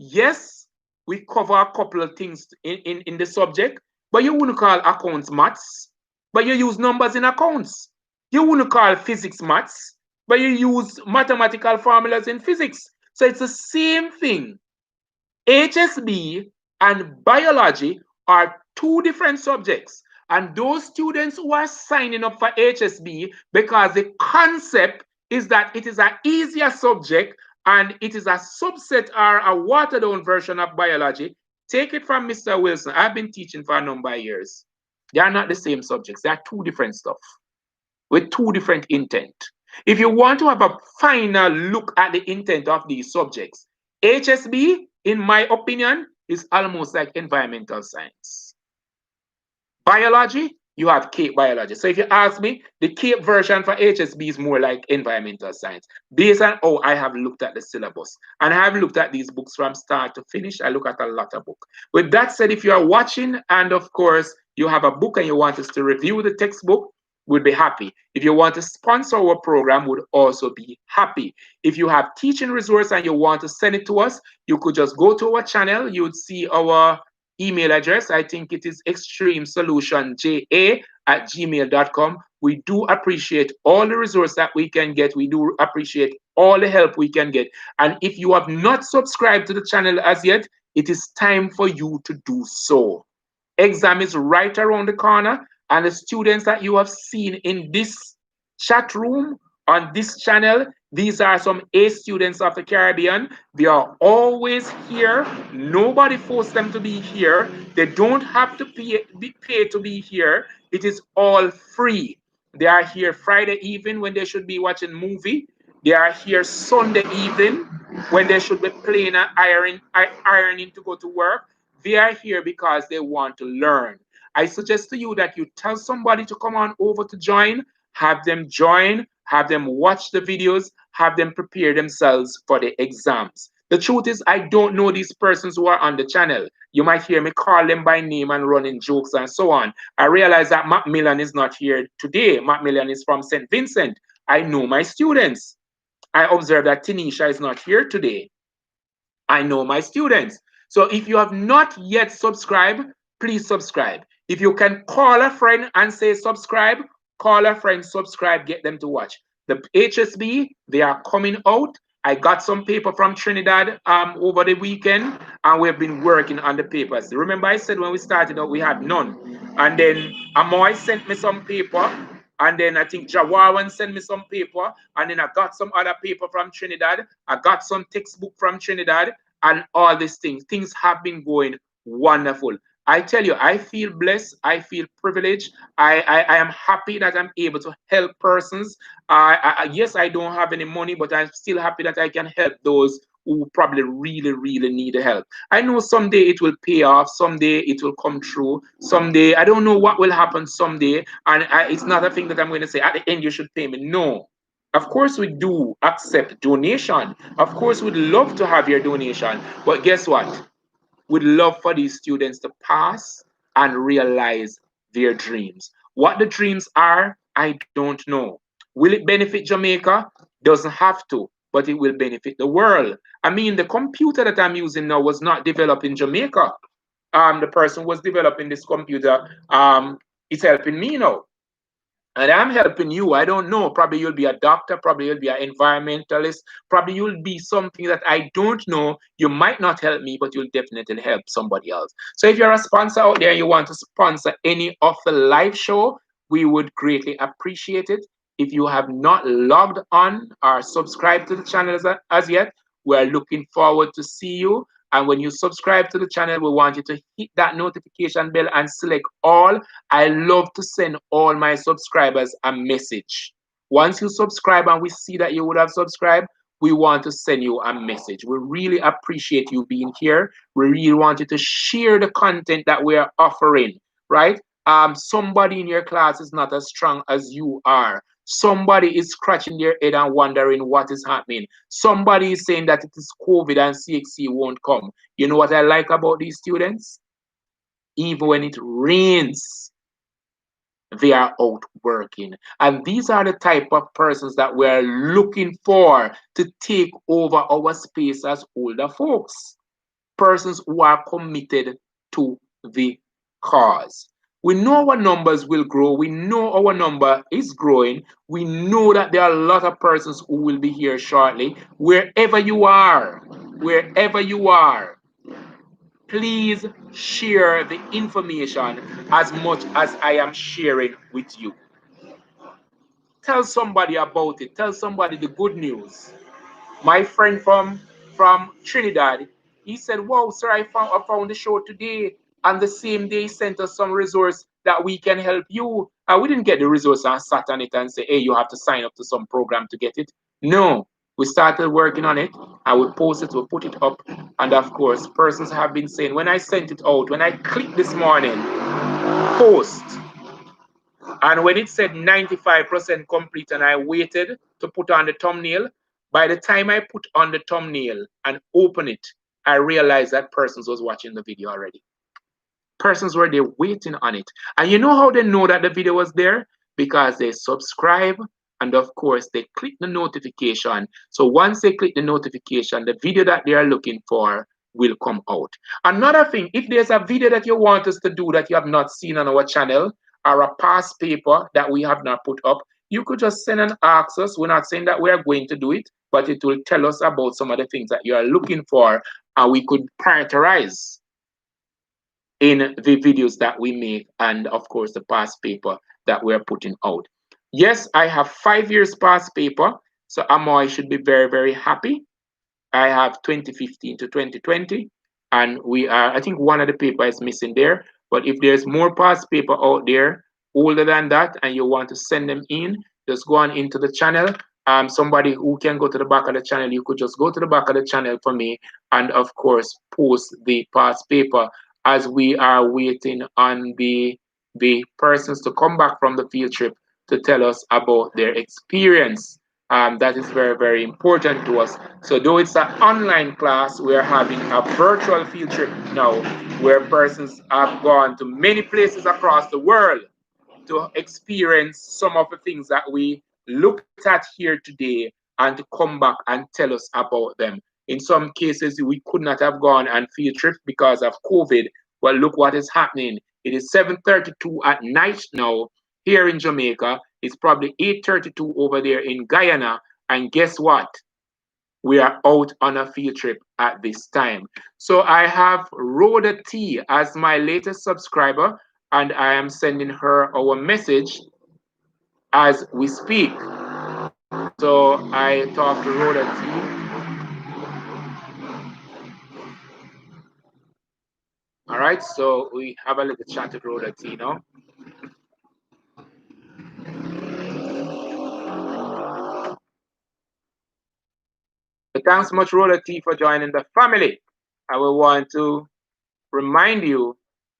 Yes, we cover a couple of things in the subject, but you wouldn't call accounts maths, but you use numbers in accounts. You wouldn't call physics maths, but you use mathematical formulas in physics. So it's the same thing. HSB and biology are two different subjects. And those students who are signing up for HSB, because the concept is that it is an easier subject and it is a subset or a watered down version of biology, take it from Mr. Wilson. I've been teaching for a number of years. They are not the same subjects. They are two different stuff with two different intent. If you want to have a final look at the intent of these subjects, HSB, in my opinion, is almost like environmental science. Biology, you have CAPE biology. So if you ask me, the CAPE version for HSB is more like environmental science, based on how I have looked at the syllabus. And I have looked at these books from start to finish. I look at a lot of books. With that said, if you are watching and of course you have a book and you want us to review the textbook, we'd be happy. If you want to sponsor our program, we'd also be happy. If you have teaching resource and you want to send it to us, you could just go to our channel. You would see our email address. I think it is extremesolutionja@gmail.com. We do appreciate all the resource that we can get. We do appreciate all the help we can get. And if you have not subscribed to the channel as yet, it is time for you to do so. Exam is right around the corner, and the students that you have seen in this chat room on this channel, these are some A students of the Caribbean. They are always here. Nobody forced them to be here. They don't have to pay to be here. It is all free. They are here Friday evening when they should be watching movie. They are here Sunday evening when they should be playing and ironing to go to work. They are here because they want to learn. I suggest to you that you tell somebody to come on over to join, have them watch the videos, have them prepare themselves for the exams. The truth is, I don't know these persons who are on the channel. You might hear me call them by name and running jokes and so on. I realize that Macmillan is not here today. Macmillan is from St. Vincent. I know my students. I observe that Tanisha is not here today. I know my students. So if you have not yet subscribed, please subscribe. If you can call a friend and say subscribe, call a friend, subscribe, get them to watch. The HSB, they are coming out. I got some paper from Trinidad over the weekend, and we've been working on the papers. Remember I said when we started out, we had none. And then Amoy sent me some paper, and then I think Jawawan sent me some paper, and then I got some other paper from Trinidad. I got some textbook from Trinidad, and all these things. Things have been going wonderful. I tell you, I feel blessed. I feel privileged. I am happy that I'm able to help persons. Yes, I don't have any money, but I'm still happy that I can help those who probably really, really need the help. I know someday it will pay off. Someday it will come true. Someday, I don't know what will happen someday. And it's not a thing that I'm going to say, at the end, you should pay me. No. Of course, we do accept donation. Of course, we'd love to have your donation. But guess what? We'd love for these students to pass and realize their dreams. What the dreams are, I don't know. Will it benefit Jamaica? Doesn't have to, but it will benefit the world. I mean, the computer that I'm using now was not developed in Jamaica. The person was developing this computer. It's helping me now. And I'm helping you. I don't know. Probably you'll be a doctor. Probably you'll be an environmentalist. Probably you'll be something that I don't know. You might not help me, but you'll definitely help somebody else. So if you're a sponsor out there and you want to sponsor any of the live show, we would greatly appreciate it. If you have not logged on or subscribed to the channel as yet, we're looking forward to see you. And when you subscribe to the channel, we want you to hit that notification bell and select all. I love to send all my subscribers a message. Once you subscribe and we see that you would have subscribed, we want to send you a message. We really appreciate you being here. We really want you to share the content that we are offering, right? Somebody in your class is not as strong as you are. Somebody is scratching their head and wondering what is happening. Somebody is saying that it is COVID and CXC won't come. You know what I like about these students? Even when it rains, they are out working. And these are the type of persons that we're looking for to take over our space as older folks. Persons who are committed to the cause. We know our numbers will grow. We know our number is growing. We know that there are a lot of persons who will be here shortly. Wherever you are, please share the information as much as I am sharing with you. Tell somebody about it. Tell somebody the good news. My friend from Trinidad, he said, "Wow, sir, I found the show today." And the same day, he sent us some resource that we can help you. And we didn't get the resource and sat on it and say, "Hey, you have to sign up to some program to get it." No, we started working on it and we posted, we put it up. And of course, persons have been saying, when I sent it out, when I clicked this morning, post, and when it said 95% complete and I waited to put on the thumbnail, by the time I put on the thumbnail and open it, I realized that persons was watching the video already. Persons were there waiting on it. And you know how they know that the video was there? Because they subscribe and of course they click the notification. So once they click the notification, the video that they are looking for will come out. Another thing, if there's a video that you want us to do that you have not seen on our channel, or a past paper that we have not put up, you could just send and ask us. We're not saying that we are going to do it, but it will tell us about some of the things that you are looking for, and we could prioritize in the videos that we make, and of course the past paper that we're putting out. Yes, I have 5 years past paper, so Amoy should be very, very happy. I have 2015 to 2020, and we are, I think one of the paper is missing there, but if there's more past paper out there older than that and you want to send them in, just go on into the channel somebody who can go to the back of the channel, you could just go to the back of the channel for me and of course post the past paper as we are waiting on the persons to come back from the field trip to tell us about their experience. That is very, very important to us. So though it's an online class, we're having a virtual field trip now where persons have gone to many places across the world to experience some of the things that we looked at here today and to come back and tell us about them. In some cases, we could not have gone on field trips because of COVID. Well, look what is happening. It is 7:32 at night now here in Jamaica. It's probably 8:32 over there in Guyana. And guess what? We are out on a field trip at this time. So I have Rhoda T as my latest subscriber, and I am sending her our message as we speak. So I talk to Rhoda T. All right, so we have a little chat with Rhoda T now. So thanks so much, Rhoda T, for joining the family. I will want to remind you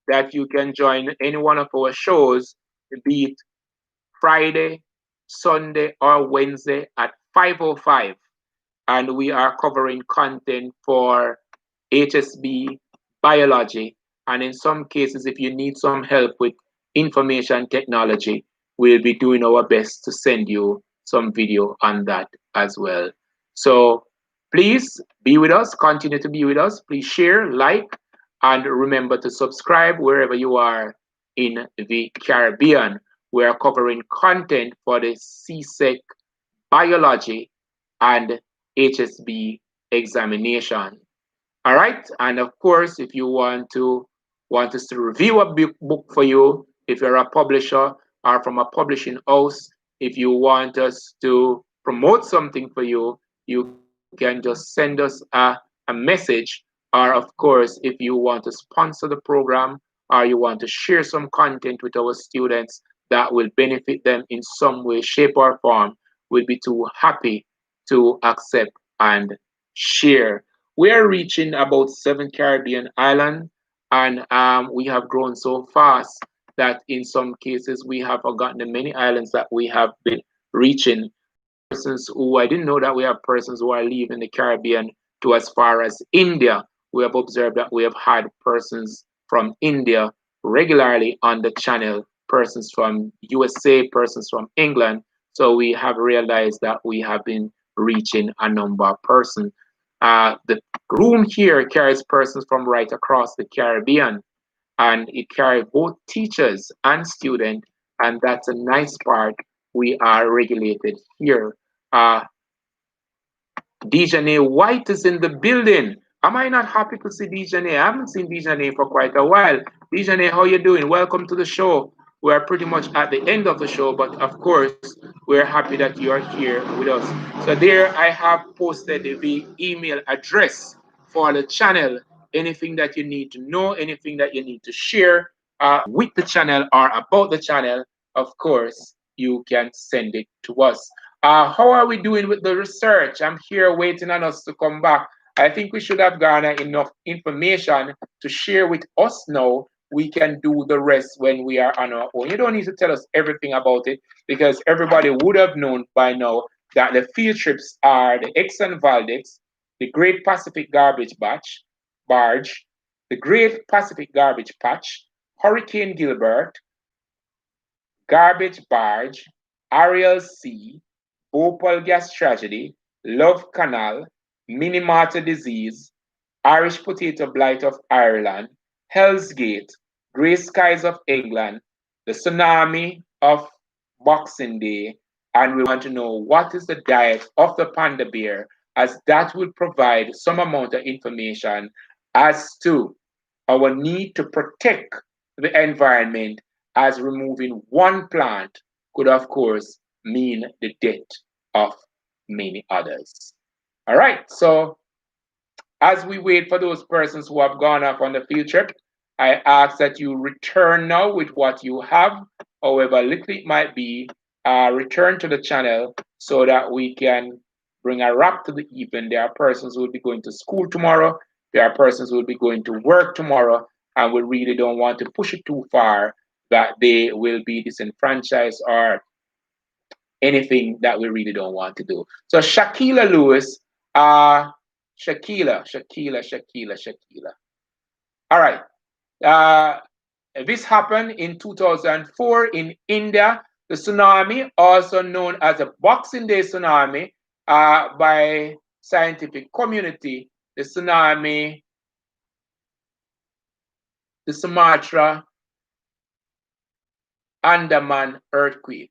that you can join any one of our shows, be it Friday, Sunday, or Wednesday at 5:05. And we are covering content for HSB, biology, and in some cases, if you need some help with information technology, we'll be doing our best to send you some video on that as well. So please be with us, continue to be with us. Please share, like, and remember to subscribe wherever you are in the Caribbean. We are covering content for the CSEC biology and HSB examination. All right, and of course, if you want us to review a book for you, if you're a publisher or from a publishing house, if you want us to promote something for you, you can just send us a message. Or of course, if you want to sponsor the program or you want to share some content with our students that will benefit them in some way, shape, or form, we'll be too happy to accept and share. We are reaching about 7 Caribbean islands, and we have grown so fast that in some cases we have forgotten the many islands that we have been reaching. Persons who I didn't know that we have persons who are leaving the Caribbean to as far as India. We have observed that we have had persons from India regularly on the channel, persons from USA, persons from England. So we have realized that we have been reaching a number of persons. The room here carries persons from right across the Caribbean, and it carries both teachers and students, and that's a nice part. We are regulated here. Dejanay White is in the building. Am I not happy to see Dejanay? I haven't seen Dejanay for quite a while. Dejanay, how you doing? Welcome to the show. We are pretty much at the end of the show, but of course, we're happy that you are here with us. So there I have posted the email address for the channel. Anything that you need to know, anything that you need to share with the channel or about the channel, of course, you can send it to us. How are we doing with the research? I'm here waiting on us to come back. I think we should have garnered enough information to share with us now. We can do the rest when we are on our own. You don't need to tell us everything about it because everybody would have known by now that the field trips are the Exxon Valdez, the Great Pacific Garbage Barge, the Great Pacific Garbage Patch, Hurricane Gilbert, Garbage Barge, Ariel C, Bhopal Gas Tragedy, Love Canal, Minimata Disease, Irish Potato Blight of Ireland, Hell's Gate, Grey Skies of England, the Tsunami of Boxing Day, and we want to know what is the diet of the panda bear, as that will provide some amount of information as to our need to protect the environment, as removing one plant could, of course, mean the death of many others. All right, so as we wait for those persons who have gone off on the field trip, I ask that you return now with what you have, however little it might be, return to the channel so that we can bring a wrap to the evening. There are persons who will be going to school tomorrow. There are persons who will be going to work tomorrow, and we really don't want to push it too far that they will be disenfranchised or anything that we really don't want to do. So Shakila Lewis, Shakila. All right. Uh, this happened in 2004 in India. The tsunami, also known as the Boxing Day tsunami by scientific community, the tsunami, the Sumatra Andaman earthquake.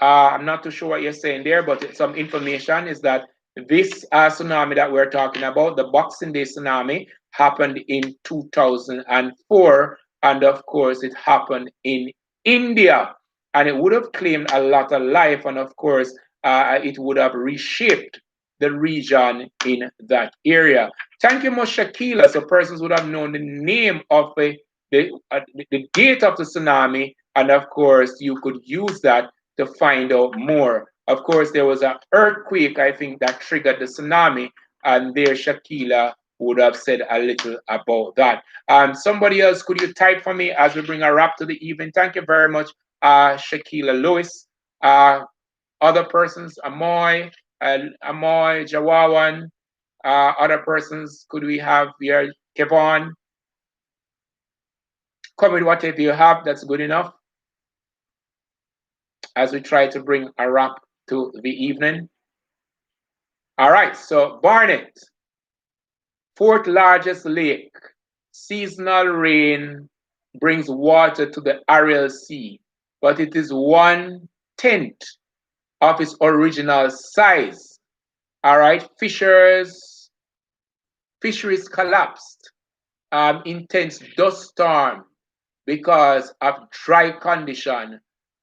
I'm not too sure what you're saying there, but some information is that this tsunami that we're talking about, the Boxing Day tsunami, happened in 2004. And of course, it happened in India. And it would have claimed a lot of life. And of course, it would have reshaped the region in that area. Thank you much, Shakila. So persons would have known the name of the date of the tsunami. And of course, you could use that to find out more. Of course, there was an earthquake, I think, that triggered the tsunami, and there Shakila would have said a little about that. Somebody else, could you type for me as we bring a wrap to the evening? Thank you very much, Shakila Lewis. Other persons, Amoy, Jawawan, other persons, could we have here, Kevon? Come with whatever you have, that's good enough as we try to bring a wrap to the evening. All right, so Barnett, fourth largest lake. Seasonal rain brings water to the Ariel Sea, but it is 1/10 of its original size. All right, fisheries collapsed. Intense dust storm because of dry condition,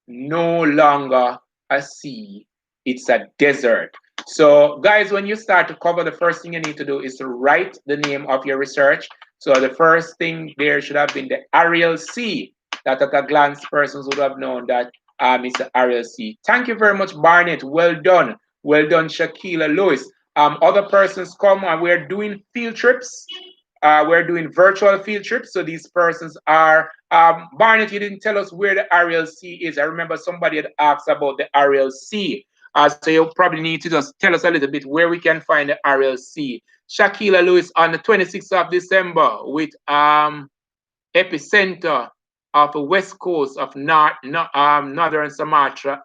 no longer a sea, it's a desert. So guys, when you start to cover, the first thing you need to do is to write the name of your research. So the first thing there should have been the Ariel Sea, that at a glance persons would have known that it's the Ariel Sea. Thank you very much, Barnett. Well done. Well done, Shakila Lewis. Other persons come and we're doing field trips. We're doing virtual field trips. So these persons are, Barnett, you didn't tell us where the Ariel Sea is. I remember somebody had asked about the Ariel Sea. So you probably need to just tell us a little bit where we can find the Ariel Sea. Shakila Lewis on the 26th of December with epicenter of the west coast of northern Sumatra.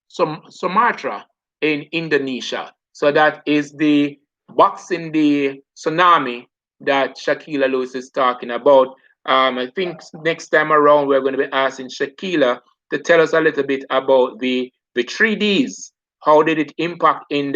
Sumatra in Indonesia. So that is the Boxing Day tsunami that Shakila Lewis is talking about. I think next time around we're going to be asking Shakila to tell us a little bit about the 3Ds. How did it impact in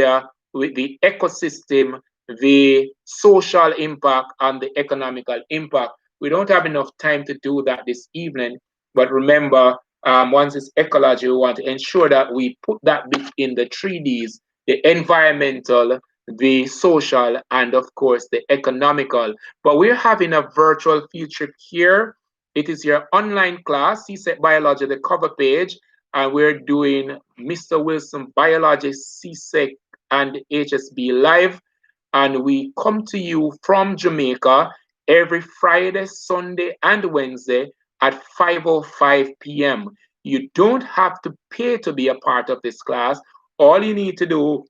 with the ecosystem, the social impact, and the economical impact? We don't have enough time to do that this evening, but remember, once it's ecology, we want to ensure that we put that bit in the 3Ds, the environmental, the social, and of course the economical. But we're having a virtual field trip here. It is your online class, CSEC Biology, the cover page, and we're doing Mr. Wilson Biology, CSEC, and HSB Live. And we come to you from Jamaica every Friday, Sunday, and Wednesday at 5:05 p.m. You don't have to pay to be a part of this class. All you need to do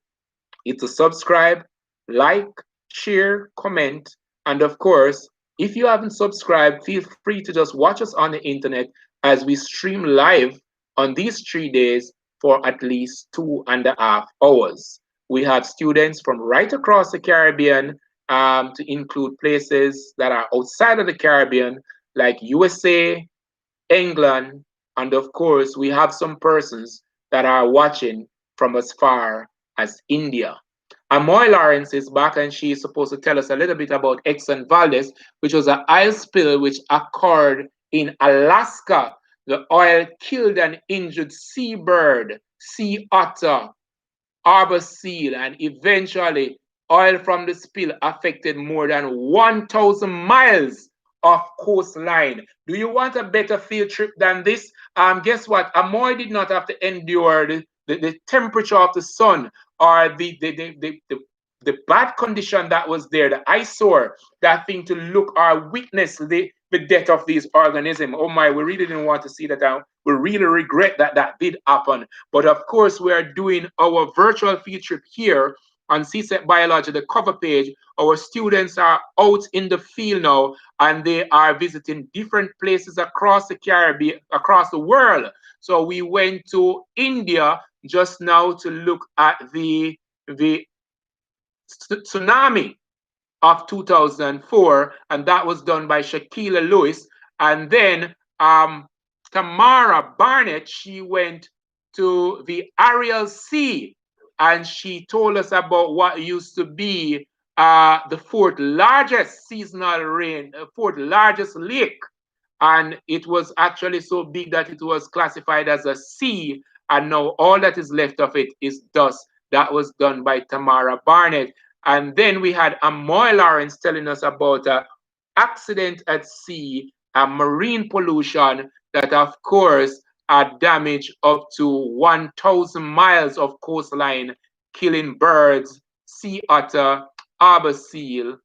is to subscribe, like, share, comment, and of course, if you haven't subscribed, feel free to just watch us on the internet as we stream live on these 3 days for at least 2.5 hours. We have students from right across the Caribbean, to include places that are outside of the Caribbean, like USA, England, and of course, we have some persons that are watching from as far as India. Amoy Lawrence is back and she is supposed to tell us a little bit about Exxon Valdez, which was an oil spill which occurred in Alaska. The oil killed and injured seabird, sea otter, harbor seal, and eventually oil from the spill affected more than 1,000 miles of coastline. Do you want a better field trip than this? Guess what? Amoy did not have to endure the temperature of the sun or the bad condition that was there, the eyesore, that thing to look or witness the death of these organisms. Oh my, we really didn't want to see that. We really regret that that did happen. But of course, we are doing our virtual field trip here on CSEC Biology, the cover page. Our students are out in the field now, and they are visiting different places across the Caribbean, across the world. So we went to India just now to look at the tsunami of 2004, and that was done by Shaquila Lewis. And then Tamara Barnett, she went to the Ariel Sea, and she told us about what used to be the fourth largest seasonal rain, fourth largest lake, and it was actually so big that it was classified as a sea, and now all that is left of it is dust. That was done by Tamara Barnett. And then we had Amoy Lawrence telling us about an accident at sea, a marine pollution that, of course, had damaged up to 1,000 miles of coastline, killing birds, sea otter, arbor seal,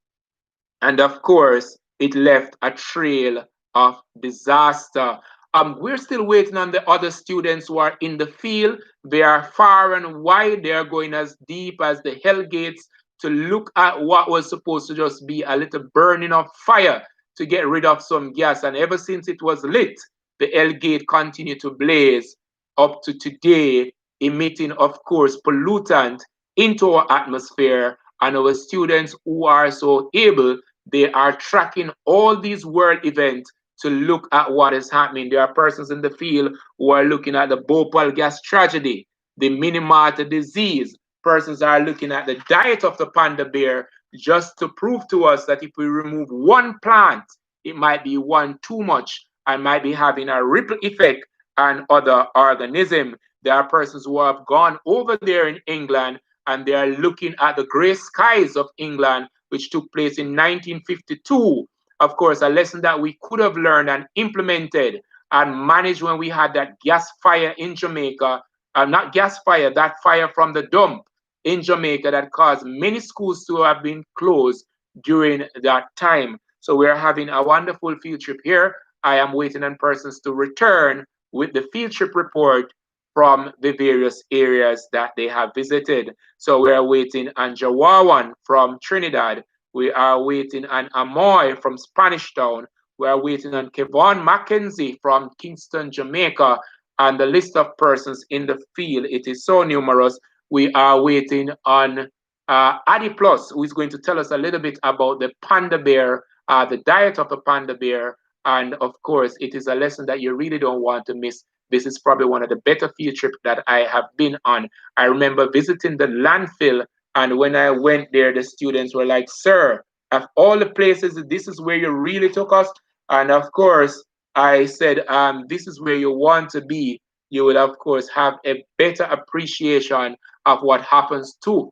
and of course, it left a trail of disaster. We're still waiting on the other students who are in the field. They are far and wide. They are going as deep as the hell gates to look at what was supposed to just be a little burning of fire to get rid of some gas. And ever since it was lit, the hell gate continued to blaze up to today, emitting, of course, pollutant into our atmosphere. And our students who are so able, they are tracking all these world events to look at what is happening. There are persons in the field who are looking at the Bhopal gas tragedy, the Minamata disease. Persons are looking at the diet of the panda bear just to prove to us that if we remove one plant, it might be one too much and might be having a ripple effect on other organisms. There are persons who have gone over there in England and they are looking at the grey skies of England, which took place in 1952. Of course, a lesson that we could have learned and implemented and managed when we had that gas fire in Jamaica. Not gas fire, that fire from the dump in Jamaica that caused many schools to have been closed during that time. So we're having a wonderful field trip here. I am waiting on persons to return with the field trip report from the various areas that they have visited. So we are waiting on Jawawan from Trinidad. We are waiting on Amoy from Spanish Town. We are waiting on Kevon Mackenzie from Kingston, Jamaica. And the list of persons in the field, it is so numerous. We are waiting on Adi Plus, who is going to tell us a little bit about the panda bear, the diet of the panda bear. And of course, it is a lesson that you really don't want to miss. This is probably one of the better field trips that I have been on. I remember visiting the landfill, and when I went there, the students were like, "Sir, of all the places, this is where you really took us." And of course, I said, "This is where you want to be. You will, of course, have a better appreciation of what happens to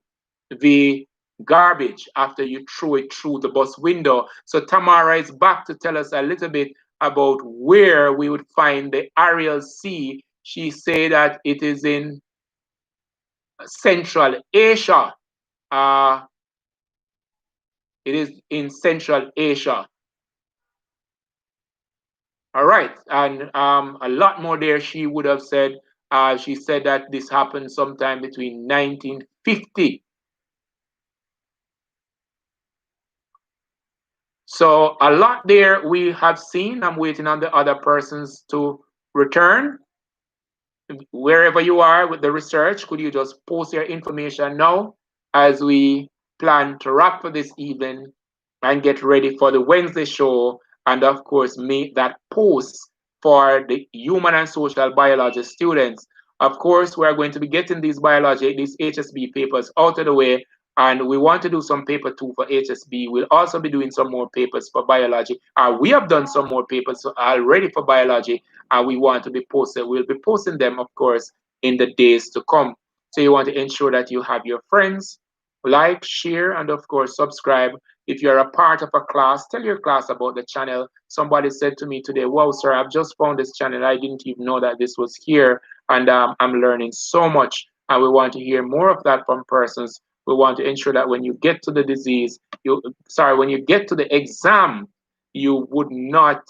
the garbage after you throw it through the bus window." So Tamara is back to tell us a little bit about where we would find the Ariel Sea. She said that it is in Central Asia. Uh, it is in Central Asia. All right, and a lot more there she would have said. She said that this happened sometime between 1950. So a lot there we have seen. I'm waiting on the other persons to return. Wherever you are with the research, could you just post your information now as we plan to wrap for this evening and get ready for the Wednesday show, and of course make that post for the human and social biology students. Of course, we're going to be getting these HSB papers out of the way, and we want to do some paper too for HSB. We'll also be doing some more papers for biology. We have done some more papers already for biology, and we want to be posted. We'll be posting them, of course, in the days to come. So you want to ensure that you have your friends like, share, and of course, subscribe. If you're a part of a class, tell your class about the channel. Somebody said to me today, wow, sir, I've just found this channel. I didn't even know that this was here. And I'm learning so much. And we want to hear more of that from persons. We want to ensure that when you get to the when you get to the exam, you would not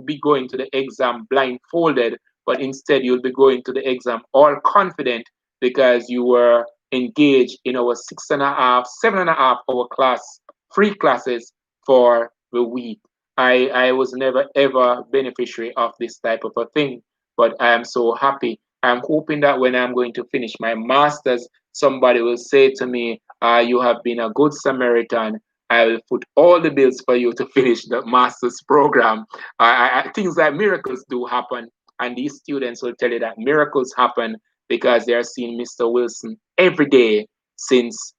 be going to the exam blindfolded, but instead you'll be going to the exam all confident because you were engaged in our 6.5, 7.5 hour free classes for the week. I was never ever beneficiary of this type of a thing, but I am so happy. I'm hoping that when I'm going to finish my master's, somebody will say to me, you have been a good Samaritan. I will put all the bills for you to finish the master's program. Things like miracles do happen, and these students will tell you that miracles happen because they are seeing Mr. Wilson every day since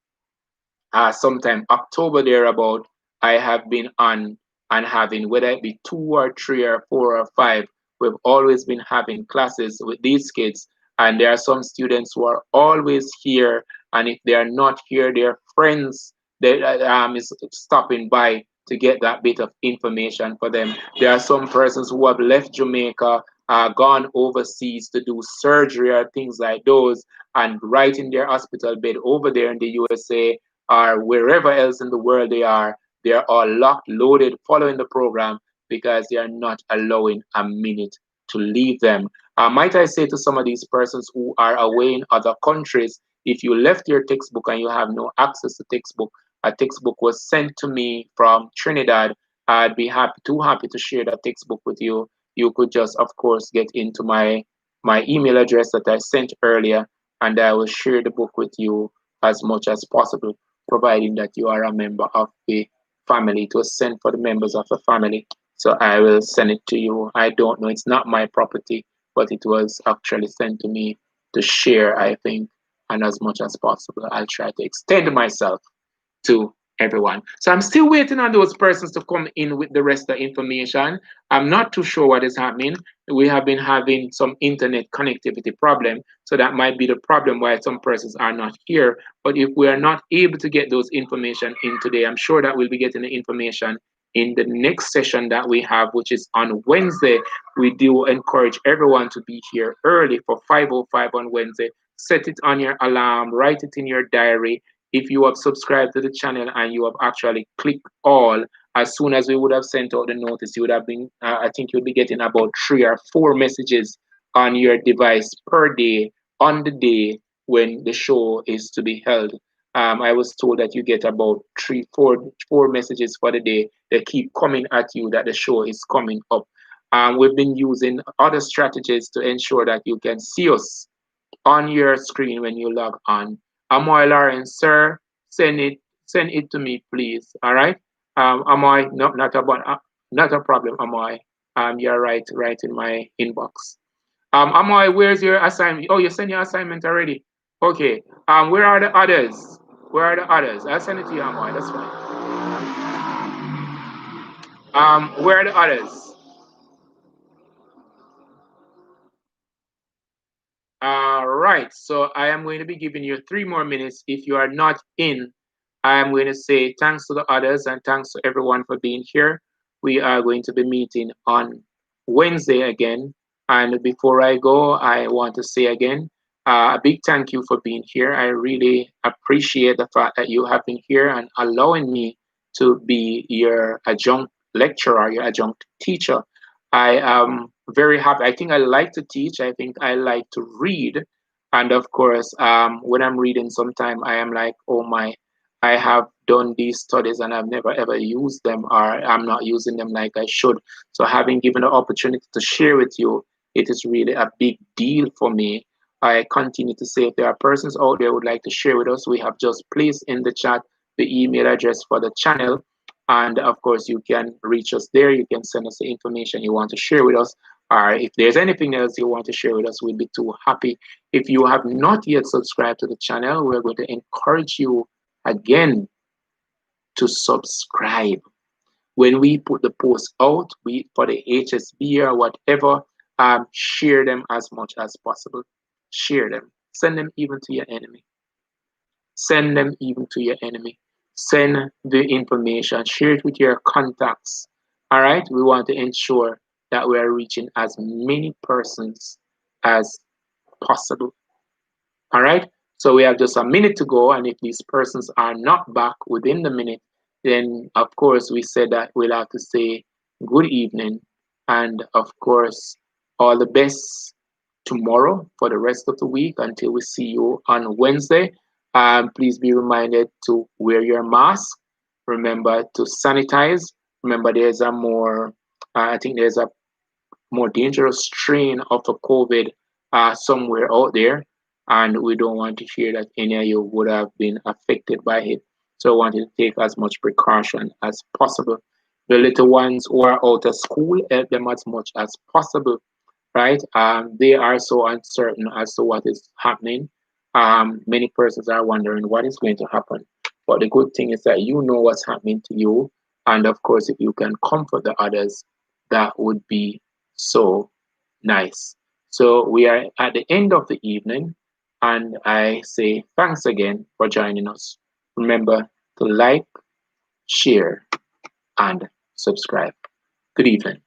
sometime October thereabout. I have been on and having, whether it be 2 or 3 or 4 or 5, we've always been having classes with these kids. And there are some students who are always here. And if they are not here, their friends is stopping by to get that bit of information for them. There are some persons who have left Jamaica, gone overseas to do surgery or things like those, and right in their hospital bed over there in the USA or wherever else in the world they are all locked, loaded, following the program because they are not allowing a minute to leave them. Might I say to some of these persons who are away in other countries, if you left your textbook and you have no access to textbook, a textbook was sent to me from Trinidad. I'd be too happy to share that textbook with you. You could just, of course, get into my email address that I sent earlier, and I will share the book with you as much as possible, providing that you are a member of the family. It was sent for the members of the family. So I will send it to you. I don't know, it's not my property, but it was actually sent to me to share, I think, and as much as possible. I'll try to extend myself to everyone. So I'm still waiting on those persons to come in with the rest of the information. I'm not too sure what is happening. We have been having some internet connectivity problem, so that might be the problem why some persons are not here. But if we are not able to get those information in today, I'm sure that we'll be getting the information in the next session that we have, which is on Wednesday. We do encourage everyone to be here early for 5:05 on Wednesday. Set it on your alarm, write it in your diary. If you have subscribed to the channel and you have actually clicked all, as soon as we would have sent out the notice, you would have been, I think you'll be getting about 3 or 4 messages on your device per day on the day when the show is to be held. I was told that you get about 3, 4 messages for the day. They keep coming at you that the show is coming up. We've been using other strategies to ensure that you can see us on your screen when you log on. Amoy Lawrence, sir, send it to me, please. All right. Amoy, no, not a problem, Amoy. You're right in my inbox. Amoy, where's your assignment? Oh, you sent your assignment already. Okay. Where are the others? Where are the others? I'll send it to you, Amoy. That's fine. Where are the others? All right, so I am going to be giving you 3 more minutes. If you are not in, I am going to say thanks to the others and thanks to everyone for being here. We are going to be meeting on Wednesday again. And before I go, I want to say again a big thank you for being here. I really appreciate the fact that you have been here and allowing me to be your adjunct lecturer, your adjunct teacher. I am very happy. I think I like to teach. I think I like to read. And of course, when I'm reading, sometime I am like, oh my, I have done these studies and I've never ever used them, or I'm not using them like I should. So having given the opportunity to share with you, it is really a big deal for me. I continue to say if there are persons out there who would like to share with us, we have just placed in the chat the email address for the channel. And of course, you can reach us there. You can send us the information you want to share with us. Or if there's anything else you want to share with us, we'll be too happy. If you have not yet subscribed to the channel, we're going to encourage you again to subscribe. When we put the posts out, we for the HSB or whatever, share them as much as possible. Share them. Send them even to your enemy. Send them even to your enemy. Send the information, share it with your contacts. All right, we want to ensure that we are reaching as many persons as possible. All right, so we have just a minute to go, and if these persons are not back within the minute, then of course we said that we'll have to say good evening, and of course, all the best tomorrow for the rest of the week until we see you on Wednesday. Please be reminded to wear your mask. Remember to sanitize. Remember, I think there's a more dangerous strain of the COVID somewhere out there, and we don't want to hear that any of you would have been affected by it. So I want you to take as much precaution as possible. The little ones who are out of school, help them as much as possible, right? They are so uncertain as to what is happening. Many persons are wondering what is going to happen. But the good thing is that you know what's happening to you. And of course, if you can comfort the others, that would be so nice. So we are at the end of the evening, and I say thanks again for joining us. Remember to like, share, and subscribe. Good evening.